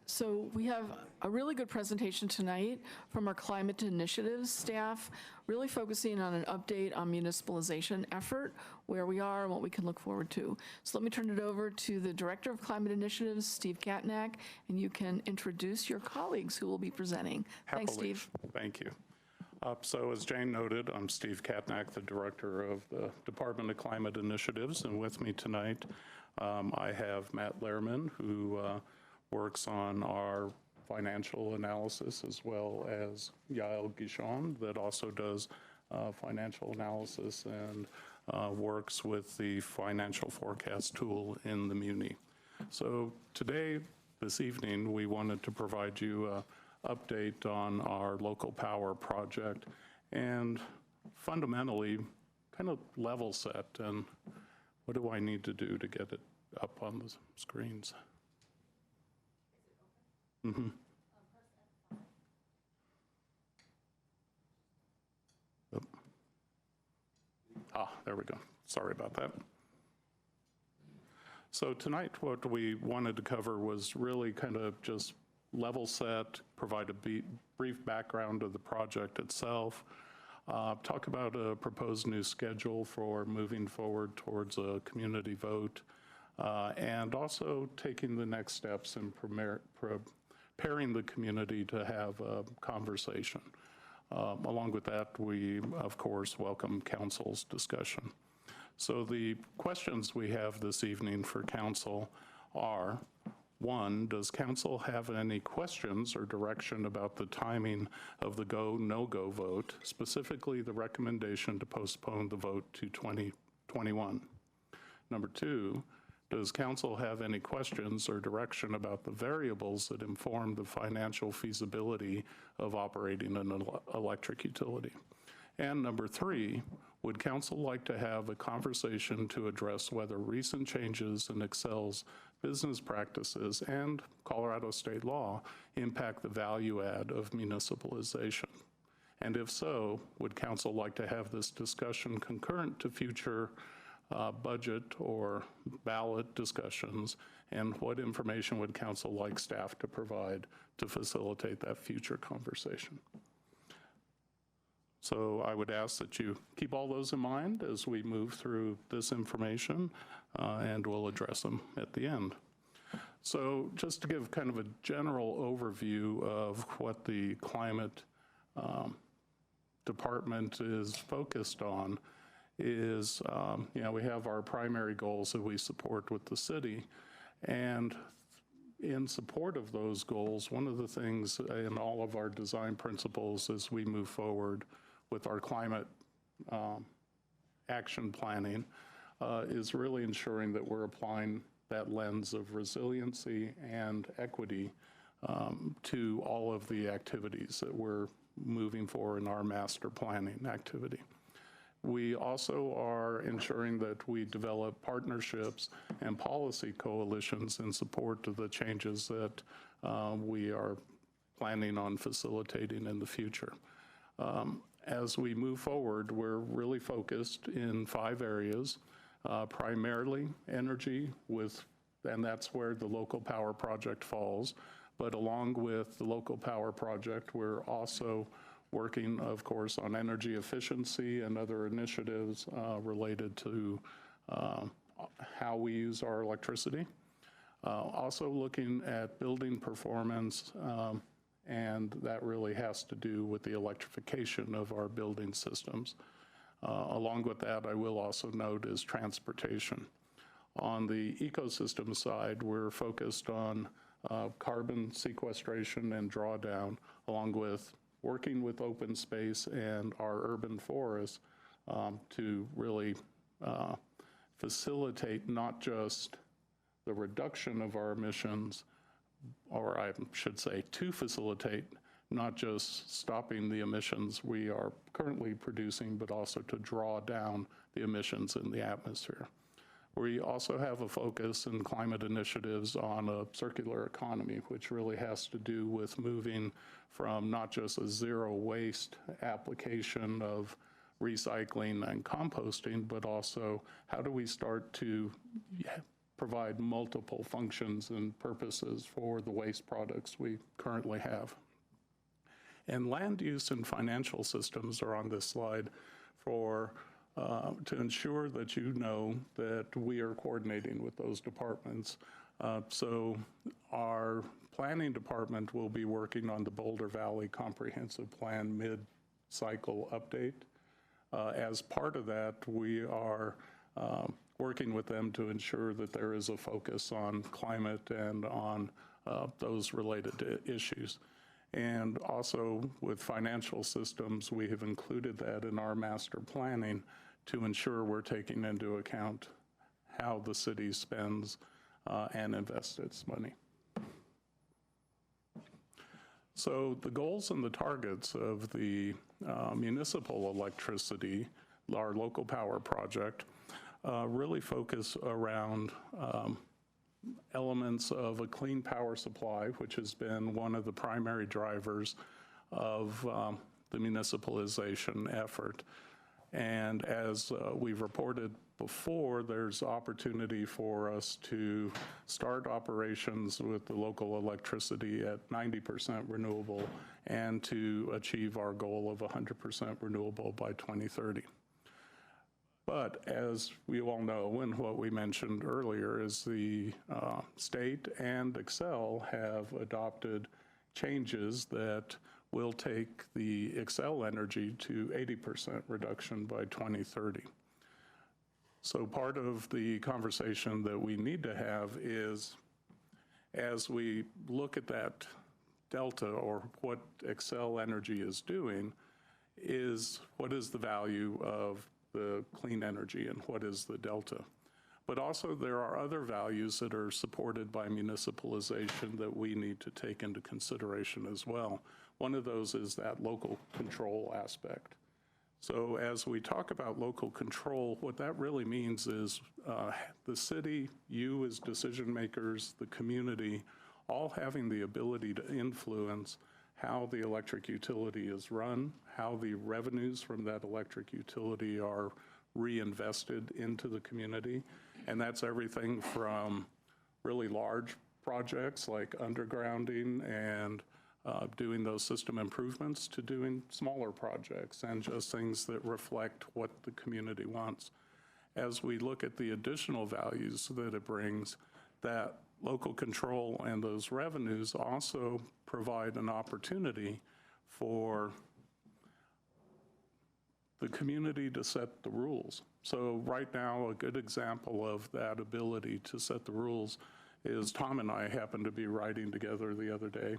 So we have a really good presentation tonight from our climate initiatives staff, really focusing on an update on municipalization effort, where we are and what we can look forward to. So let me turn it over to the Director of Climate Initiatives, Steve Katnack, and you can introduce your colleagues who will be presenting. Thanks, Happily. Steve. Thank you. So as Jane noted, I'm Steve Katnack, the Director of the Department of Climate Initiatives, and with me tonight, I have Matt Lehrman, who works on our financial analysis, as well as Yael Guichon, that also does financial analysis and works with the financial forecast tool in the Muni. So today, this evening, we wanted to provide you an update on our local power project and fundamentally kind of level set and what do I need to do to get it up on the screens. Mm-hmm. There we go. Sorry about that. So tonight, what we wanted to cover was really kind of just level set, provide a brief background of the project itself, talk about a proposed new schedule for moving forward towards a community vote, and also taking the next steps in preparing the community to have a conversation. Along with that, we, of course, welcome council's discussion. So the questions we have this evening for council are, one, does council have any questions or direction about the timing of the go, no-go vote, specifically the recommendation to postpone the vote to 2021? Number two, does council have any questions or direction about the variables that inform the financial feasibility of operating an electric utility? And number three, would council like to have a conversation to address whether recent changes in Excel's business practices and Colorado state law impact the value add of municipalization? And if so, would council like to have this discussion concurrent to future budget or ballot discussions, and what information would council like staff to provide to facilitate that future conversation? So I would ask that you keep all those in mind as we move through this information, and we'll address them at the end. So just to give kind of a general overview of what the climate department is focused on, is, we have our primary goals that we support with the city. And in support of those goals, one of the things in all of our design principles as we move forward with our climate action planning is really ensuring that we're applying that lens of resiliency and equity to all of the activities that we're moving for in our master planning activity. We also are ensuring that we develop partnerships and policy coalitions in support of the changes that we are planning on facilitating in the future. As we move forward, we're really focused in 5 areas, primarily energy, and that's where the local power project falls. But along with the local power project, we're also working, of course, on energy efficiency and other initiatives related to how we use our electricity. Also looking at building performance, and that really has to do with the electrification of our building systems. Along with that, I will also note is transportation. On the ecosystem side, we're focused on carbon sequestration and drawdown, along with working with open space and our urban forests to really facilitate not just the reduction of our emissions, or I should say to facilitate not just stopping the emissions we are currently producing, but also to draw down the emissions in the atmosphere. We also have a focus in climate initiatives on a circular economy, which really has to do with moving from not just a zero waste application of recycling and composting, but also how do we start to provide multiple functions and purposes for the waste products we currently have. And land use and financial systems are on this slide for to ensure that you know that we are coordinating with those departments. So our planning department will be working on the Boulder Valley Comprehensive Plan mid-cycle update. As part of that, we are working with them to ensure that there is a focus on climate and on those related issues. And also with financial systems, we have included that in our master planning to ensure we're taking into account how the city spends and invests its money. So the goals and the targets of the municipal electricity, our local power project, really focus around elements of a clean power supply, which has been one of the primary drivers of the municipalization effort. And as we've reported before, there's opportunity for us to start operations with the local electricity at 90% renewable and to achieve our goal of 100% renewable by 2030. But as we all know, and what we mentioned earlier, is the state and Excel have adopted changes that will take the Excel energy to 80% reduction by 2030. So part of the conversation that we need to have is, as we look at that delta, or what Excel energy is doing, is what is the value of the clean energy and what is the delta? But also there are other values that are supported by municipalization that we need to take into consideration as well. One of those is that local control aspect. So as we talk about local control, what that really means is the city, you as decision makers, the community, all having the ability to influence how the electric utility is run, how the revenues from that electric utility are reinvested into the community. And that's everything from really large projects like undergrounding and doing those system improvements to doing smaller projects and just things that reflect what the community wants. As we look at the additional values that it brings, that local control and those revenues also provide an opportunity for the community to set the rules. So right now, a good example of that ability to set the rules is Tom and I happened to be riding together the other day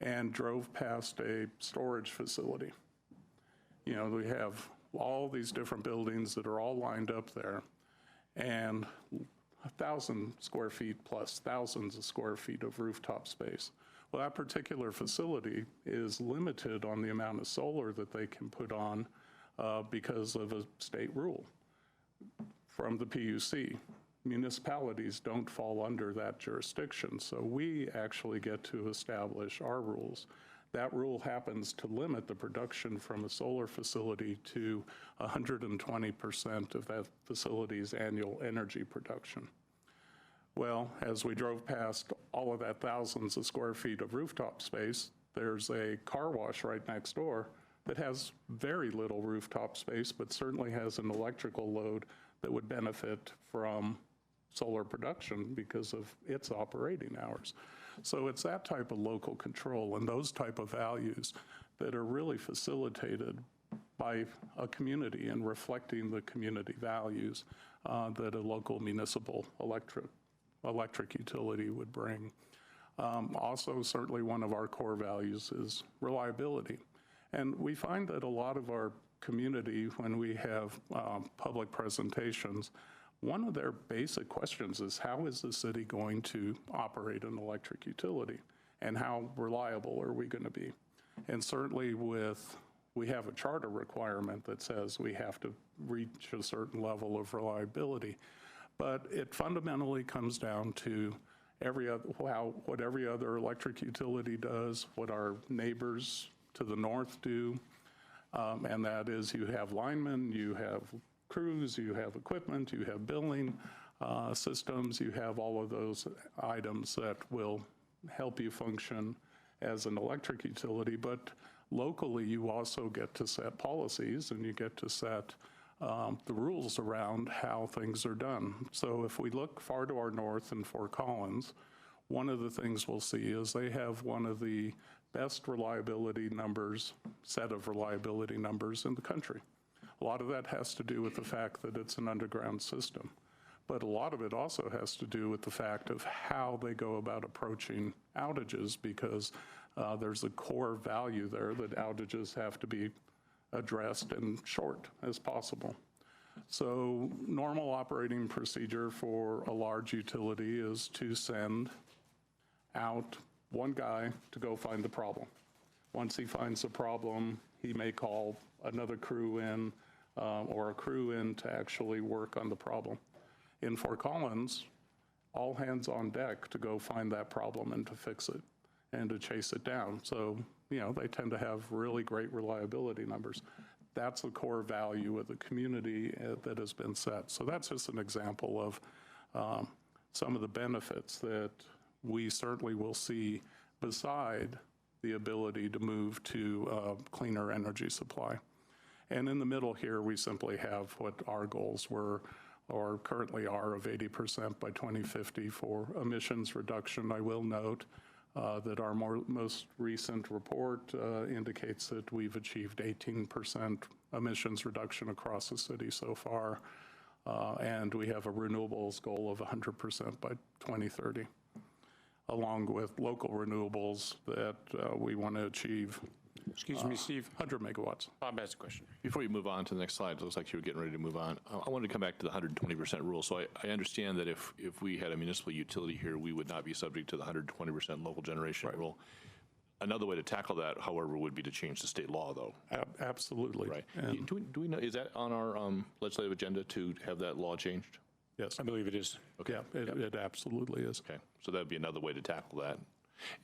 and drove past a storage facility. You know, we have all these different buildings that are all lined up there, and 1,000 square feet plus thousands of square feet of rooftop space. Well, that particular facility is limited on the amount of solar that they can put on because of a state rule from the PUC. Municipalities don't fall under that jurisdiction, so we actually get to establish our rules. That rule happens to limit the production from a solar facility to 120% of that facility's annual energy production. Well, as we drove past all of that thousands of square feet of rooftop space, there's a car wash right next door that has very little rooftop space, but certainly has an electrical load that would benefit from solar production because of its operating hours. So it's that type of local control and those type of values that are really facilitated by a community and reflecting the community values that a local municipal electric utility would bring. Also, certainly one of our core values is reliability. And we find that a lot of our community, when we have public presentations, one of their basic questions is, how is the city going to operate an electric utility? And how reliable are we going to be? And certainly we have a charter requirement that says we have to reach a certain level of reliability. But it fundamentally comes down to what every other electric utility does, what our neighbors to the north do, and that is you have linemen, you have crews, you have equipment, you have billing systems, you have all of those items that will help you function as an electric utility. But locally, you also get to set policies and you get to set the rules around how things are done. So if we look far to our north in Fort Collins, one of the things we'll see is they have one of the best reliability numbers, set of reliability numbers in the country. A lot of that has to do with the fact that it's an underground system, but a lot of it also has to do with the fact of how they go about approaching outages, because there's a core value there that outages have to be addressed and short as possible. So normal operating procedure for a large utility is to send out one guy to go find the problem. Once he finds a problem, he may call another crew in or a crew in to actually work on the problem. In Fort Collins, all hands on deck to go find that problem and to fix it and to chase it down. So, they tend to have really great reliability numbers. That's the core value of the community that has been set. So that's just an example of some of the benefits that we certainly will see beside the ability to move to cleaner energy supply. And in the middle here, we simply have what our goals were or currently are of 80% by 2050 for emissions reduction. I will note that our most recent report indicates that we've achieved 18% emissions reduction across the city so far, and we have a renewables goal of 100% by 2030, along with local renewables that we want to achieve. Excuse me, Steve. 100 megawatts. Bob has a question. Before you move on to the next slide, it looks like you were getting ready to move on. I wanted to come back to the 120% rule. So I understand that if we had a municipal utility here, we would not be subject to the 120% local generation rule. Another way to tackle that, however, would be to change the state law, though. Absolutely. Right. Do we know, is that on our legislative agenda to have that law changed? Yes. I believe it is. Okay. Yeah, it absolutely is. Okay. So that would be another way to tackle that.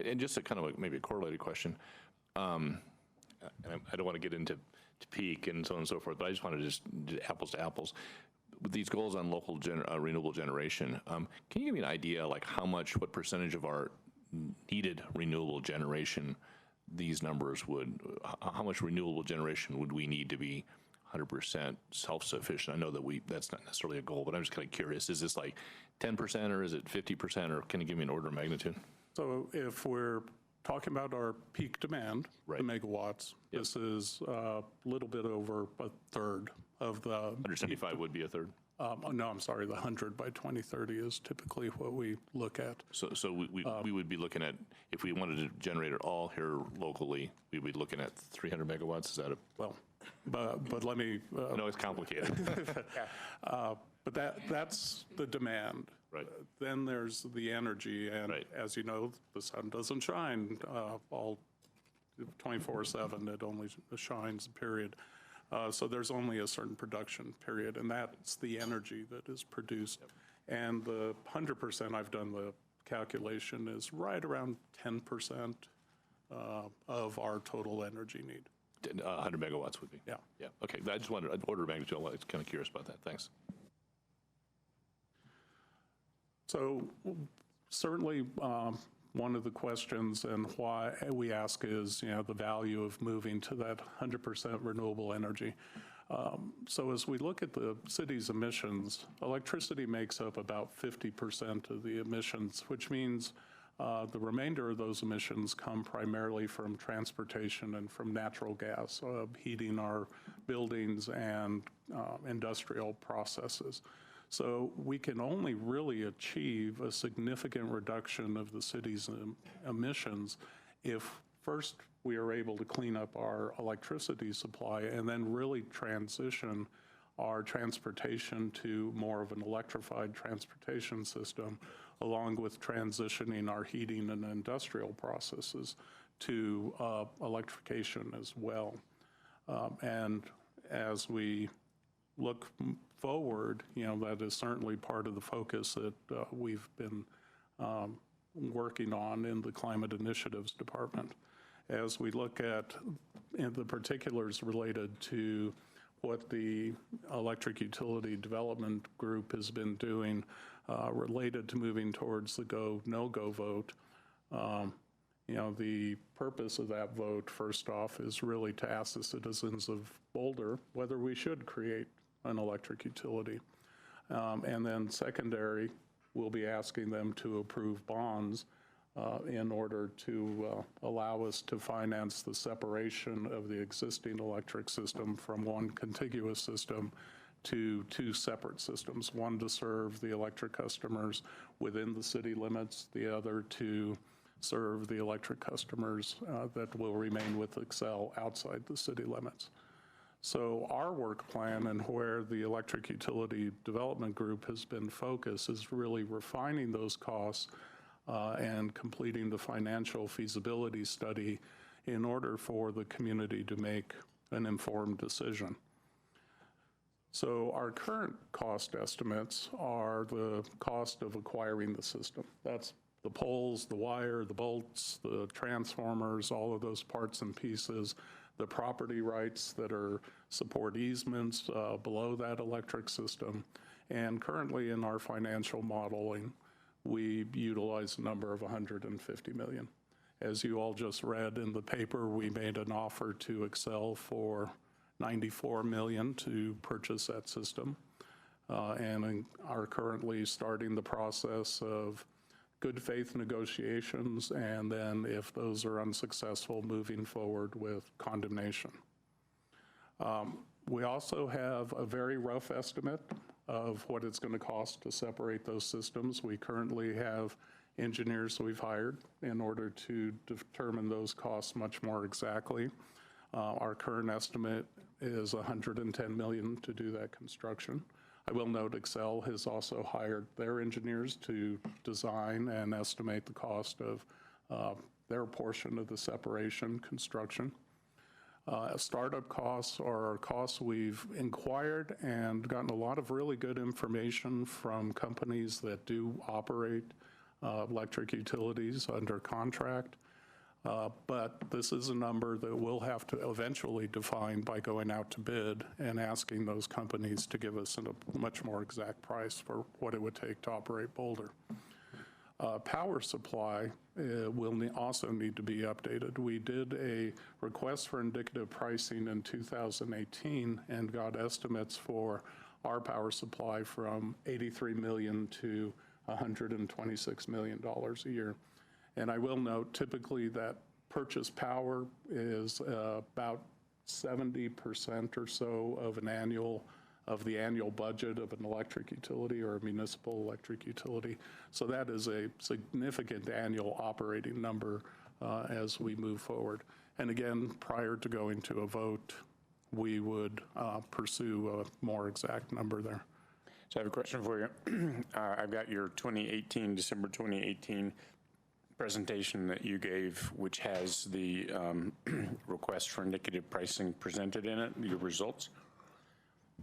And just a kind of maybe a correlated question. And I don't want to get into peak and so on and so forth, but I just want to just apples to apples. With these goals on local renewable generation, can you give me an idea like what percentage of our needed renewable generation these numbers would, how much renewable generation would we need to be 100% self-sufficient? I know that that's not necessarily a goal, but I'm just kind of curious. Is this like 10% or is it 50%, or can you give me an order of magnitude? So if we're talking about our peak demand, the megawatts, this is a little bit over a third of the... 175 would be a third? No, I'm sorry, the 100 by 2030 is typically what we look at. So we would be looking at, if we wanted to generate it all here locally, we would be looking at 300 megawatts. Is that a... Well, but let me... I know it's complicated. But that's the demand. Right. Then there's the energy, and as you know, the sun doesn't shine all 24/7. It only shines, period. So there's only a certain production period, and that's the energy that is produced. Yep. And the 100%, I've done the calculation, is right around 10% of our total energy need. 100 megawatts would be? Yeah. Yeah, okay. I just wanted an order of magnitude. I was kind of curious about that. Thanks. So certainly one of the questions and why we ask is, the value of moving to that 100% renewable energy. So as we look at the city's emissions, electricity makes up about 50% of the emissions, which means the remainder of those emissions come primarily from transportation and from natural gas, heating our buildings and industrial processes. So we can only really achieve a significant reduction of the city's emissions if first we are able to clean up our electricity supply and then really transition our transportation to more of an electrified transportation system, along with transitioning our heating and industrial processes to electrification as well. And as we look forward, that is certainly part of the focus that we've been working on in the Climate Initiatives Department. As we look at the particulars related to what the Electric Utility Development Group has been doing related to moving towards the go, no-go vote, the purpose of that vote, first off, is really to ask the citizens of Boulder whether we should create an electric utility. And then secondary, we'll be asking them to approve bonds in order to allow us to finance the separation of the existing electric system from one contiguous system to two separate systems, one to serve the electric customers within the city limits, the other to serve the electric customers that will remain with Excel outside the city limits. So our work plan and where the Electric Utility Development Group has been focused is really refining those costs and completing the financial feasibility study in order for the community to make an informed decision. So our current cost estimates are the cost of acquiring the system. That's the poles, the wire, the bolts, the transformers, all of those parts and pieces, the property rights that are support easements below that electric system. And currently in our financial modeling, we utilize a number of 150 million. As you all just read in the paper, we made an offer to Excel for 94 million to purchase that system, and are currently starting the process of good faith negotiations, and then if those are unsuccessful, moving forward with condemnation. We also have a very rough estimate of what it's going to cost to separate those systems. We currently have engineers we've hired in order to determine those costs much more exactly. Our current estimate is 110 million to do that construction. I will note Excel has also hired their engineers to design and estimate the cost of their portion of the separation construction. Startup costs are costs we've inquired and gotten a lot of really good information from companies that do operate electric utilities under contract. But this is a number that we'll have to eventually define by going out to bid and asking those companies to give us a much more exact price for what it would take to operate Boulder. Power supply will also need to be updated. We did a request for indicative pricing in 2018 and got estimates for our power supply from 83 million to $126 million a year. And I will note, typically that purchase power is about 70% or so of the annual budget of an electric utility or a municipal electric utility. So that is a significant annual operating number as we move forward. And again, prior to going to a vote, we would pursue a more exact number there. So I have a question for you. I've got your December 2018 presentation that you gave, which has the request for indicative pricing presented in it, your results.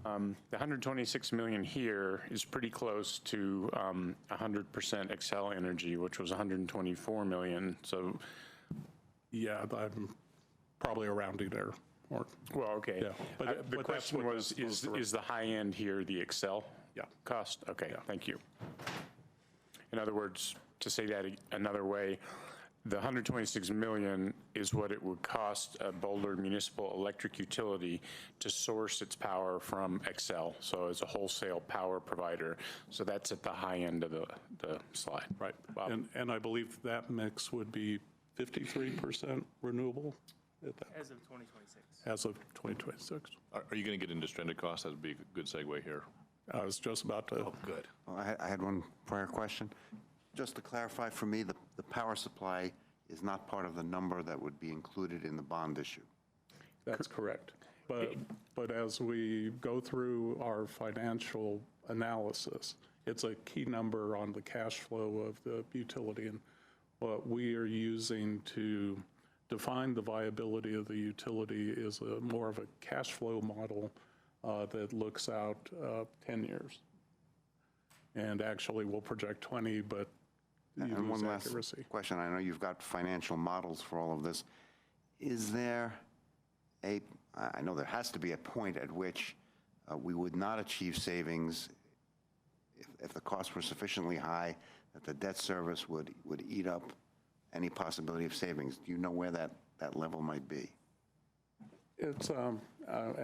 The 126 million here is pretty close to 100% Xcel Energy, which was 124 million. So, yeah, I'm probably around there. Or, well, okay. Yeah. But the question was, is the high end here the Xcel cost? Okay, thank you. In other words, to say that another way, the 126 million is what it would cost a Boulder Municipal Electric Utility to source its power from Xcel, so as a wholesale power provider. So that's at the high end of the slide. Right. And I believe that mix would be 53% renewable? As of 2026. As of 2026. Are you going to get into stranded costs? That would be a good segue here. I was just about to. Oh, good. Well, I had one prior question. Just to clarify for me, the power supply is not part of the number that would be included in the bond issue. That's correct. But as we go through our financial analysis, it's a key number on the cash flow of the utility. And what we are using to define the viability of the utility is more of a cash flow model that looks out 10 years. And actually we'll project 20, but and one last question. I know you've got financial models for all of this. Is there I know there has to be a point at which we would not achieve savings if the costs were sufficiently high that the debt service would eat up any possibility of savings. Do you know where that level might be? It's, and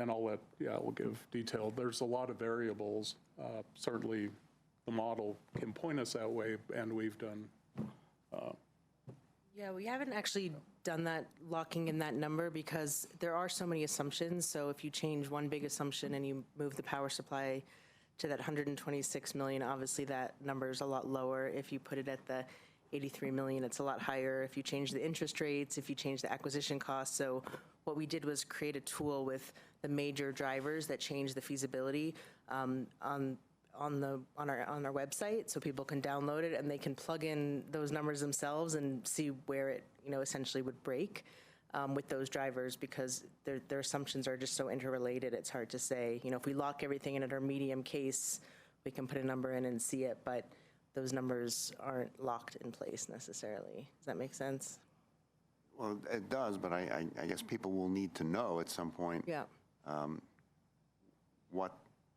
we'll give detail. There's a lot of variables. Certainly the model can point us that way, and we've done. Yeah, we haven't actually done that, locking in that number, because there are so many assumptions. So if you change one big assumption and you move the power supply to that 126 million, obviously that number is a lot lower. If you put it at the 83 million, it's a lot higher. If you change the interest rates, if you change the acquisition costs. So what we did was create a tool with the major drivers that change the feasibility on our website, so people can download it and they can plug in those numbers themselves and see where it essentially would break. with those drivers because their assumptions are just so interrelated. It's hard to say, if we lock everything in at our medium case, we can put a number in and see it, but those numbers aren't locked in place necessarily. Does that make sense? Well, it does, but I guess people will need to know at some point Yeah. what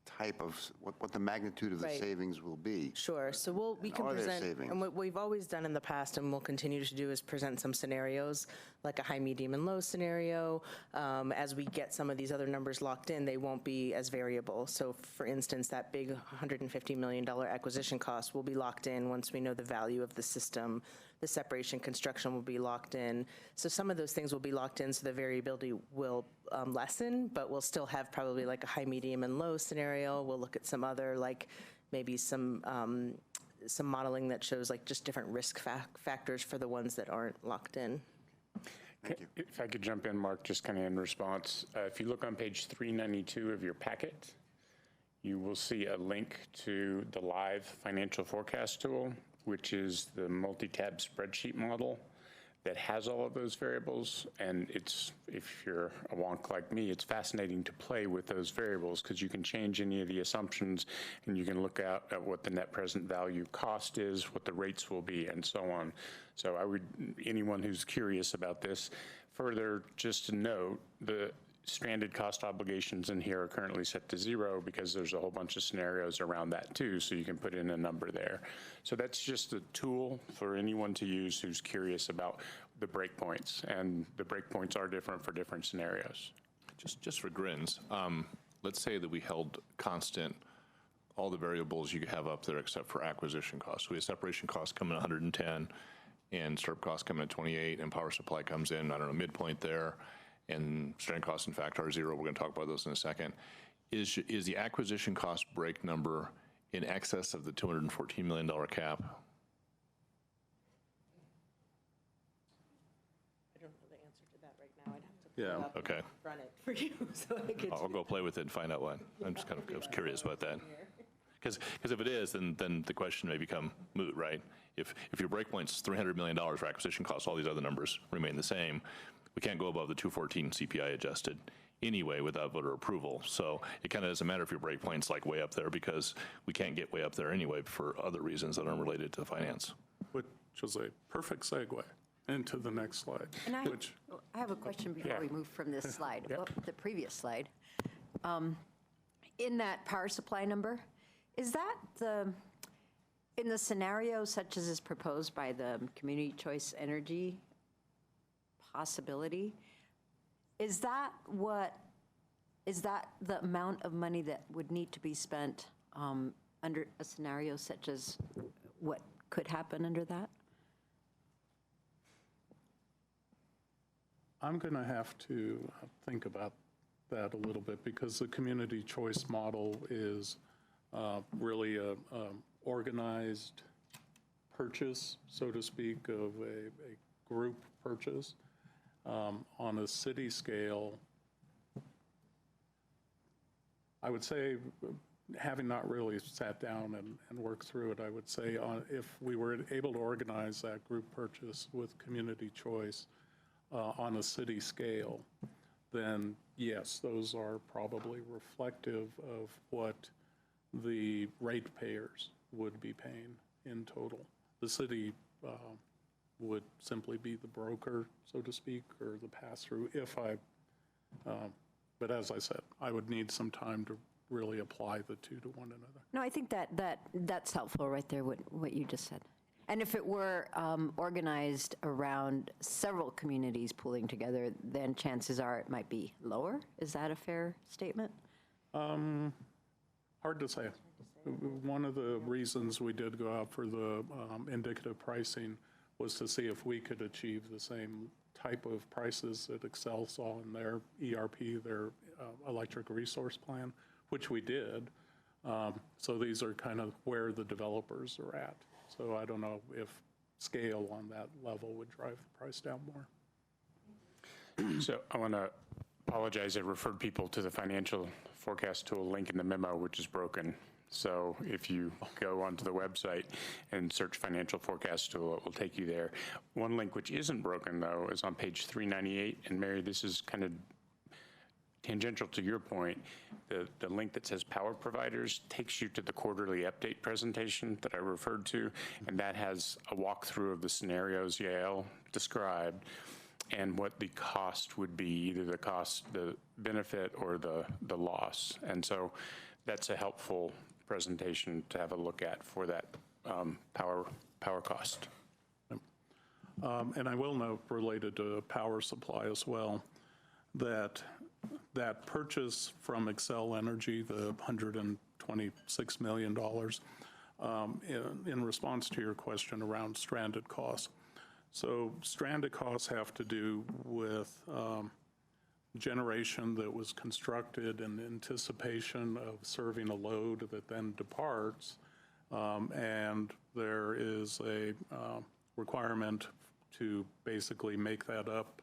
type of, what the magnitude of the Right. savings will be. Sure. So we can Are there present, savings? and what we've always done in the past and we'll continue to do is present some scenarios, like a high, medium, and low scenario. As we get some of these other numbers locked in, they won't be as variable. So for instance, that big $150 million acquisition cost will be locked in once we know the value of the system. The separation construction will be locked in. So some of those things will be locked in, so the variability will lessen, but we'll still have probably like a high, medium, and low scenario. We'll look at some other, like maybe some modeling that shows like just different risk factors for the ones that aren't locked in. Thank you. If I could jump in, Mark, just kind of in response. If you look on page 392 of your packet, you will see a link to the live financial forecast tool, which is the multi-tab spreadsheet model that has all of those variables. And it's, if you're a wonk like me, it's fascinating to play with those variables because you can change any of the assumptions and you can look out at what the net present value cost is, what the rates will be, and so on. So I would, anyone who's curious about this, further, just to note, the stranded cost obligations in here are currently set to 0 because there's a whole bunch of scenarios around that too, so you can put in a number there. So that's just a tool for anyone to use who's curious about the breakpoints, and the breakpoints are different for different scenarios. Just for grins, let's say that we held constant all the variables you have up there except for acquisition costs. We have separation costs coming at 110, and startup costs coming at 28, and power supply comes in, I don't know, midpoint there, and stranded costs in fact are 0. We're going to talk about those in a second. Is the acquisition cost break number in excess of the $214 million cap? I don't know the answer to that right now. I'd have to pull it up Okay. and run it for you so I could. I'll go play with it and find out what. I'm just kind of curious about that. Because if it is, then the question may become moot, right? If your breakpoint's $300 million for acquisition costs, all these other numbers remain the same. We can't go above the 214 CPI adjusted anyway without voter approval. So it kind of doesn't matter if your breakpoint's like way up there because we can't get way up there anyway for other reasons that aren't related to finance. Which was a perfect segue into the next slide. And I have a question before we move from this slide, the previous slide. In that power supply number, is that in the scenario such as is proposed by the Community Choice Energy possibility, is that the amount of money that would need to be spent under a scenario such as what could happen under that? I'm going to have to think about that a little bit because the community choice model is really a organized purchase, so to speak, of a group purchase. On a city scale, I would say, having not really sat down and worked through it, I would say if we were able to organize that group purchase with community choice on a city scale, then yes, those are probably reflective of what the ratepayers would be paying in total. The city would simply be the broker, so to speak, or the pass-through but as I said, I would need some time to really apply the two to one another. No, I think that's helpful right there, what you just said. And if it were organized around several communities pooling together, then chances are it might be lower. Is that a fair statement? Hard to say. One of the reasons we did go out for the indicative pricing was to see if we could achieve the same type of prices that Excel saw in their ERP, their electric resource plan, which we did. So these are kind of where the developers are at. So I don't know if scale on that level would drive the price down more. So I want to apologize. I referred people to the financial forecast tool link in the memo, which is broken. So if you go onto the website and search financial forecast tool, it will take you there. One link which isn't broken, though, is on page 398. And Mary, this is kind of tangential to your point. The link that says power providers takes you to the quarterly update presentation that I referred to, and that has a walkthrough of the scenarios Yael described and what the cost would be, either the cost, the benefit, or the loss. And so that's a helpful presentation to have a look at for that power cost. And I will note, related to power supply as well, that purchase from Xcel Energy, the $126 million, in response to your question around stranded costs. So stranded costs have to do with generation that was constructed in anticipation of serving a load that then departs, and there is a requirement to basically make that up,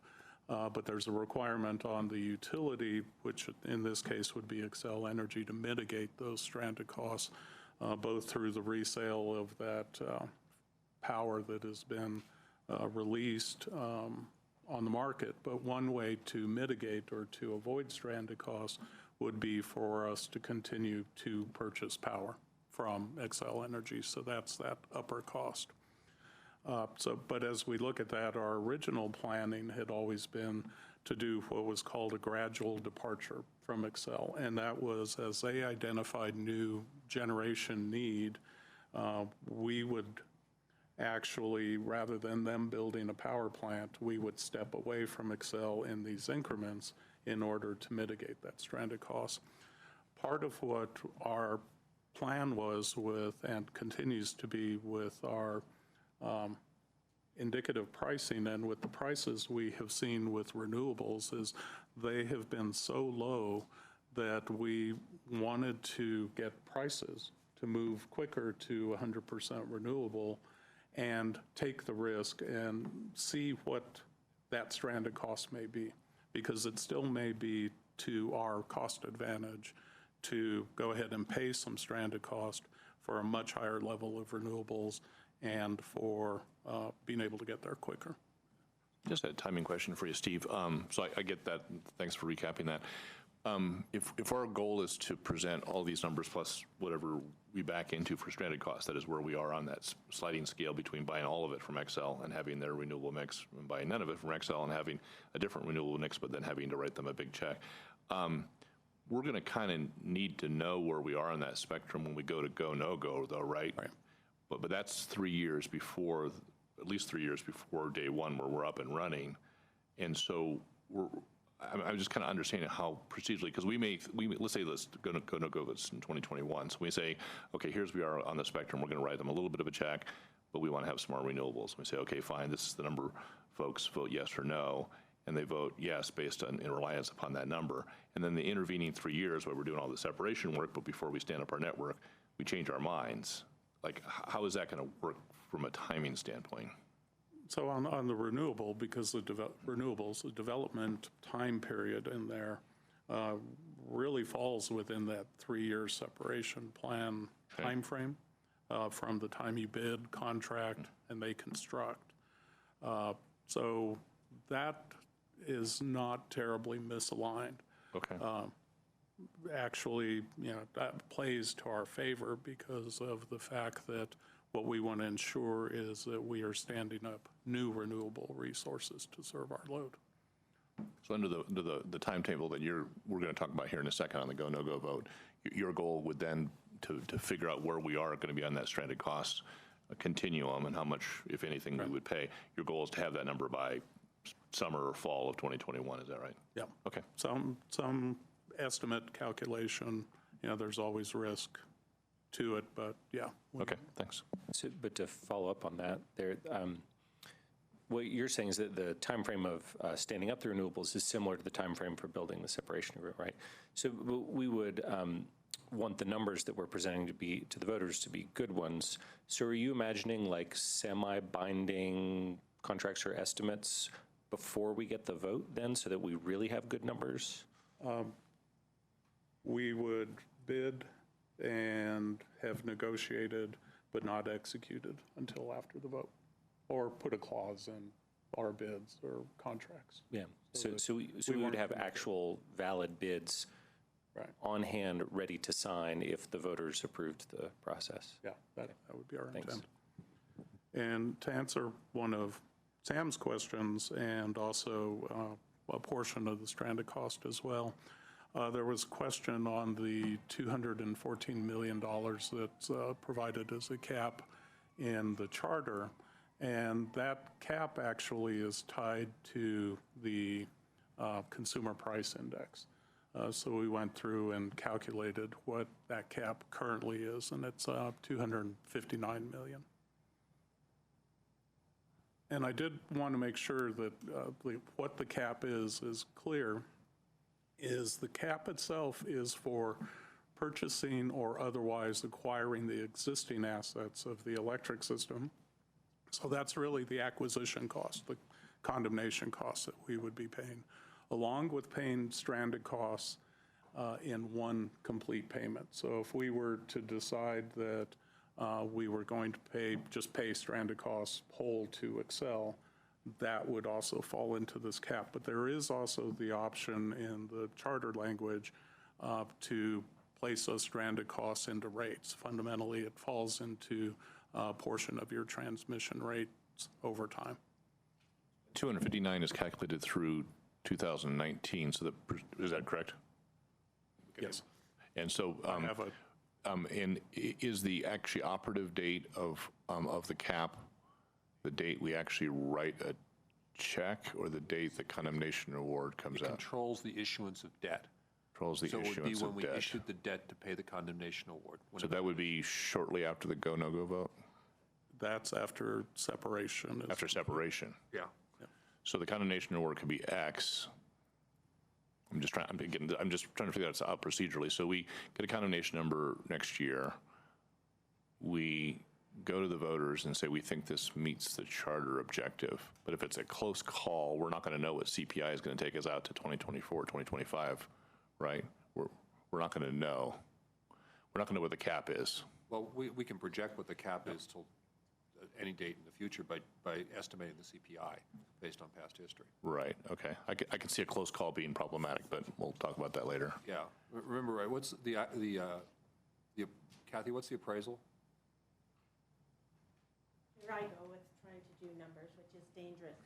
but there's a requirement on the utility, which in this case would be Xcel Energy, to mitigate those stranded costs, both through the resale of that power that has been released on the market. But one way to mitigate or to avoid stranded costs would be for us to continue to purchase power from Xcel Energy. So that's that upper cost. But as we look at that, our original planning had always been to do what was called a gradual departure from Xcel. And that was, as they identified new generation need, we would actually, rather than them building a power plant, we would step away from Xcel in these increments in order to mitigate that stranded cost. Part of what our plan was with, and continues to be with our indicative pricing and with the prices we have seen with renewables, is they have been so low that we wanted to get prices to move quicker to 100% renewable and take the risk and see what that stranded cost may be, because it still may be to our cost advantage to go ahead and pay some stranded cost for a much higher level of renewables and for being able to get there quicker. Just a timing question for you, Steve. So I get that. Thanks for recapping that. If our goal is to present all these numbers plus whatever we back into for stranded costs, that is where we are on that sliding scale between buying all of it from Xcel and having their renewable mix, and buying none of it from Xcel and having a different renewable mix, but then having to write them a big check. We're going to kind of need to know where we are on that spectrum when we go to go, no go, though, right? Right. But that's 3 years before, at least 3 years before day one, where we're up and running. And so I'm just kind of understanding how procedurally, because let's say let's go no go it's in 2021. So we say, okay, here's we are on the spectrum. We're going to write them a little bit of a check, but we want to have some more renewables. We say, okay, fine, this is the number. Folks vote yes or no, and they vote yes based on in reliance upon that number. And then the intervening 3 years, while we're doing all the separation work, but before we stand up our network, we change our minds. Like, how is that going to work from a timing standpoint? So on the renewable, because the renewables, the development time period in there really falls within that 3-year separation plan timeframe from the time you bid, contract, and they construct. So that is not terribly misaligned. Okay. Actually, that plays to our favor because of the fact that what we want to ensure is that we are standing up new renewable resources to serve our load. So under the timetable that we're going to talk about here in a second on the go, no go vote, your goal would then to figure out where we are going to be on that stranded cost continuum and how much, if anything, we would pay. Your goal is to have that number by summer or fall of 2021. Is that right? Yeah. Okay. Some estimate calculation, there's always risk to it, but yeah. Okay, thanks. So, but to follow up on that, what you're saying is that the time frame of standing up the renewables is similar to the time frame for building the separation agreement, right? So we would want the numbers that we're presenting to the voters to be good ones. So are you imagining like semi-binding contracts or estimates before we get the vote then, so that we really have good numbers? We would bid and have negotiated but not executed until after the vote, or put a clause in our bids or contracts. Yeah, so we would have actual valid bids on hand, ready to sign if the voters approved the process. Yeah, that would be our Thanks. intent. And to answer one of Sam's questions, and also a portion of the stranded cost as well, there was a question on the $214 million that's provided as a cap in the charter, and that cap actually is tied to the consumer price index. So we went through and calculated what that cap currently is, and it's $259 million. And I did want to make sure that what the cap is clear, is the cap itself is for purchasing or otherwise acquiring the existing assets of the electric system. So that's really the acquisition cost, the condemnation costs that we would be paying, along with paying stranded costs in one complete payment. So if we were to decide that we were going to just pay stranded costs whole to Excel, that would also fall into this cap. But there is also the option in the charter language to place those stranded costs into rates. Fundamentally, it falls into a portion of your transmission rates over time. 259 is calculated through 2019, so is that correct? Yes. And so, and is the actually operative date of the cap the date we actually write a check, or the date the condemnation award comes out? It controls the issuance of debt. Controls the issuance of debt. So it would be when we issued the debt to pay the condemnation award. So that would be shortly after the go, no-go vote? That's after separation. After separation? Yeah. So the condemnation award could be X. I'm just trying to figure that out procedurally. So we get a condemnation number next year. We go to the voters and say, we think this meets the charter objective. But if it's a close call, we're not going to know what CPI is going to take us out to 2024, 2025, right? We're not going to know. We're not going to know what the cap is. Well, we can project what the cap is till any date in the future by estimating the CPI based on past history. Right, okay. I can see a close call being problematic, but we'll talk about that later. Yeah. Remember, right, what's the Kathy, what's the appraisal? Here I go with trying to do numbers, which is dangerous.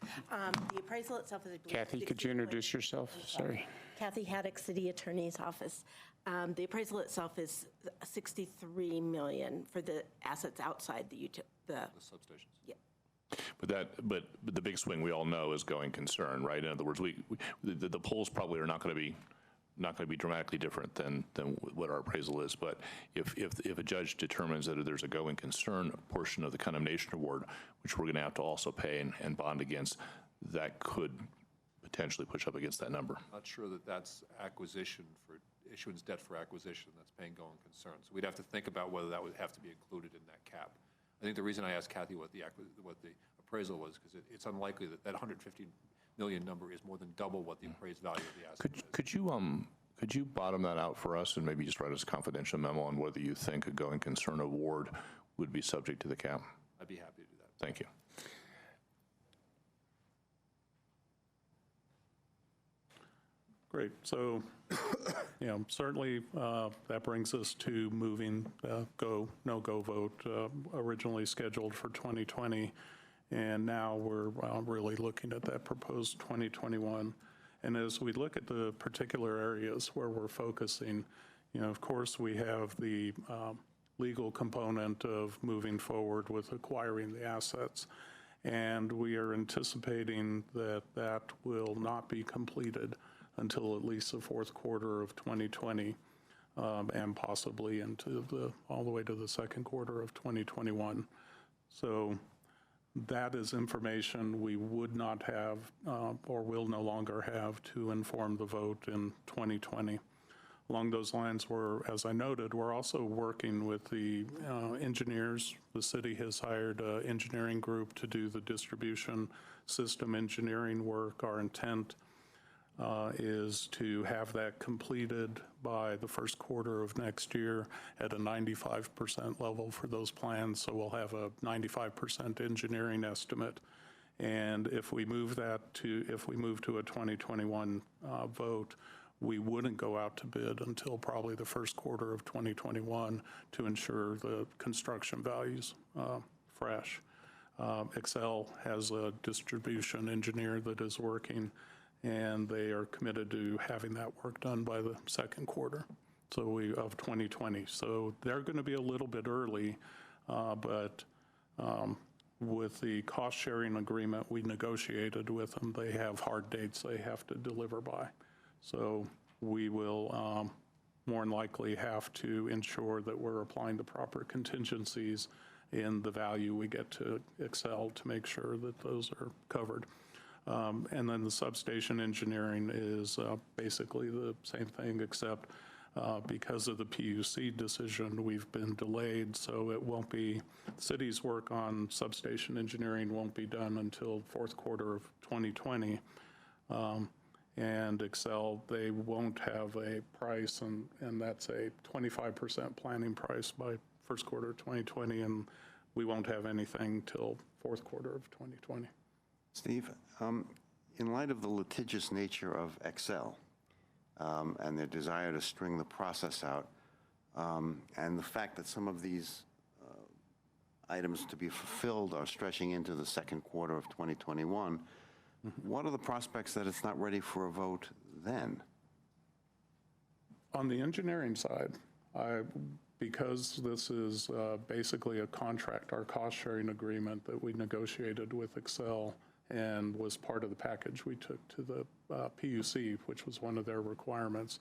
The appraisal itself is, I believe, Kathy, could you introduce yourself? Sorry. Kathy Haddock, City Attorney's Office. The appraisal itself is $63 million for the assets outside the substations. Yeah. But the big swing we all know is going concern, right? In other words, the polls probably are not going to be dramatically different than what our appraisal is. But if a judge determines that there's a going concern portion of the condemnation award, which we're going to have to also pay and bond against, that could potentially push up against that number. Not sure that that's acquisition for issuance debt for acquisition. That's paying going concern. So we'd have to think about whether that would have to be included in that cap. I think the reason I asked Kathy what the appraisal was, because it's unlikely that 150 million number is more than double what the appraised value of the asset is. Could you bottom that out for us and maybe just write us a confidential memo on whether you think a going concern award would be subject to the cap? I'd be happy to do that. Thank you. Great. So, certainly that brings us to moving go, no-go vote originally scheduled for 2020. And now we're really looking at that proposed 2021. And as we look at the particular areas where we're focusing, of course, we have the legal component of moving forward with acquiring the assets. And we are anticipating that that will not be completed until at least the fourth quarter of 2020, and possibly into all the way to the second quarter of 2021. So that is information we would not have or will no longer have to inform the vote in 2020. Along those lines, as I noted, we're also working with the engineers. The city has hired an engineering group to do the distribution system engineering work. Our intent is to have that completed by the first quarter of next year at a 95% level for those plans, so we'll have a 95% engineering estimate. And if we move to a 2021 vote, we wouldn't go out to bid until probably the first quarter of 2021 to ensure the construction values fresh. Excel has a distribution engineer that is working, and they are committed to having that work done by the second quarter of 2020. So they're going to be a little bit early, but with the cost-sharing agreement we negotiated with them, they have hard dates they have to deliver by. So we will more than likely have to ensure that we're applying the proper contingencies in the value we get to Excel to make sure that those are covered. And then the substation engineering is basically the same thing, except because of the PUC decision, we've been delayed, so it won't be, the city's work on substation engineering won't be done until fourth quarter of 2020. And Excel, they won't have a price, and that's a 25% planning price by first quarter of 2020, and we won't have anything till fourth quarter of 2020. Steve, in light of the litigious nature of Excel and their desire to string the process out, and the fact that some of these items to be fulfilled are stretching into the second quarter of 2021, what are the prospects that it's not ready for a vote then? On the engineering side, because this is basically a contract, our cost-sharing agreement that we negotiated with Excel and was part of the package we took to the PUC, which was one of their requirements,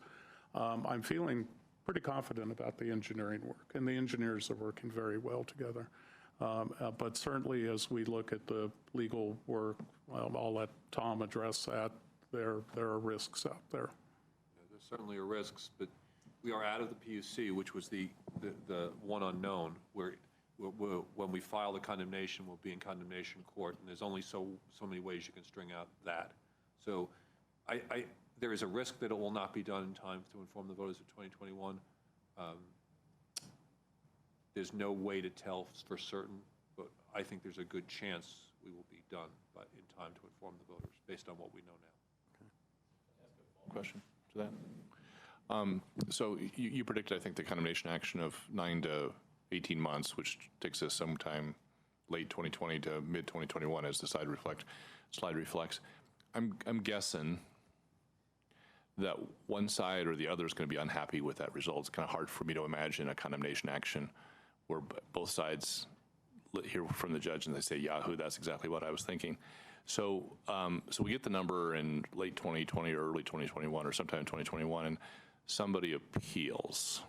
I'm feeling pretty confident about the engineering work, and the engineers are working very well together. But certainly as we look at the legal work, I'll let Tom address that. There are risks out there. Yeah, there certainly are risks, but we are out of the PUC, which was the one unknown, where when we file the condemnation, we'll be in condemnation court, and there's only so many ways you can string out that. So there is a risk that it will not be done in time to inform the voters of 2021. There's no way to tell for certain, but I think there's a good chance we will be done in time to inform the voters based on what we know now. Okay. Question to that? So you predicted, I think, the condemnation action of 9 to 18 months, which takes us sometime late 2020 to mid 2021, as the slide reflects. I'm guessing that one side or the other is going to be unhappy with that result. It's kind of hard for me to imagine a condemnation action where both sides hear from the judge and they say, Yahoo, that's exactly what I was thinking. So we get the number in late 2020 or early 2021 or sometime in 2021, and somebody appeals.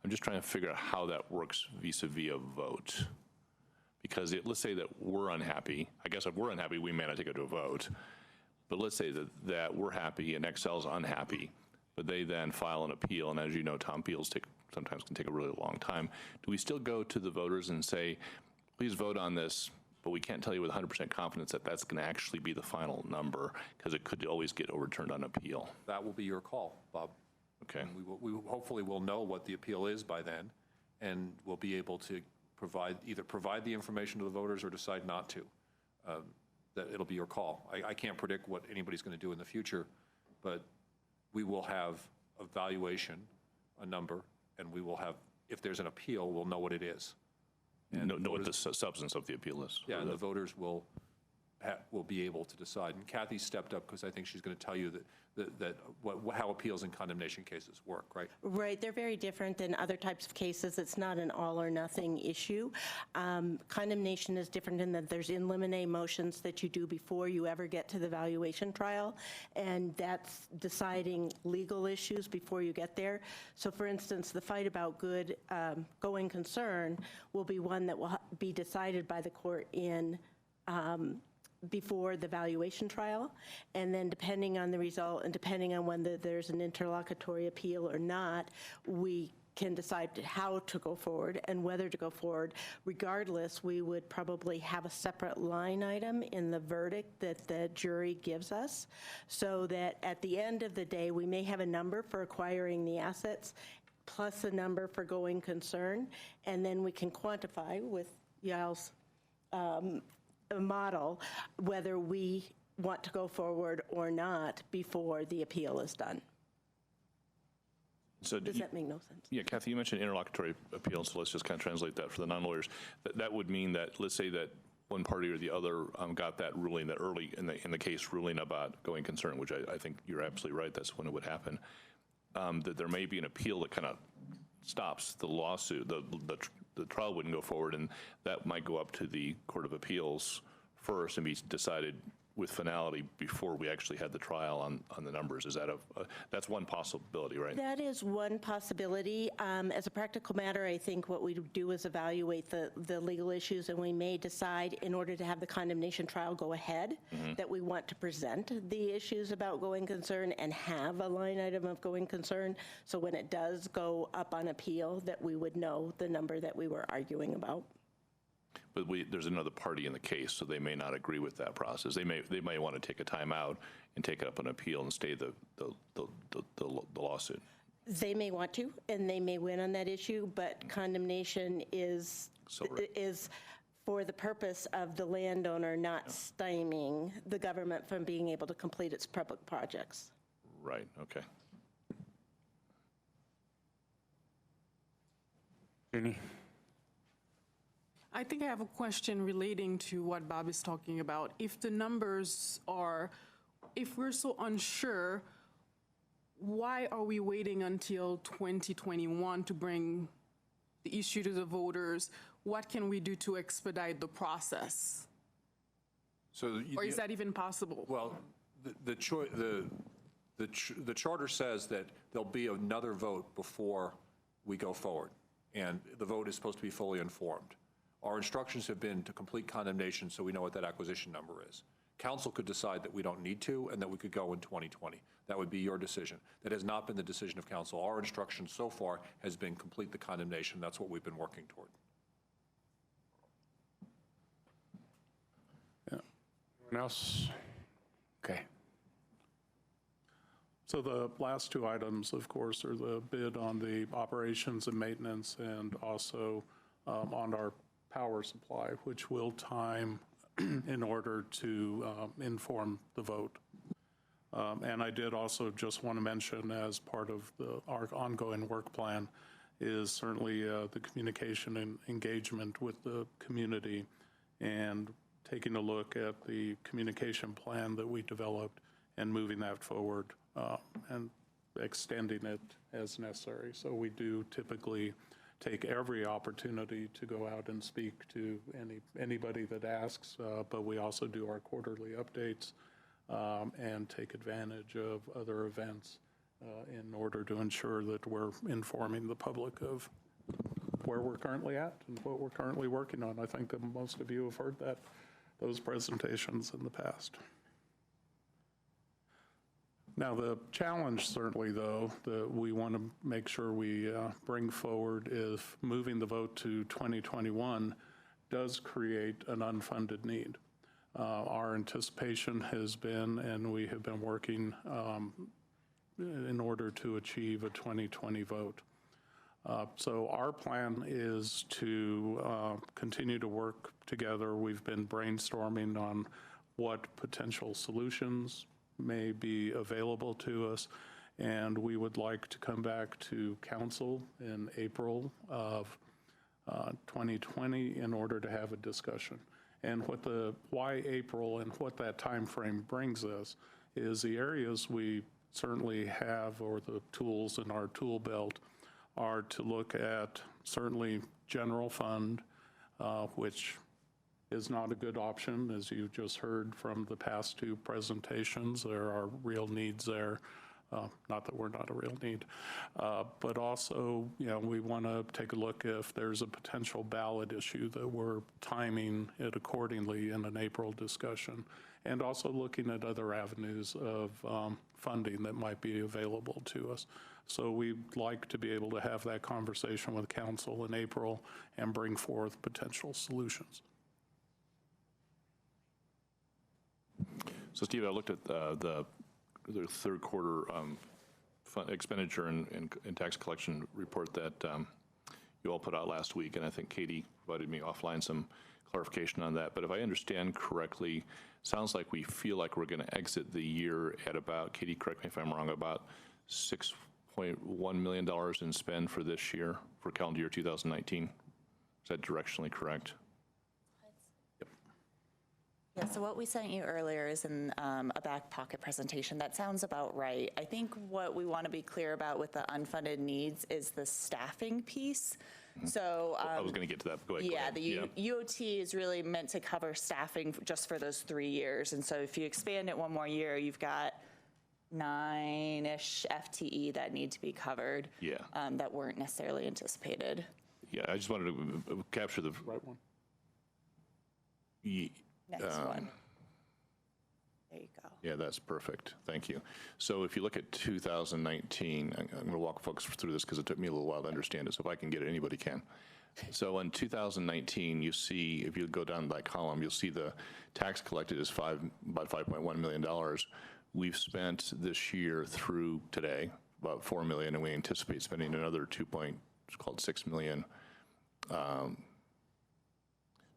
I'm just trying to figure out how that works vis-a-vis a vote. Because let's say that we're unhappy. I guess if we're unhappy, we may not take it to a vote. But let's say that we're happy and Excel's unhappy, but they then file an appeal. And as you know, Tom, appeals sometimes can take a really long time. Do we still go to the voters and say, please vote on this, but we can't tell you with 100% confidence that that's going to actually be the final number, because it could always get overturned on appeal? That will be your call, Bob. Okay. And we hopefully will know what the appeal is by then, and we'll be able to either provide the information to the voters or decide not to. That it'll be your call. I can't predict what anybody's going to do in the future, but we will have a valuation, a number, and we will have, if there's an appeal, we'll know what it is. And know what the substance of the appeal is. Yeah, and the voters will be able to decide. And Kathy stepped up because I think she's going to tell you how appeals and condemnation cases work, right? Right, they're very different than other types of cases. It's not an all or nothing issue. Condemnation is different in that there's in limine motions that you do before you ever get to the valuation trial, and that's deciding legal issues before you get there. So for instance, the fight about good going concern will be one that will be decided by the court in before the valuation trial, and then depending on the result and depending on whether there's an interlocutory appeal or not, we can decide how to go forward and whether to go forward. Regardless, we would probably have a separate line item in the verdict that the jury gives us, so that at the end of the day, we may have a number for acquiring the assets plus a number for going concern, and then we can quantify with Yael's model whether we want to go forward or not before the appeal is done. So Does that make no sense? Yeah, Kathy, you mentioned interlocutory appeal, so let's just kind of translate that for the non-lawyers. That would mean that, let's say that one party or the other got that ruling, that early in the case ruling about going concern, which I think you're absolutely right, that's when it would happen, that there may be an appeal that kind of stops the lawsuit, the trial wouldn't go forward, and that might go up to the Court of Appeals first and be decided with finality before we actually had the trial on the numbers. Is that that's one possibility, right? That is one possibility. As a practical matter, I think what we do is evaluate the legal issues, and we may decide, in order to have the condemnation trial go ahead, that we want to present the issues about going concern and have a line item of going concern, so when it does go up on appeal, that we would know the number that we were arguing about. But there's another party in the case, so they may not agree with that process. They may want to take a time out and take it up an appeal and stay the lawsuit. They may want to, and they may win on that issue, but condemnation is for the purpose of the landowner not stymieing the government from being able to complete its public projects. Right, okay. Jeannie? I think I have a question relating to what Bob is talking about. If the numbers are, if we're so unsure, why are we waiting until 2021 to bring the issue to the voters? What can we do to expedite the process? Or is that even possible? Well, the charter says that there'll be another vote before we go forward, and the vote is supposed to be fully informed. Our instructions have been to complete condemnation so we know what that acquisition number is. Council could decide that we don't need to and that we could go in 2020. That would be your decision. That has not been the decision of council. Our instruction so far has been complete the condemnation. That's what we've been working toward. Yeah. Anyone else? Okay. So the last two items, of course, are the bid on the operations and maintenance, and also on our power supply, which will time in order to inform the vote. And I did also just want to mention, as part of our ongoing work plan, is certainly the communication and engagement with the community, and taking a look at the communication plan that we developed and moving that forward and extending it as necessary. So we do typically take every opportunity to go out and speak to anybody that asks, but we also do our quarterly updates and take advantage of other events in order to ensure that we're informing the public of where we're currently at and what we're currently working on. I think that most of you have heard those presentations in the past. Now, the challenge, certainly, though, that we want to make sure we bring forward is moving the vote to 2021 does create an unfunded need. Our anticipation has been, and we have been working in order to achieve a 2020 vote. So our plan is to continue to work together. We've been brainstorming on what potential solutions may be available to us, and we would like to come back to council in April of 2020 in order to have a discussion. And why April and what that time frame brings us is the areas we certainly have, or the tools in our tool belt, are to look at certainly general fund, which is not a good option, as you just heard from the past two presentations. There are real needs there. Not that we're not a real need, but also, we want to take a look if there's a potential ballot issue that we're timing it accordingly in an April discussion. and also looking at other avenues of funding that might be available to us. So we'd like to be able to have that conversation with council in April and bring forth potential solutions. So Steve, I looked at the third quarter expenditure and tax collection report that you all put out last week, and I think Katie provided me offline some clarification on that. But if I understand correctly, sounds like we feel like we're going to exit the year at about, Katie, correct me if I'm wrong, about $6.1 million in spend for this year, for calendar year 2019. Is that directionally correct? Yeah, so what we sent you earlier is in a back pocket presentation. That sounds about right. I think what we want to be clear about with the unfunded needs is the staffing piece. So I was going to get to that. Go ahead. Yeah, go ahead. the UOT is really meant to cover staffing just for those 3 years. And so if you expand it one more year, you've got 9-ish FTE that need to be covered that weren't necessarily anticipated. Yeah, I just wanted to capture the right one. Next one. There you go. Yeah, that's perfect. Thank you. So if you look at 2019, I'm going to walk folks through this because it took me a little while to understand it. So if I can get it, anybody can. So in 2019, you see, if you go down that column, you'll see the tax collected is about $5.1 million. We've spent this year through today about $4 million, and we anticipate spending another $2.6 million.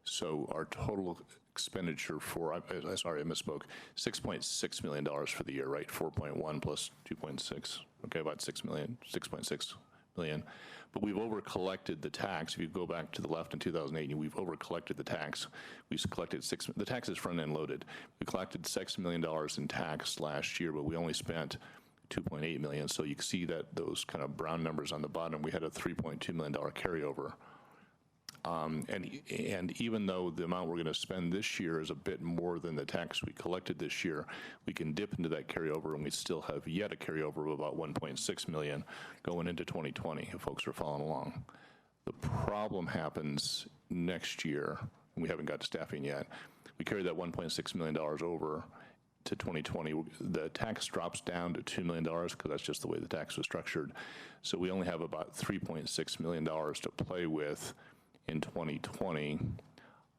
So our total expenditure for, sorry, I misspoke, $6.6 million for the year, right? 4.1 plus 2.6, okay, about 6.6 million. But we've over-collected the tax. If you go back to the left in 2018, we've over-collected the tax. We collected the tax is front-end loaded. We collected $6 million in tax last year, but we only spent $2.8 million. So you can see that those kind of brown numbers on the bottom, we had a $3.2 million carryover. And even though the amount we're going to spend this year is a bit more than the tax we collected this year, we can dip into that carryover, and we still have yet a carryover of about 1.6 million going into 2020, if folks are following along. The problem happens next year, and we haven't got to staffing yet. We carry that $1.6 million over to 2020. The tax drops down to $2 million because that's just the way the tax was structured. So we only have about $3.6 million to play with in 2020,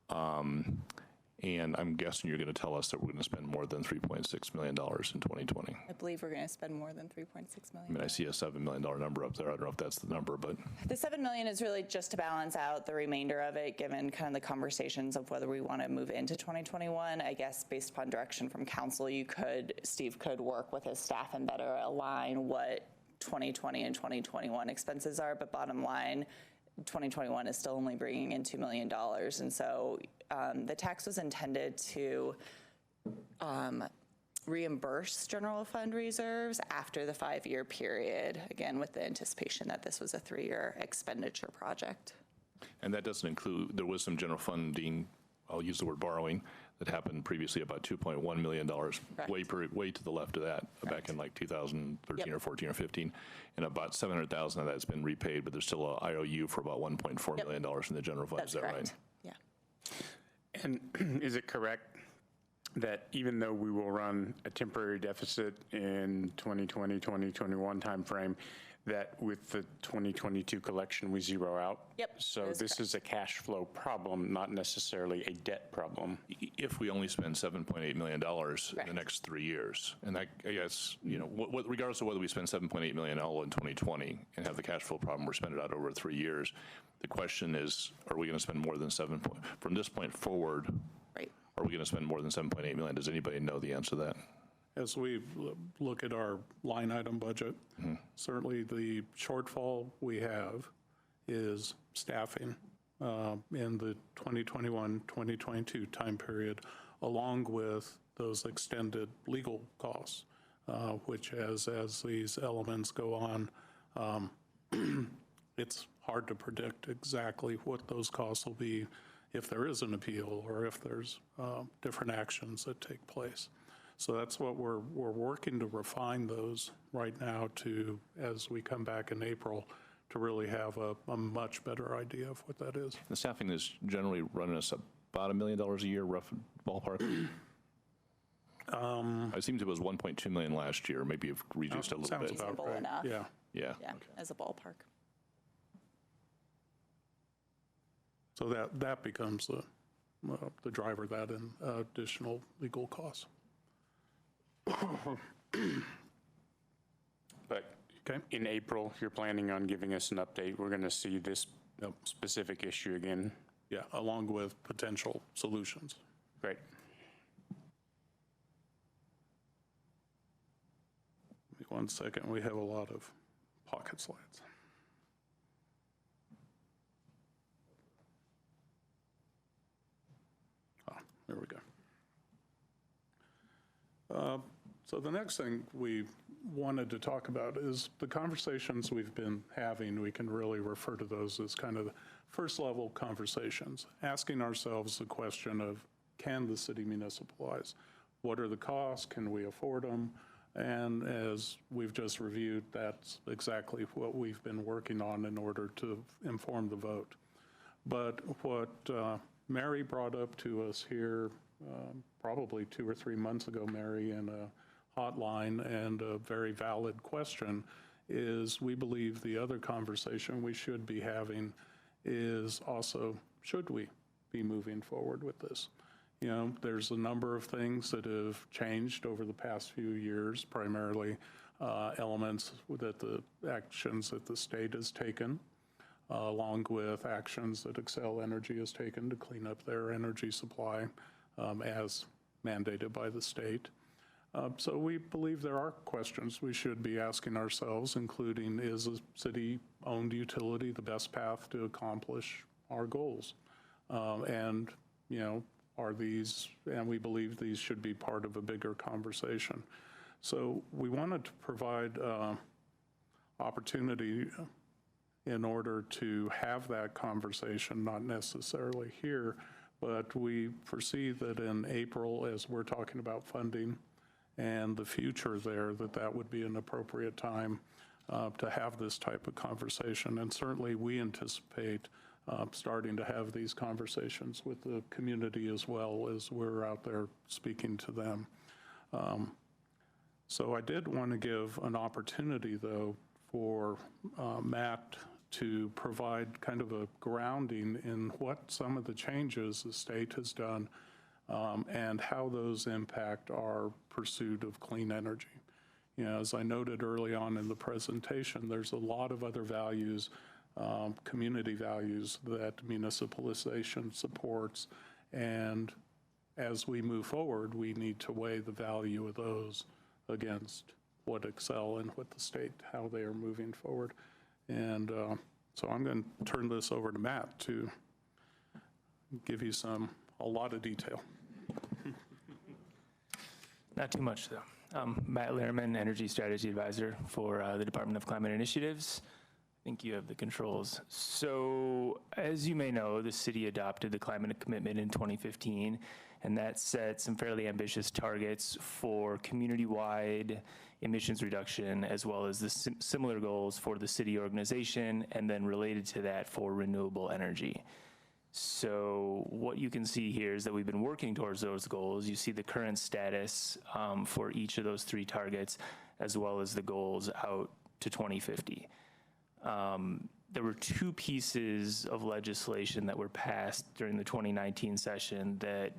and I'm guessing you're going to tell us that we're going to spend more than $3.6 million in 2020. I believe we're going to spend more than $3.6 million. I mean, I see a $7 million number up there. I don't know if that's the number, but. The $7 million is really just to balance out the remainder of it, given kind of the conversations of whether we want to move into 2021. I guess based upon direction from council, Steve could work with his staff and better align what 2020 and 2021 expenses are, but bottom line, 2021 is still only bringing in $2 million. And so the tax was intended to reimburse general fund reserves after the 5-year period, again, with the anticipation that this was a 3-year expenditure project. And that doesn't include, there was some general funding, I'll use the word borrowing, that happened previously, about $2.1 million, way to the left of that, back in like 2013 or 14 or 15, and about 700,000 of that's been repaid, but there's still a IOU for about $1.4 million in the general fund. That's is that correct. right? Yeah. And is it correct that even though we will run a temporary deficit in 2020, 2021 timeframe, that with the 2022 collection, we zero out? Yep. So this is a cash flow problem, not necessarily a debt problem. If we only spend $7.8 million in the next 3 years, and that, I guess, you know, regardless of whether we spend $7.8 million all in 2020 and have the cash flow problem or spend it out over 3 years, the question is, are we going to spend more than from this point forward? Right. Are we going to spend more than $7.8 million? Does anybody know the answer to that? As we look at our line item budget, certainly the shortfall we have is staffing in the 2021-2022 time period, along with those extended legal costs, which as these elements go on, it's hard to predict exactly what those costs will be if there is an appeal or if there's different actions that take place. So that's what we're working to refine those right now to, as we come back in April, to really have a much better idea of what that is. The staffing is generally running us about $1 million a year, rough ballpark. It seems it was 1.2 million last year, maybe you've reduced a little Sounds bit. about Reasonable right. enough. Yeah. Yeah. Yeah, as a ballpark. So that becomes the driver, that and additional legal costs. But Okay. in April, you're planning on giving us an update. We're going to see this specific issue again. Yeah, along with potential solutions. Great. Give me 1 second. We have a lot of pocket slides. There we go. So the next thing we wanted to talk about is the conversations we've been having. We can really refer to those as kind of first level conversations, asking ourselves the question of, can the city municipalize? What are the costs? Can we afford them? And as we've just reviewed, that's exactly what we've been working on in order to inform the vote. But what Mary brought up to us here probably 2 or 3 months ago, Mary, in a hotline, and a very valid question, is we believe the other conversation we should be having is also, should we be moving forward with this? You know, there's a number of things that have changed over the past few years, primarily elements that the actions that the state has taken, along with actions that Xcel Energy has taken to clean up their energy supply as mandated by the state. So we believe there are questions we should be asking ourselves, including, is a city-owned utility the best path to accomplish our goals? And, you know, are these, and we believe these should be part of a bigger conversation. So we wanted to provide opportunity in order to have that conversation, not necessarily here, but we foresee that in April, as we're talking about funding and the future there, that would be an appropriate time to have this type of conversation. And certainly we anticipate starting to have these conversations with the community as well, as we're out there speaking to them. So I did want to give an opportunity, though, for Matt to provide kind of a grounding in what some of the changes the state has done and how those impact our pursuit of clean energy. You know, as I noted early on in the presentation, there's a lot of other values, community values, that municipalization supports, and as we move forward, we need to weigh the value of those against what Xcel and what the state, how they are moving forward. And so I'm going to turn this over to Matt to give you a lot of detail. Not too much, though. Matt Lehrman, Energy Strategy Advisor for the Department of Climate Initiatives. I think you have the controls. So, as you may know, the city adopted the climate commitment in 2015, and that set some fairly ambitious targets for community-wide emissions reduction, as well as the similar goals for the city organization, and then related to that for renewable energy. So what you can see here is that we've been working towards those goals. You see the current status for each of those 3 targets, as well as the goals out to 2050. There were 2 pieces of legislation that were passed during the 2019 session that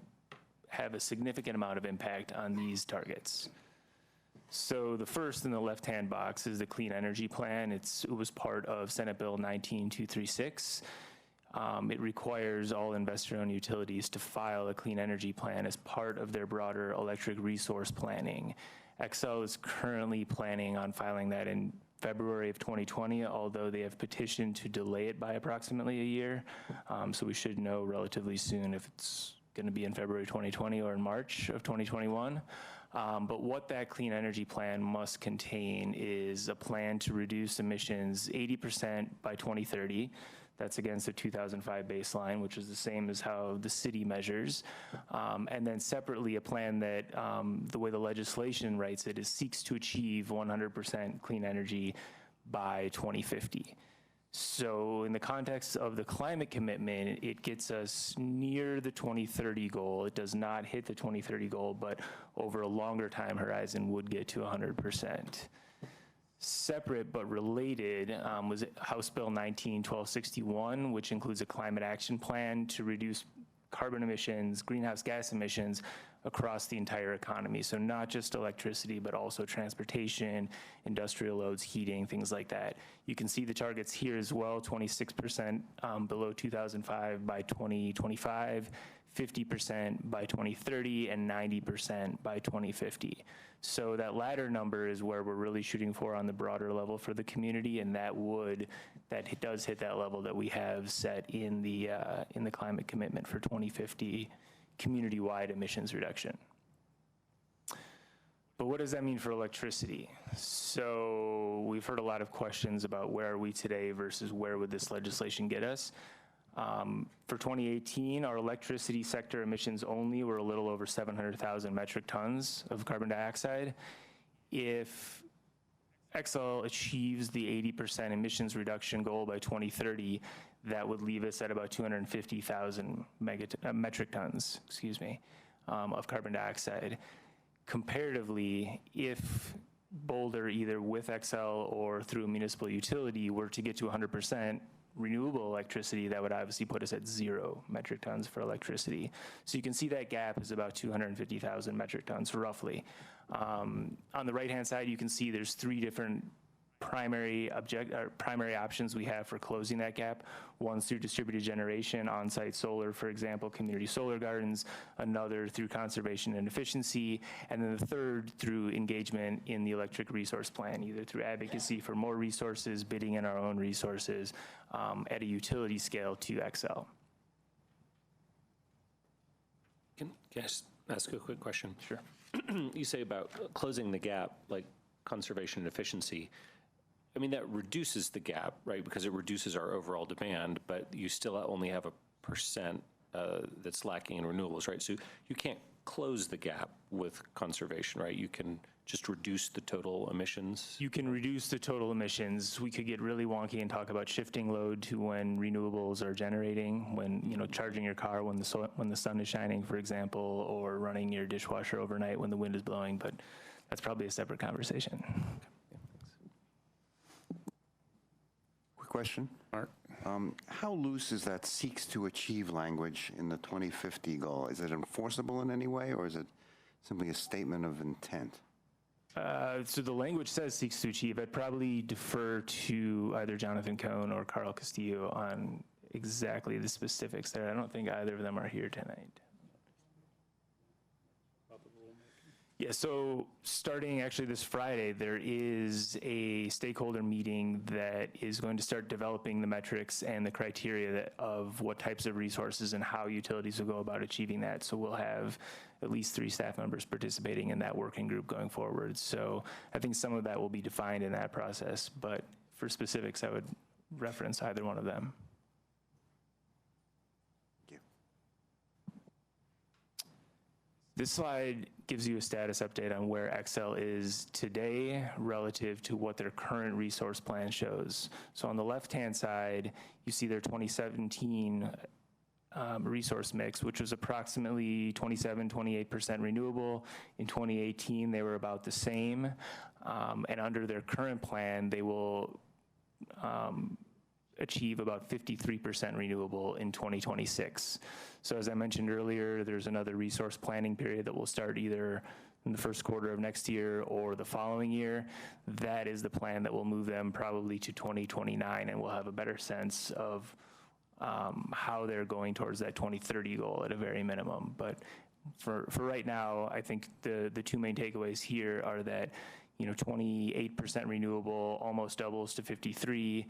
have a significant amount of impact on these targets. So the first in the left-hand box is the Clean Energy Plan. It was part of Senate Bill 19236. It requires all investor-owned utilities to file a clean energy plan as part of their broader electric resource planning. Xcel is currently planning on filing that in February of 2020, although they have petitioned to delay it by approximately a year. So we should know relatively soon if it's going to be in February 2020 or in March of 2021. But what that clean energy plan must contain is a plan to reduce emissions 80% by 2030. That's against the 2005 baseline, which is the same as how the city measures. And then separately, a plan that, the way the legislation writes it, seeks to achieve 100% clean energy by 2050. So in the context of the climate commitment, it gets us near the 2030 goal. It does not hit the 2030 goal, but over a longer time horizon would get to 100%. Separate but related was House Bill 19-1261, which includes a climate action plan to reduce carbon emissions, greenhouse gas emissions across the entire economy. So not just electricity, but also transportation, industrial loads, heating, things like that. You can see the targets here as well, 26% below 2005 by 2025, 50% by 2030, and 90% by 2050. So that latter number is where we're really shooting for on the broader level for the community, and that does hit that level that we have set in the climate commitment for 2050 community-wide emissions reduction. But what does that mean for electricity? So we've heard a lot of questions about where are we today versus where would this legislation get us. For 2018, our electricity sector emissions only were a little over 700,000 metric tons of carbon dioxide. If Xcel achieves the 80% emissions reduction goal by 2030, that would leave us at about 250,000 metric tons, of carbon dioxide. Comparatively, if Boulder, either with Xcel or through a municipal utility, were to get to 100% renewable electricity, that would obviously put us at 0 metric tons for electricity. So you can see that gap is about 250,000 metric tons, roughly. On the right-hand side, you can see there's 3 different primary options we have for closing that gap. One's through distributed generation, on-site solar, for example, community solar gardens, another through conservation and efficiency, and then the third through engagement in the electric resource plan, either through advocacy for more resources, bidding in our own resources at a utility scale to Xcel. Can I just ask a quick question? Sure. You say about closing the gap, like conservation and efficiency. I mean, that reduces the gap, right? Because it reduces our overall demand, but you still only have a percent that's lacking in renewables, right? So you can't close the gap with conservation, right? You can just reduce the total emissions. You can reduce the total emissions. We could get really wonky and talk about shifting load to when renewables are generating, when, charging your car when the sun is shining, for example, or running your dishwasher overnight when the wind is blowing, but that's probably a separate conversation. Quick question. Mark? How loose is that seeks to achieve language in the 2050 goal? Is it enforceable in any way, or is it simply a statement of intent? So the language says seeks to achieve. I'd probably defer to either Jonathan Cohn or Carl Castillo on exactly the specifics there. I don't think either of them are here tonight. Yeah, so starting actually this Friday, there is a stakeholder meeting that is going to start developing the metrics and the criteria of what types of resources and how utilities will go about achieving that. So we'll have at least 3 staff members participating in that working group going forward. So I think some of that will be defined in that process, but for specifics, I would reference either one of them. This slide gives you a status update on where Xcel is today relative to what their current resource plan shows. So on the left-hand side, you see their 2017 resource mix, which was approximately 28% renewable. In 2018, they were about the same. And under their current plan, they will achieve about 53% renewable in 2026. So as I mentioned earlier, there's another resource planning period that will start either in the first quarter of next year or the following year. That is the plan that will move them probably to 2029, and we'll have a better sense of how they're going towards that 2030 goal at a very minimum. But for right now, I think the 2 main takeaways here are that 28% renewable almost doubles to 53.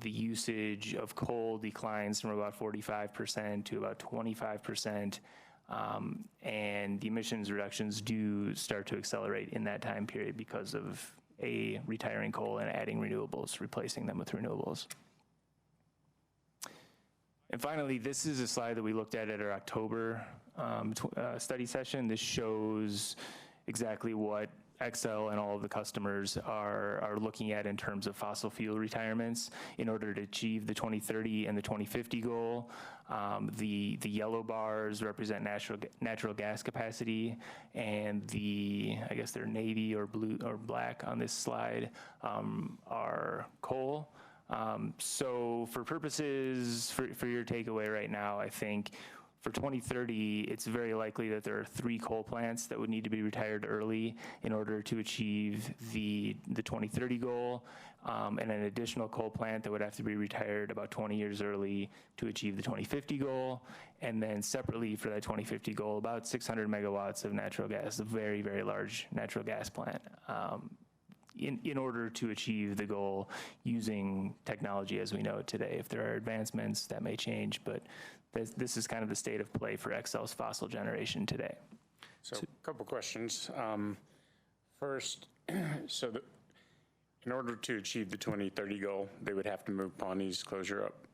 The usage of coal declines from about 45% to about 25%. And the emissions reductions do start to accelerate in that time period because of retiring coal and adding renewables, replacing them with renewables. And finally, this is a slide that we looked at our October study session. This shows exactly what Xcel and all of the customers are looking at in terms of fossil fuel retirements in order to achieve the 2030 and the 2050 goal. The yellow bars represent natural gas capacity, and I guess they're navy or blue or black on this slide, are coal. So for purposes, for your takeaway right now, I think for 2030, it's very likely that there are 3 coal plants that would need to be retired early in order to achieve the 2030 goal, and an additional coal plant that would have to be retired about 20 years early to achieve the 2050 goal. And then separately for that 2050 goal, about 600 megawatts of natural gas, a very, very large natural gas plant. In order to achieve the goal using technology as we know it today. If there are advancements, that may change, but this is kind of the state of play for Xcel's fossil generation today. So a couple questions. First, in order to achieve the 2030 goal, they would have to move Pawnee's closure up?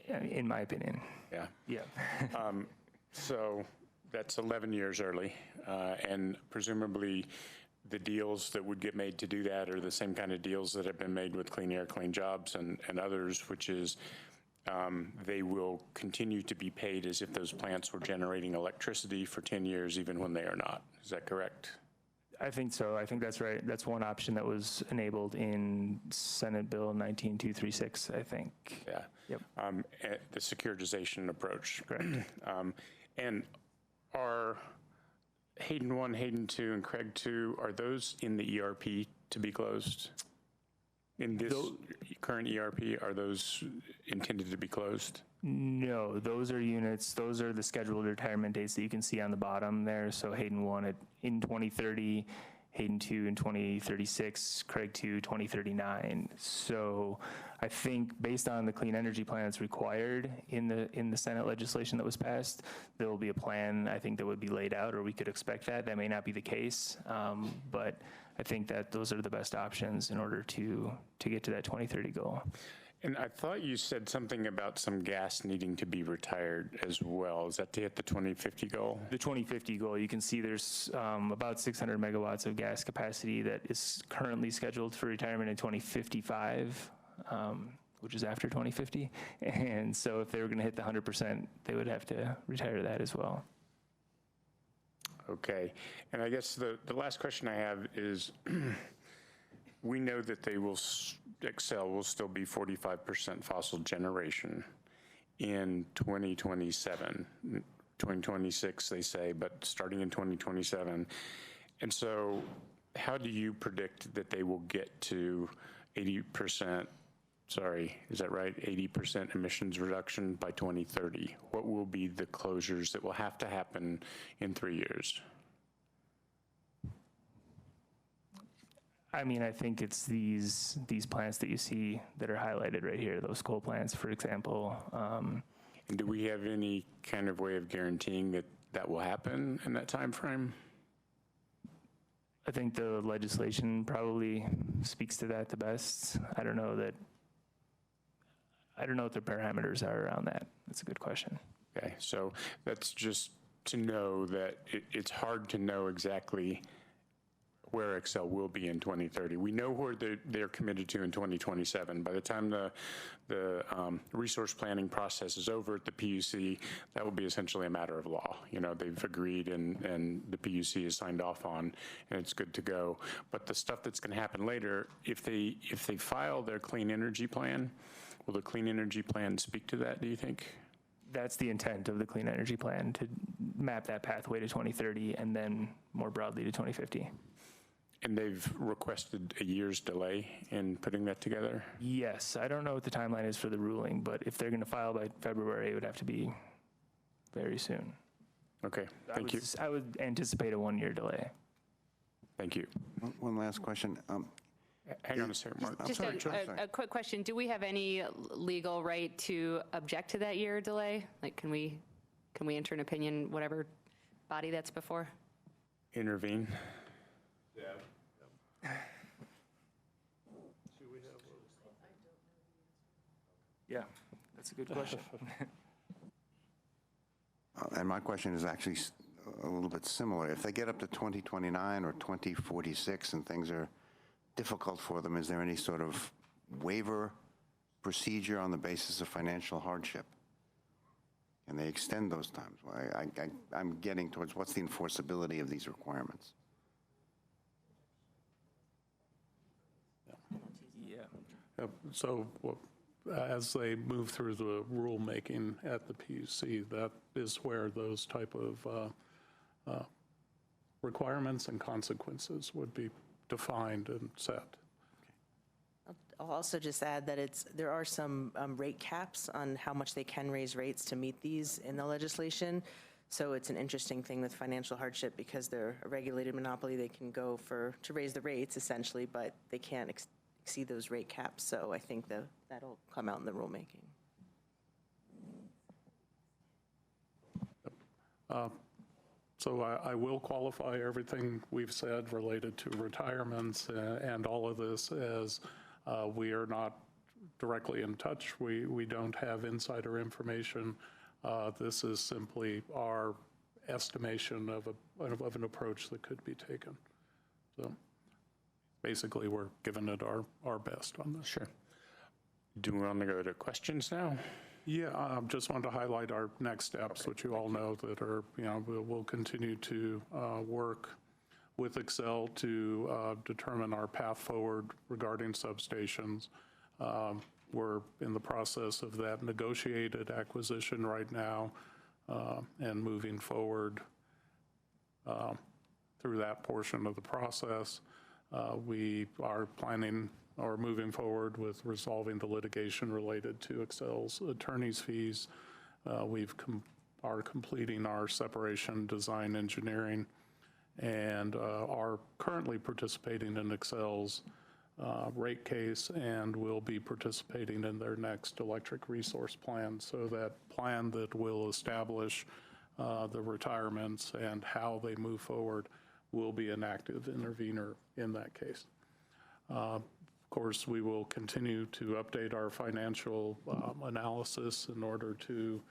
In my opinion. Yeah. Yeah. So that's 11 years early, and presumably the deals that would get made to do that are the same kind of deals that have been made with Clean Air, Clean Jobs and others, which is they will continue to be paid as if those plants were generating electricity for 10 years, even when they are not. Is that correct? I think so. I think that's right. That's one option that was enabled in Senate Bill 19236, I think. Yeah. Yep. The securitization approach. Correct. And are Hayden 1, Hayden 2, and Craig 2, are those in the ERP to be closed? In this current ERP, are those intended to be closed? No, those are units, those are the scheduled retirement dates that you can see on the bottom there. So Hayden 1 in 2030, Hayden 2 in 2036, Craig 2, 2039. So I think based on the clean energy plan that's required in the Senate legislation that was passed, there will be a plan, I think, that would be laid out, or we could expect that. That may not be the case, but I think that those are the best options in order to get to that 2030 goal. And I thought you said something about some gas needing to be retired as well. Is that to hit the 2050 goal? The 2050 goal, you can see there's about 600 megawatts of gas capacity that is currently scheduled for retirement in 2055, which is after 2050. And so if they were going to hit the 100%, they would have to retire that as well. Okay. And I guess the last question I have is, we know that Xcel will still be 45% fossil generation in 2027. 2026, they say, but starting in 2027. And so how do you predict that they will get to 80%, sorry, is that right? 80% emissions reduction by 2030? What will be the closures that will have to happen in 3 years? I mean, I think it's these plants that you see that are highlighted right here, those coal plants, for example. And do we have any kind of way of guaranteeing that that will happen in that time frame? I think the legislation probably speaks to that the best. I don't know what the parameters are around that. That's a good question. Okay, so that's just to know that it's hard to know exactly where Xcel will be in 2030. We know where they're committed to in 2027. By the time the resource planning process is over at the PUC, that will be essentially a matter of law. You know, they've agreed and the PUC is signed off on, and it's good to go. But the stuff that's going to happen later, if they file their clean energy plan, will the clean energy plan speak to that, do you think? That's the intent of the clean energy plan, to map that pathway to 2030 and then more broadly to 2050. And they've requested a year's delay in putting that together? Yes, I don't know what the timeline is for the ruling, but if they're going to file by February, it would have to be very soon. Okay, thank you. I would anticipate a 1-year delay. Thank you. One last question. Hang on a second, Mark. Just a quick question. Do we have any legal right to object to that year delay? Like, can we enter an opinion, whatever body that's before? Intervene. Yeah, that's a good question. And my question is actually a little bit similar. If they get up to 2029 or 2046 and things are difficult for them, is there any sort of waiver procedure on the basis of financial hardship? And they extend those times? Well, I'm getting towards what's the enforceability of these requirements? So as they move through the rulemaking at the PUC, that is where those type of requirements and consequences would be defined and set. I'll also just add that there are some rate caps on how much they can raise rates to meet these in the legislation. So it's an interesting thing with financial hardship because they're a regulated monopoly. They can go to raise the rates essentially, but they can't exceed those rate caps. So I think that'll come out in the rulemaking. So I will qualify everything we've said related to retirements and all of this as we are not directly in touch. We don't have insider information. This is simply our estimation of an approach that could be taken. So basically, we're giving it our best on this. Sure. Do we want to go to questions now? Yeah, I just wanted to highlight our next steps, which you all know that are, we'll continue to work with Excel to determine our path forward regarding substations. We're in the process of that negotiated acquisition right now and moving forward through that portion of the process. We are planning or moving forward with resolving the litigation related to Excel's attorney's fees. We are completing our separation design engineering and are currently participating in Excel's rate case and will be participating in their next electric resource plan. So that plan that will establish the retirements and how they move forward will be an active intervener in that case. Of course, we will continue to update our financial analysis in order to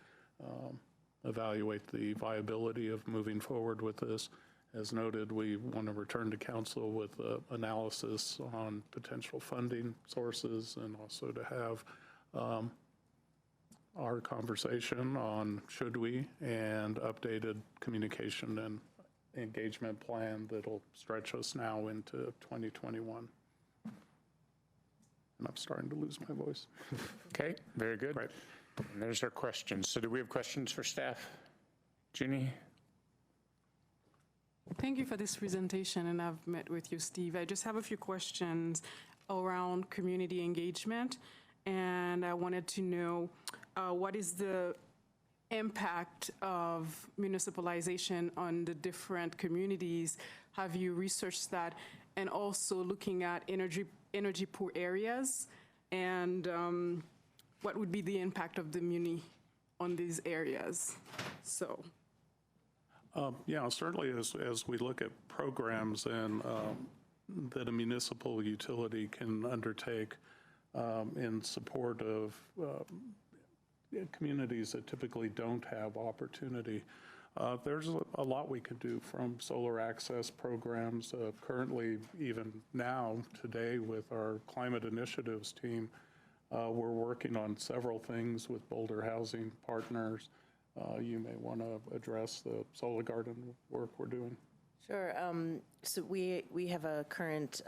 evaluate the viability of moving forward with this. As noted, we want to return to council with analysis on potential funding sources and also to have our conversation on should we and updated communication and engagement plan that'll stretch us now into 2021. And I'm starting to lose my voice. Okay, very good. Right. And there's our questions. So do we have questions for staff? Jeannie? Thank you for this presentation, and I've met with you, Steve. I just have a few questions around community engagement, and I wanted to know what is the impact of municipalization on the different communities? Have you researched that? And also looking at energy poor areas, and what would be the impact of the muni on these areas? So. Yeah, certainly as we look at programs and that a municipal utility can undertake in support of communities that typically don't have opportunity, there's a lot we could do from solar access programs. Currently, even now, today, with our climate initiatives team, we're working on several things with Boulder Housing Partners. You may want to address the solar garden work we're doing. Sure. So we have a current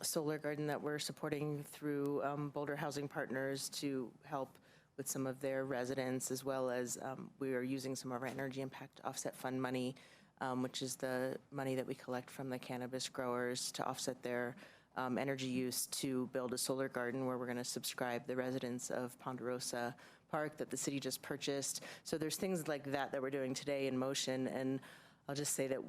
solar garden that we're supporting through Boulder Housing Partners to help with some of their residents, as well as we are using some of our energy impact offset fund money, which is the money that we collect from the cannabis growers to offset their energy use, to build a solar garden where we're going to subscribe the residents of Ponderosa Park that the city just purchased. So there's things like that we're doing today in motion. And I'll just say that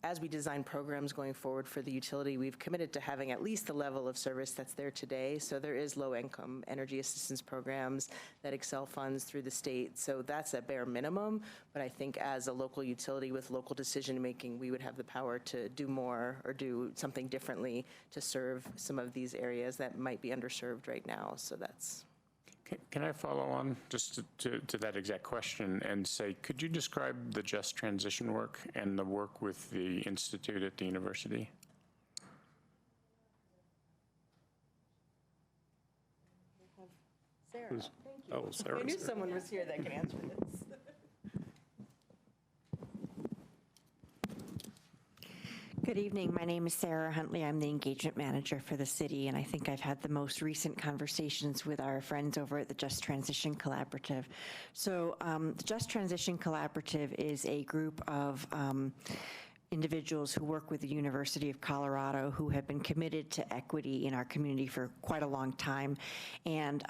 as we design programs going forward for the utility, we've committed to having at least the level of service that's there today. So there is low-income energy assistance programs that Excel funds through the state. So that's a bare minimum. But I think as a local utility with local decision-making, we would have the power to do more or do something differently to serve some of these areas that might be underserved right now. So that's. Can I follow on just to that exact question and say, could you describe the just transition work and the work with the institute at the university? Sarah, Who's- thank you. oh, Sarah's I knew here. someone was here that could answer this. Good evening. My name is Sarah Huntley. I'm the engagement manager for the city, and I think I've had the most recent conversations with our friends over at the Just Transition Collaborative. So the Just Transition Collaborative is a group of individuals who work with the University of Colorado who have been committed to equity in our community for quite a long time, and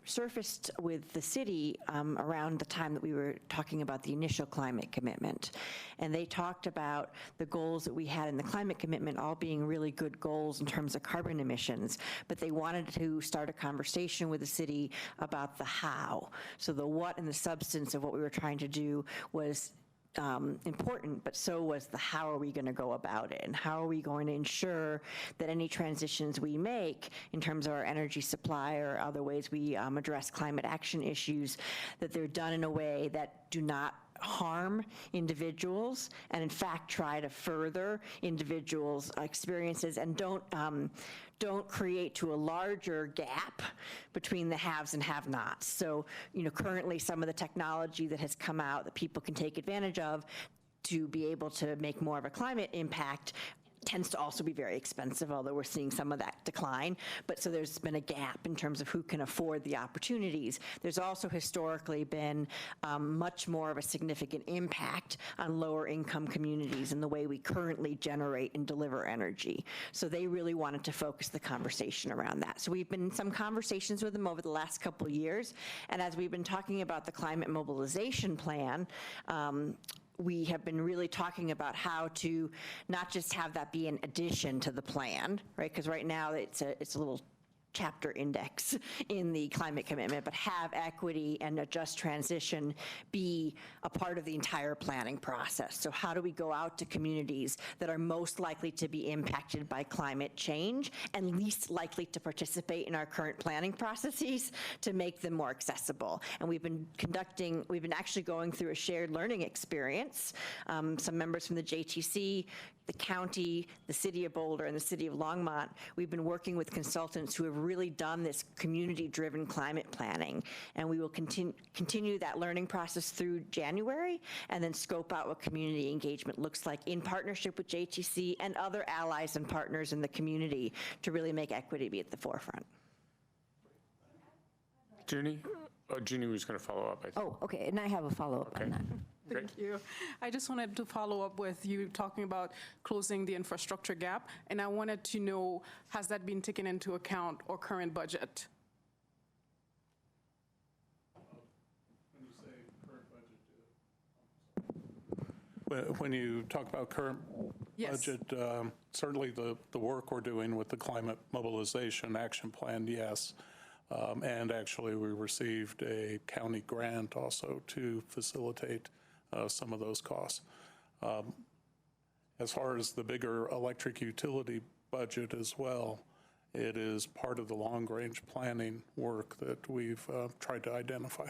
surfaced with the city around the time that we were talking about the initial climate commitment. And they talked about the goals that we had in the climate commitment all being really good goals in terms of carbon emissions, but they wanted to start a conversation with the city about the how. So the what and the substance of what we were trying to do was important, but so was the how are we going to go about it, and how are we going to ensure that any transitions we make in terms of our energy supply or other ways we address climate action issues, that they're done in a way that do not harm individuals and in fact try to further individuals' experiences and don't create to a larger gap between the haves and have-nots. So, currently some of the technology that has come out that people can take advantage of to be able to make more of a climate impact tends to also be very expensive, although we're seeing some of that decline. But so there's been a gap in terms of who can afford the opportunities. There's also historically been much more of a significant impact on lower income communities in the way we currently generate and deliver energy. So they really wanted to focus the conversation around that. So we've been in some conversations with them over the last couple of years. And as we've been talking about the climate mobilization plan, we have been really talking about how to not just have that be an addition to the plan, right? Because right now it's a little chapter index in the climate commitment, but have equity and a just transition be a part of the entire planning process. So how do we go out to communities that are most likely to be impacted by climate change and least likely to participate in our current planning processes to make them more accessible? And we've been actually going through a shared learning experience. Some members from the JTC, the county, the city of Boulder, and the city of Longmont, we've been working with consultants who have really done this community-driven climate planning. And we will continue that learning process through January and then scope out what community engagement looks like in partnership with JTC and other allies and partners in the community to really make equity be at the forefront. Junie? Oh, Junie was going to follow up, I think. Oh, okay, and I have a follow-up on that. Thank you. I just wanted to follow up with you talking about closing the infrastructure gap, and I wanted to know, has that been taken into account or current budget? When you say current budget, when you talk about current Yes. budget, certainly the work we're doing with the climate mobilization action plan, yes. And actually, we received a county grant also to facilitate some of those costs. As far as the bigger electric utility budget as well, it is part of the long-range planning work that we've tried to identify.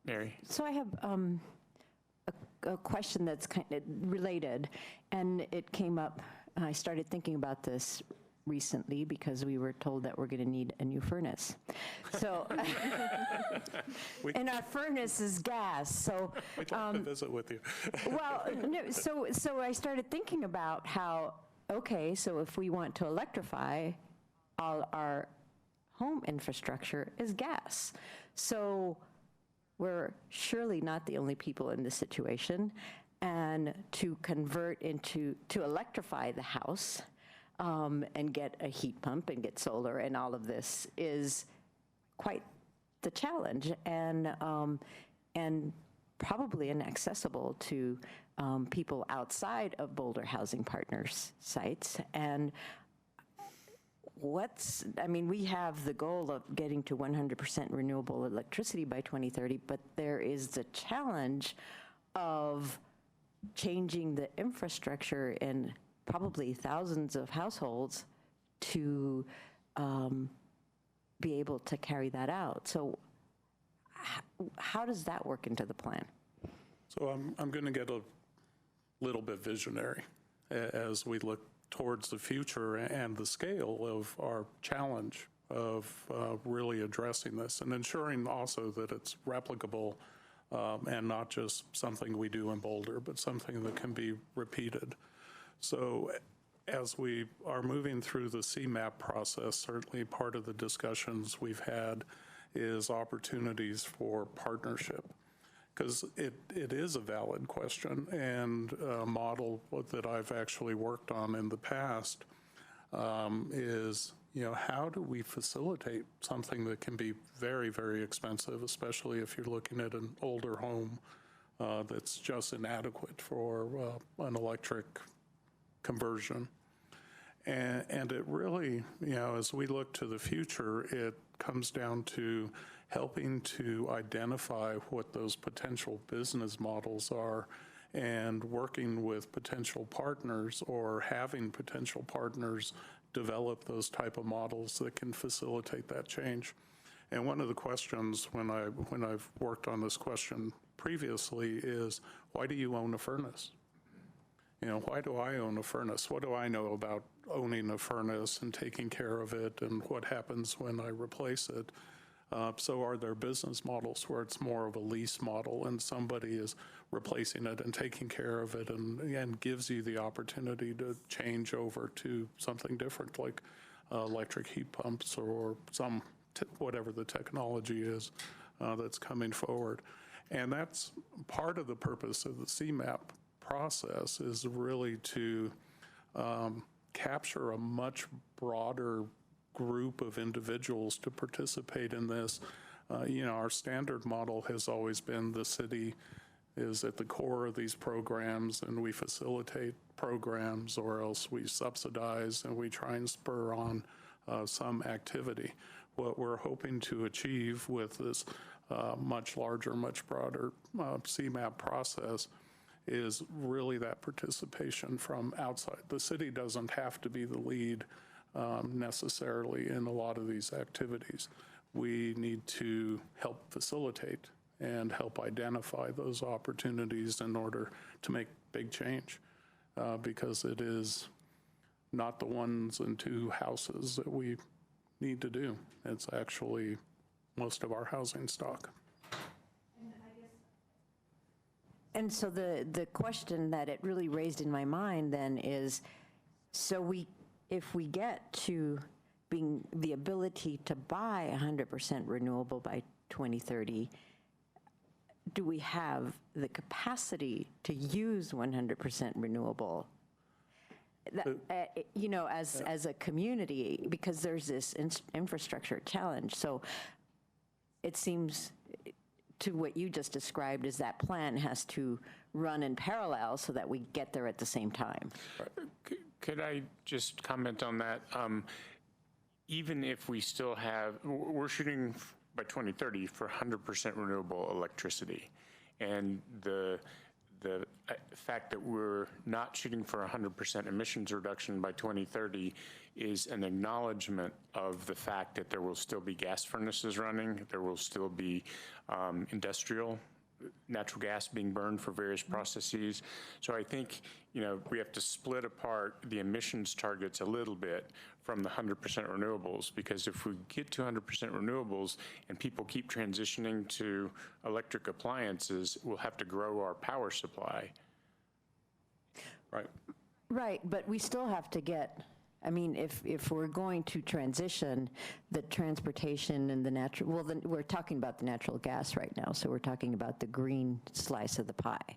Mary? So I have a question that's kind of related, and it came up, I started thinking about this recently because we were told that we're going to need a new furnace. So, and our furnace is gas. So, We'd like to visit with you. well, no, so I started thinking about how, okay, so if we want to electrify, all our home infrastructure is gas. So we're surely not the only people in this situation. And to convert to electrify the house, and get a heat pump and get solar and all of this is quite the challenge, and probably inaccessible to people outside of Boulder Housing Partners sites. And we have the goal of getting to 100% renewable electricity by 2030, but there is the challenge of changing the infrastructure in probably thousands of households to be able to carry that out. So how does that work into the plan? So I'm going to get a little bit visionary as we look towards the future and the scale of our challenge of really addressing this and ensuring also that it's replicable and not just something we do in Boulder, but something that can be repeated. So as we are moving through the CMAP process, certainly part of the discussions we've had is opportunities for partnership, because it is a valid question, and a model that I've actually worked on in the past is, how do we facilitate something that can be very, very expensive, especially if you're looking at an older home that's just inadequate for an electric conversion. And it really, as we look to the future, it comes down to helping to identify what those potential business models are and working with potential partners or having potential partners develop those type of models that can facilitate that change. And one of the questions when I've worked on this question previously is, why do you own a furnace? Why do I own a furnace? What do I know about owning a furnace and taking care of it, and what happens when I replace it? So are there business models where it's more of a lease model and somebody is replacing it and taking care of it and gives you the opportunity to change over to something different, like electric heat pumps or whatever the technology is that's coming forward? And that's part of the purpose of the CMAP process, is really to capture a much broader group of individuals to participate in this. Our standard model has always been the city is at the core of these programs, and we facilitate programs, or else we subsidize and we try and spur on some activity. What we're hoping to achieve with this much larger, much broader CMAP process is really that participation from outside. The city doesn't have to be the lead necessarily in a lot of these activities. We need to help facilitate and help identify those opportunities in order to make big change, because it is not the ones and two houses that we need to do. It's actually most of our housing stock. And so the question that it really raised in my mind then is, so if we get to being the ability to buy 100% renewable by 2030, do we have the capacity to use 100% renewable? As a community, because there's this infrastructure challenge. So it seems, to what you just described, is that plan has to run in parallel so that we get there at the same time. Could I just comment on that? Even if we still we're shooting by 2030 for 100% renewable electricity. And the fact that we're not shooting for 100% emissions reduction by 2030 is an acknowledgement of the fact that there will still be gas furnaces running, there will still be industrial natural gas being burned for various processes. So I think, we have to split apart the emissions targets a little bit from the 100% renewables, because if we get to 100% renewables and people keep transitioning to electric appliances, we'll have to grow our power supply. Right. Right, but we still have to get, if we're going to transition the transportation and the natural, well, then we're talking about the natural gas right now, so we're talking about the green slice of the pie.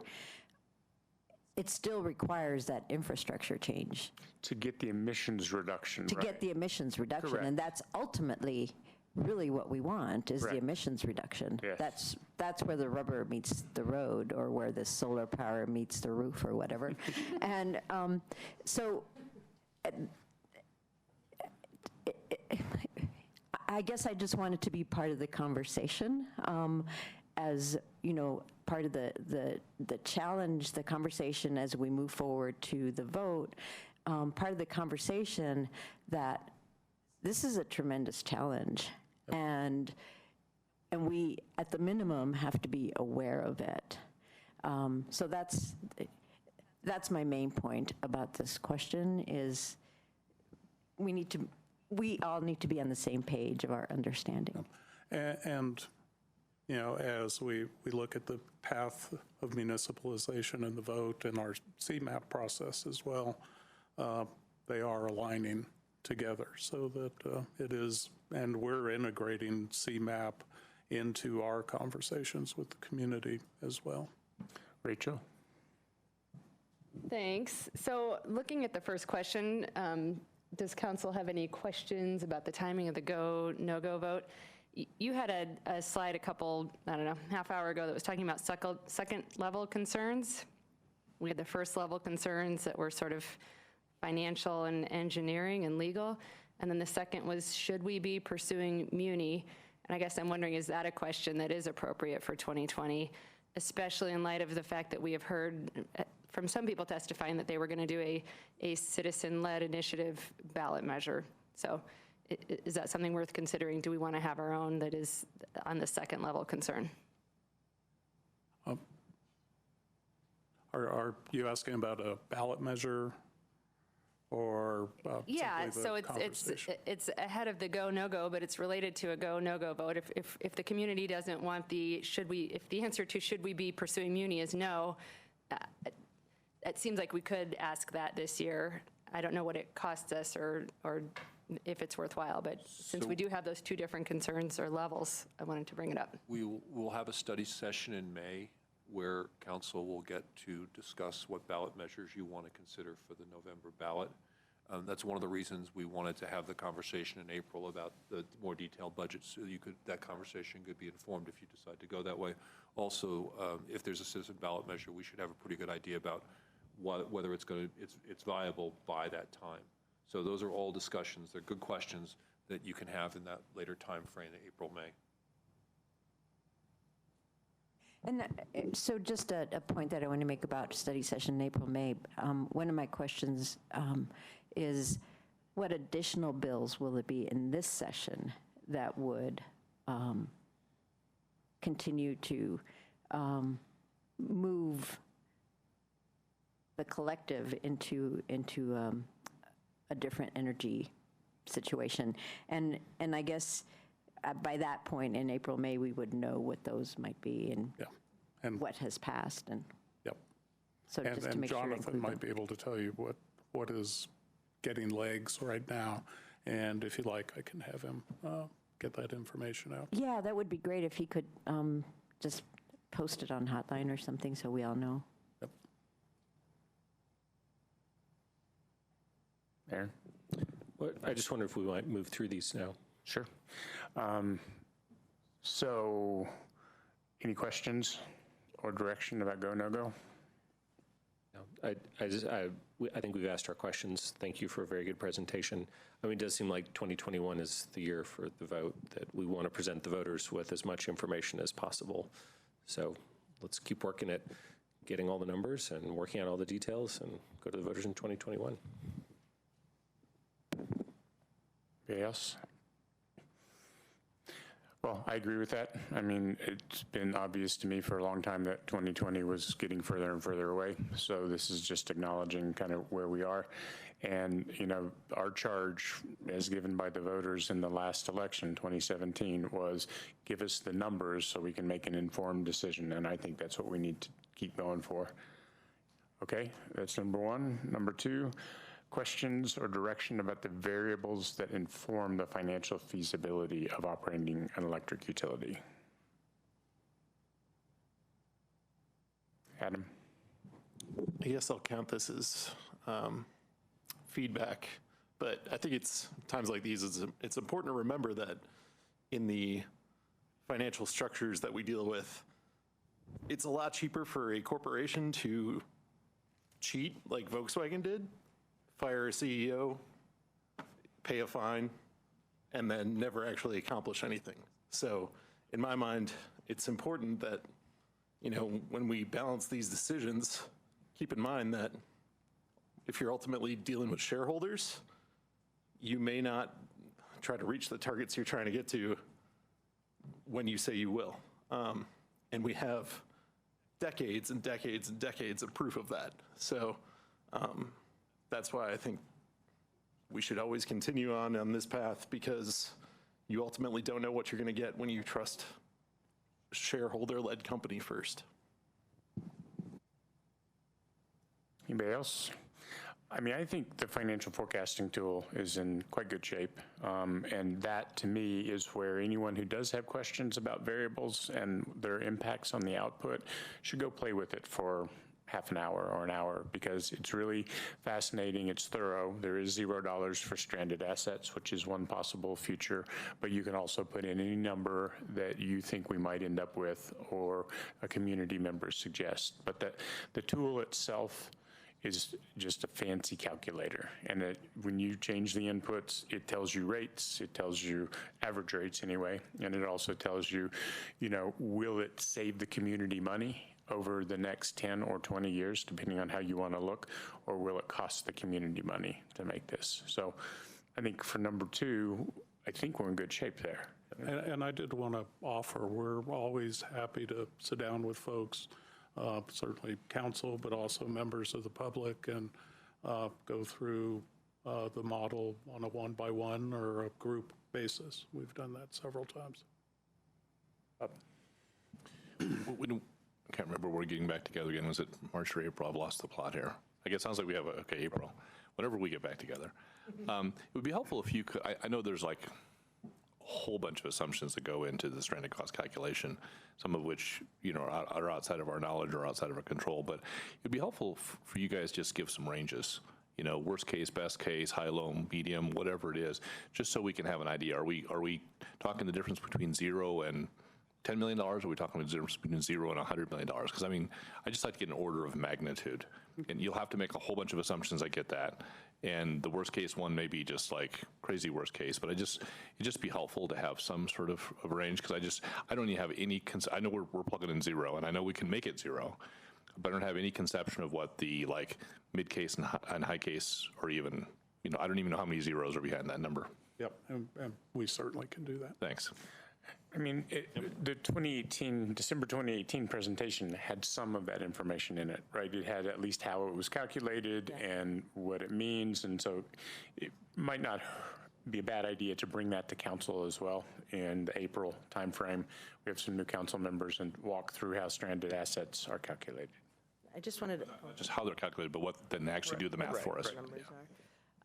It still requires that infrastructure change. To get the emissions reduction. To get the emissions reduction. Correct. And that's ultimately really what we want, is Correct. the emissions reduction. Yes. That's where the rubber meets the road, or where the solar power meets the roof, or whatever. And so I guess I just wanted to be part of the conversation, as part of the challenge, the conversation as we move forward to the vote, part of the conversation that this is a tremendous challenge, And we, at the minimum, have to be aware of it. So that's my main point about this question is we all need to be on the same page of our understanding. And you know, as we look at the path of municipalization and the vote and our CMAP process as well, they are aligning together so that it is, and we're integrating CMAP into our conversations with the community as well. Rachel? Thanks. So looking at the first question, does council have any questions about the timing of the go, no-go vote? You had a slide a couple, I don't know, half hour ago that was talking about second level concerns. We had the first level concerns that were sort of financial and engineering and legal. And then the second was, should we be pursuing Muni? And I guess I'm wondering, is that a question that is appropriate for 2020, especially in light of the fact that we have heard from some people testifying that they were going to do a citizen-led initiative ballot measure. So is that something worth considering? Do we want to have our own that is on the second level concern? Are you asking about a ballot measure or Yeah, simply the so it's ahead of the go, no-go, but it's related to a go, no-go vote. If the community doesn't want if the answer to should we be pursuing Muni is no, it seems like we could ask that this year. I don't know what it costs us or if it's worthwhile, but since we do have those two different concerns or levels, I wanted to bring it up. We will have a study session in May where council will get to discuss what ballot measures you want to consider for the November ballot. That's one of the reasons we wanted to have the conversation in April about the more detailed budget, so that conversation could be informed if you decide to go that way. Also, if there's a citizen ballot measure, we should have a pretty good idea about whether it's viable by that time. So those are all discussions. They're good questions that you can have in that later time frame, April, May. And so just a point that I want to make about study session in April, May. One of my questions is what additional bills will it be in this session that would continue to move the collective into a different energy situation? And I guess by that point in April, May, we would know what those might be and what has passed. And so just to make sure. And Jonathan might be able to tell you what is getting legs right now. And if you like, I can have him get that information out. Yeah, that would be great if he could just post it on Hotline or something so we all know. Aaron? Well, I just wonder if we might move through these now. Sure. So any questions or direction about go, no go? No, I think we've asked our questions. Thank you for a very good presentation. I mean, it does seem like 2021 is the year for the vote, that we want to present the voters with as much information as possible. So let's keep working at getting all the numbers and working on all the details and go to the voters in 2021. Yes. Well, I agree with that. I mean, it's been obvious to me for a long time that 2020 was getting further and further away. So this is just acknowledging kind of where we are. And, you know, our charge as given by the voters in the last election, 2017, was give us the numbers so we can make an informed decision. And I think that's what we need to keep going for. Okay, that's number one. Number two, questions or direction about the variables that inform the financial feasibility of operating an electric utility. Adam? I guess I'll count this as feedback, but I think it's times like these, it's important to remember that in the financial structures that we deal with, it's a lot cheaper for a corporation to cheat like Volkswagen did, fire a CEO, pay a fine, and then never actually accomplish anything. So in my mind, it's important that, you know, when we balance these decisions, keep in mind that if you're ultimately dealing with shareholders, you may not try to reach the targets you're trying to get to when you say you will. And we have decades and decades and decades of proof of that. So that's why I think we should always continue on this path, because you ultimately don't know what you're going to get when you trust shareholder-led company first. Anybody else? I mean, I think the financial forecasting tool is in quite good shape. And that, to me, is where anyone who does have questions about variables and their impacts on the output should go play with it for half an hour or an hour, because it's really fascinating. It's thorough. There is $0 for stranded assets, which is one possible future, but you can also put in any number that you think we might end up with or a community member suggests. But the tool itself is just a fancy calculator. And when you change the inputs, it tells you rates, it tells you average rates anyway, and it also tells you, will it save the community money over the next 10 or 20 years, depending on how you want to look, or will it cost the community money to make this? So I think for number 2, I think we're in good shape there. And I did want to offer, we're always happy to sit down with folks, certainly council, but also members of the public, and go through the model on a one-by-one or a group basis. We've done that several times. I can't remember, we're getting back together again. Was it March or April? I've lost the plot here. I guess it sounds like we have April. Whenever we get back together. It would be helpful if you could, I know there's like a whole bunch of assumptions that go into the stranded cost calculation, some of which, are outside of our knowledge or outside of our control, but it'd be helpful for you guys just give some ranges. Worst case, best case, high, low, medium, whatever it is, just so we can have an idea. Are we talking the difference between 0 and $10 million, or are we talking the difference between 0 and $100 million? Because, I just like to get an order of magnitude. And you'll have to make a whole bunch of assumptions, I get that. And the worst case one may be just like crazy worst case, but it'd just be helpful to have some sort of range, because I don't even have any, I know we're plugging in 0, and I know we can make it 0, but I don't have any conception of what the mid case and high case, or even, I don't even know how many zeros are behind that number. Yep, and we certainly can do that. Thanks. I mean, the December 2018 presentation had some of that information in it, right? It had at least how it was calculated and what it means, and so it might not be a bad idea to bring that to council as well in the April timeframe. We have some new council members and walk through how stranded assets are calculated. I just wanted to... Not just how they're calculated, but what then actually do the math for us.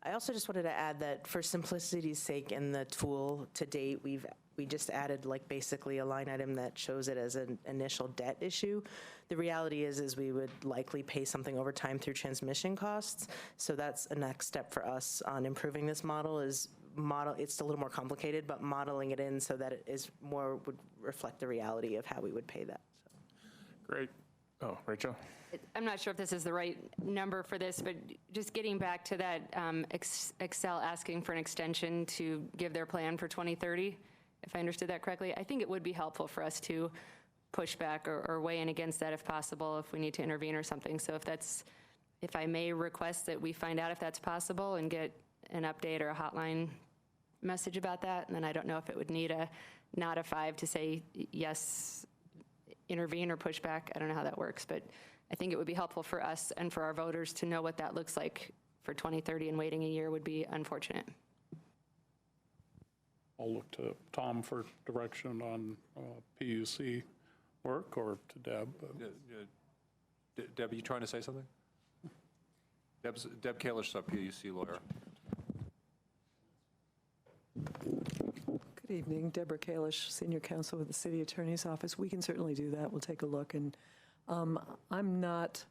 I also just wanted to add that for simplicity's sake, in the tool to date, we just added basically a line item that shows it as an initial debt issue. The reality is we would likely pay something over time through transmission costs. So that's a next step for us on improving this model. It's a little more complicated, but modeling it in so that it is would reflect the reality of how we would pay that. So. Great. Oh, Rachel? I'm not sure if this is the right number for this, but just getting back to that Excel asking for an extension to give their plan for 2030, if I understood that correctly, I think it would be helpful for us to push back or weigh in against that if possible, if we need to intervene or something. So if I may request that we find out if that's possible and get an update or a hotline message about that, and then I don't know if it would need not a 5 to say yes, intervene or push back. I don't know how that works, but I think it would be helpful for us and for our voters to know what that looks like for 2030, and waiting a year would be unfortunate. I'll look to Tom for direction on PUC work, or to Deb. Deb, are you trying to say something? Deb Kalish, PUC lawyer. Good evening, Deborah Kalish, Senior Counsel with the City Attorney's Office. We can certainly do that. We'll take a look. And I'm not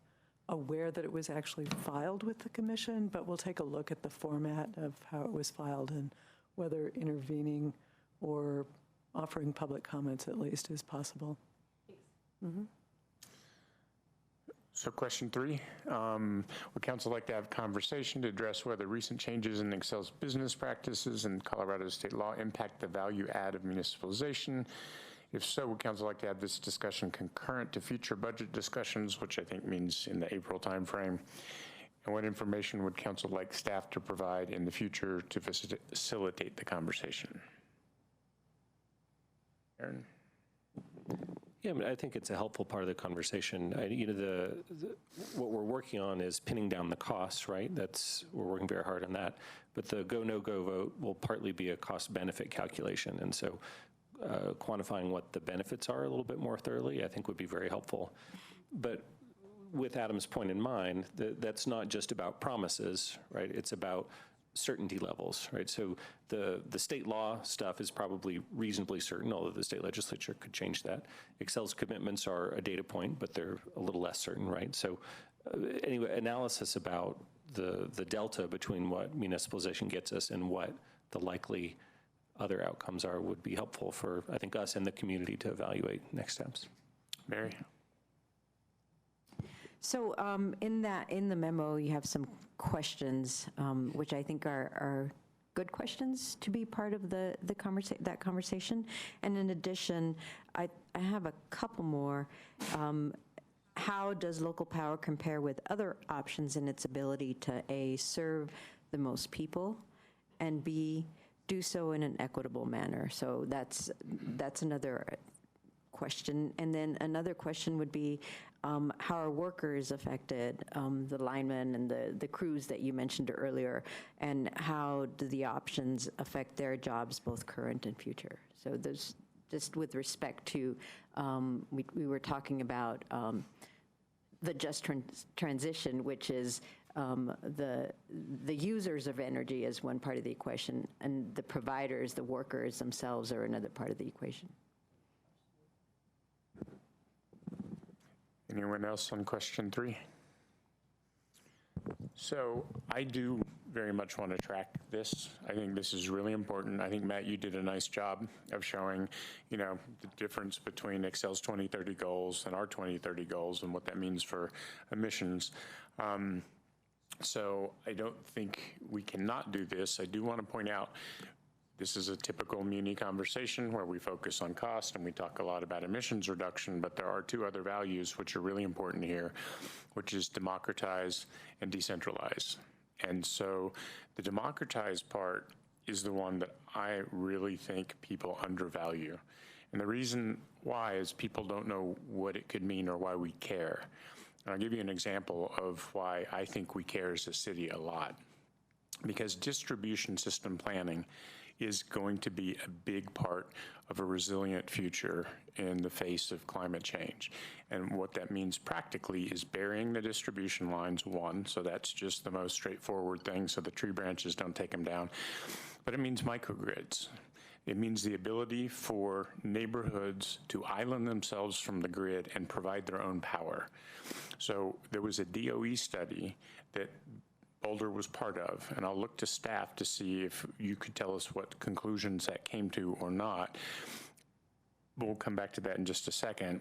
aware that it was actually filed with the commission, but we'll take a look at the format of how it was filed and whether intervening or offering public comments at least is possible. Mm-hmm. So question 3, would council like to have a conversation to address whether recent changes in Excel's business practices and Colorado state law impact the value add of municipalization? If so, would council like to have this discussion concurrent to future budget discussions, which I think means in the April timeframe? And what information would council like staff to provide in the future to facilitate the conversation? Aaron? Yeah, I mean, I think it's a helpful part of the conversation. What we're working on is pinning down the costs, right? We're working very hard on that. But the go, no-go vote will partly be a cost-benefit calculation. And so quantifying what the benefits are a little bit more thoroughly, I think would be very helpful. But with Adam's point in mind, that's not just about promises, right? It's about certainty levels, right? So the state law stuff is probably reasonably certain, although the state legislature could change that. Excel's commitments are a data point, but they're a little less certain, right? So anyway, analysis about the delta between what municipalization gets us and what the likely other outcomes are would be helpful for, I think, us and the community to evaluate next steps. Mary? So in the memo, you have some questions, which I think are good questions to be part of that conversation. And in addition, I have a couple more. How does local power compare with other options in its ability to A, serve the most people, and B, do so in an equitable manner? So that's another question. And then another question would be, how are workers affected, the linemen and the crews that you mentioned earlier, and how do the options affect their jobs, both current and future? So there's, just with respect to, we were talking about the just transition, which is the users of energy as one part of the equation, and the providers, the workers themselves, are another part of the equation. Anyone else on question 3? So I do very much want to track this. I think this is really important. I think, Matt, you did a nice job of showing, the difference between Excel's 2030 goals and our 2030 goals and what that means for emissions. So I don't think we cannot do this. I do want to point out, this is a typical muni conversation where we focus on cost and we talk a lot about emissions reduction, but there are 2 other values which are really important here, which is democratize and decentralize. And so the democratize part is the one that I really think people undervalue. And the reason why is people don't know what it could mean or why we care. And I'll give you an example of why I think we care as a city a lot. Because distribution system planning is going to be a big part of a resilient future in the face of climate change. And what that means practically is burying the distribution lines, one, so that's just the most straightforward thing, so the tree branches don't take them down. But it means microgrids. It means the ability for neighborhoods to island themselves from the grid and provide their own power. So there was a DOE study that Boulder was part of, and I'll look to staff to see if you could tell us what conclusions that came to or not. We'll come back to that in just a second.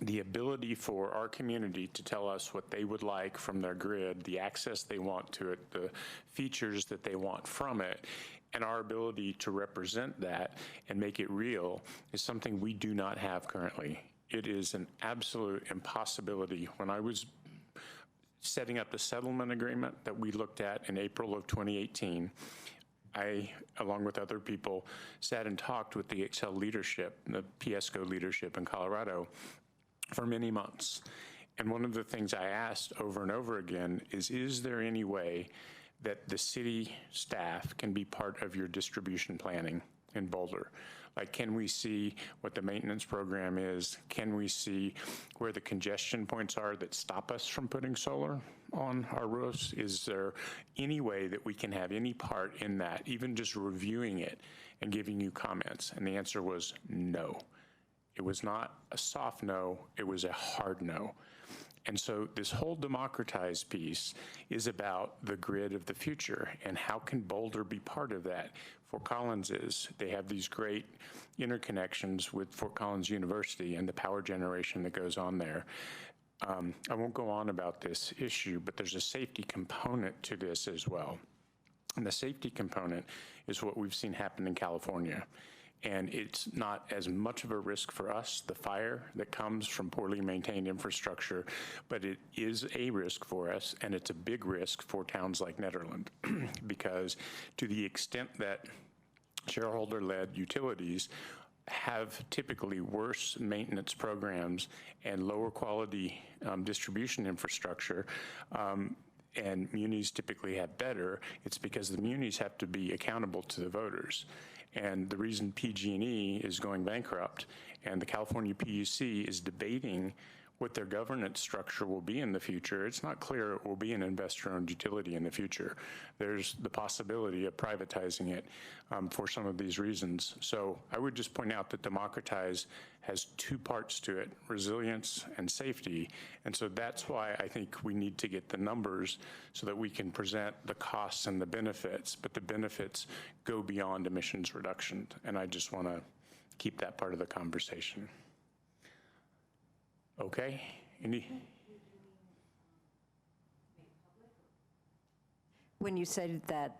The ability for our community to tell us what they would like from their grid, the access they want to it, the features that they want from it, and our ability to represent that and make it real is something we do not have currently. It is an absolute impossibility. When I was setting up the settlement agreement that we looked at in April of 2018, I, along with other people, sat and talked with the Excel leadership, the PSCO leadership in Colorado for many months. And one of the things I asked over and over again is there any way that the city staff can be part of your distribution planning in Boulder? Like, can we see what the maintenance program is? Can we see where the congestion points are that stop us from putting solar on our roofs? Is there any way that we can have any part in that, even just reviewing it and giving you comments? And the answer was no. It was not a soft no, it was a hard no. And so this whole democratized piece is about the grid of the future and how can Boulder be part of that. Fort Collins is. They have these great interconnections with Fort Collins University and the power generation that goes on there. I won't go on about this issue, but there's a safety component to this as well. And the safety component is what we've seen happen in California. And it's not as much of a risk for us, the fire that comes from poorly maintained infrastructure, but it is a risk for us, and it's a big risk for towns like Nederland, because to the extent that shareholder-led utilities have typically worse maintenance programs and lower quality distribution infrastructure, and munis typically have better, it's because the munis have to be accountable to the voters. And the reason PG&E is going bankrupt and the California PUC is debating what their governance structure will be in the future, it's not clear it will be an investor-owned utility in the future. There's the possibility of privatizing it for some of these reasons. So I would just point out that Democratize has two parts to it, resilience and safety. And so that's why I think we need to get the numbers so that we can present the costs and the benefits, but the benefits go beyond emissions reduction. And I just want to keep that part of the conversation. Okay, When you said that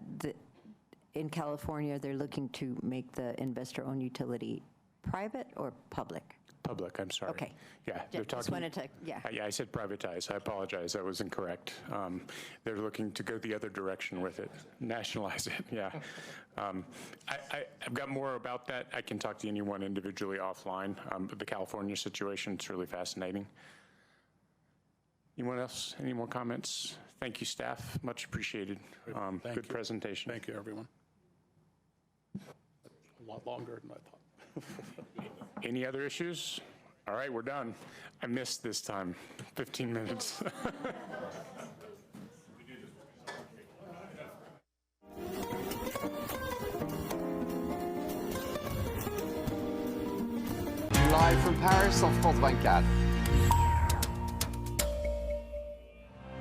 in California, they're looking to make the investor-owned utility private or public? Public, I'm sorry. Okay. Yeah, they're talking. Just wanted to, yeah. Yeah, I said privatize. I apologize. That was incorrect. They're looking to go the other direction with it, nationalize it. Yeah. I've got more about that. I can talk to anyone individually offline. But the California situation is really fascinating. Anyone else? Any more comments? Thank you, staff. Much appreciated. Good presentation. Thank you, everyone. A lot longer than I thought. Any other issues? All right, we're done. I missed this time, 15 minutes. Live from Paris, on France 24.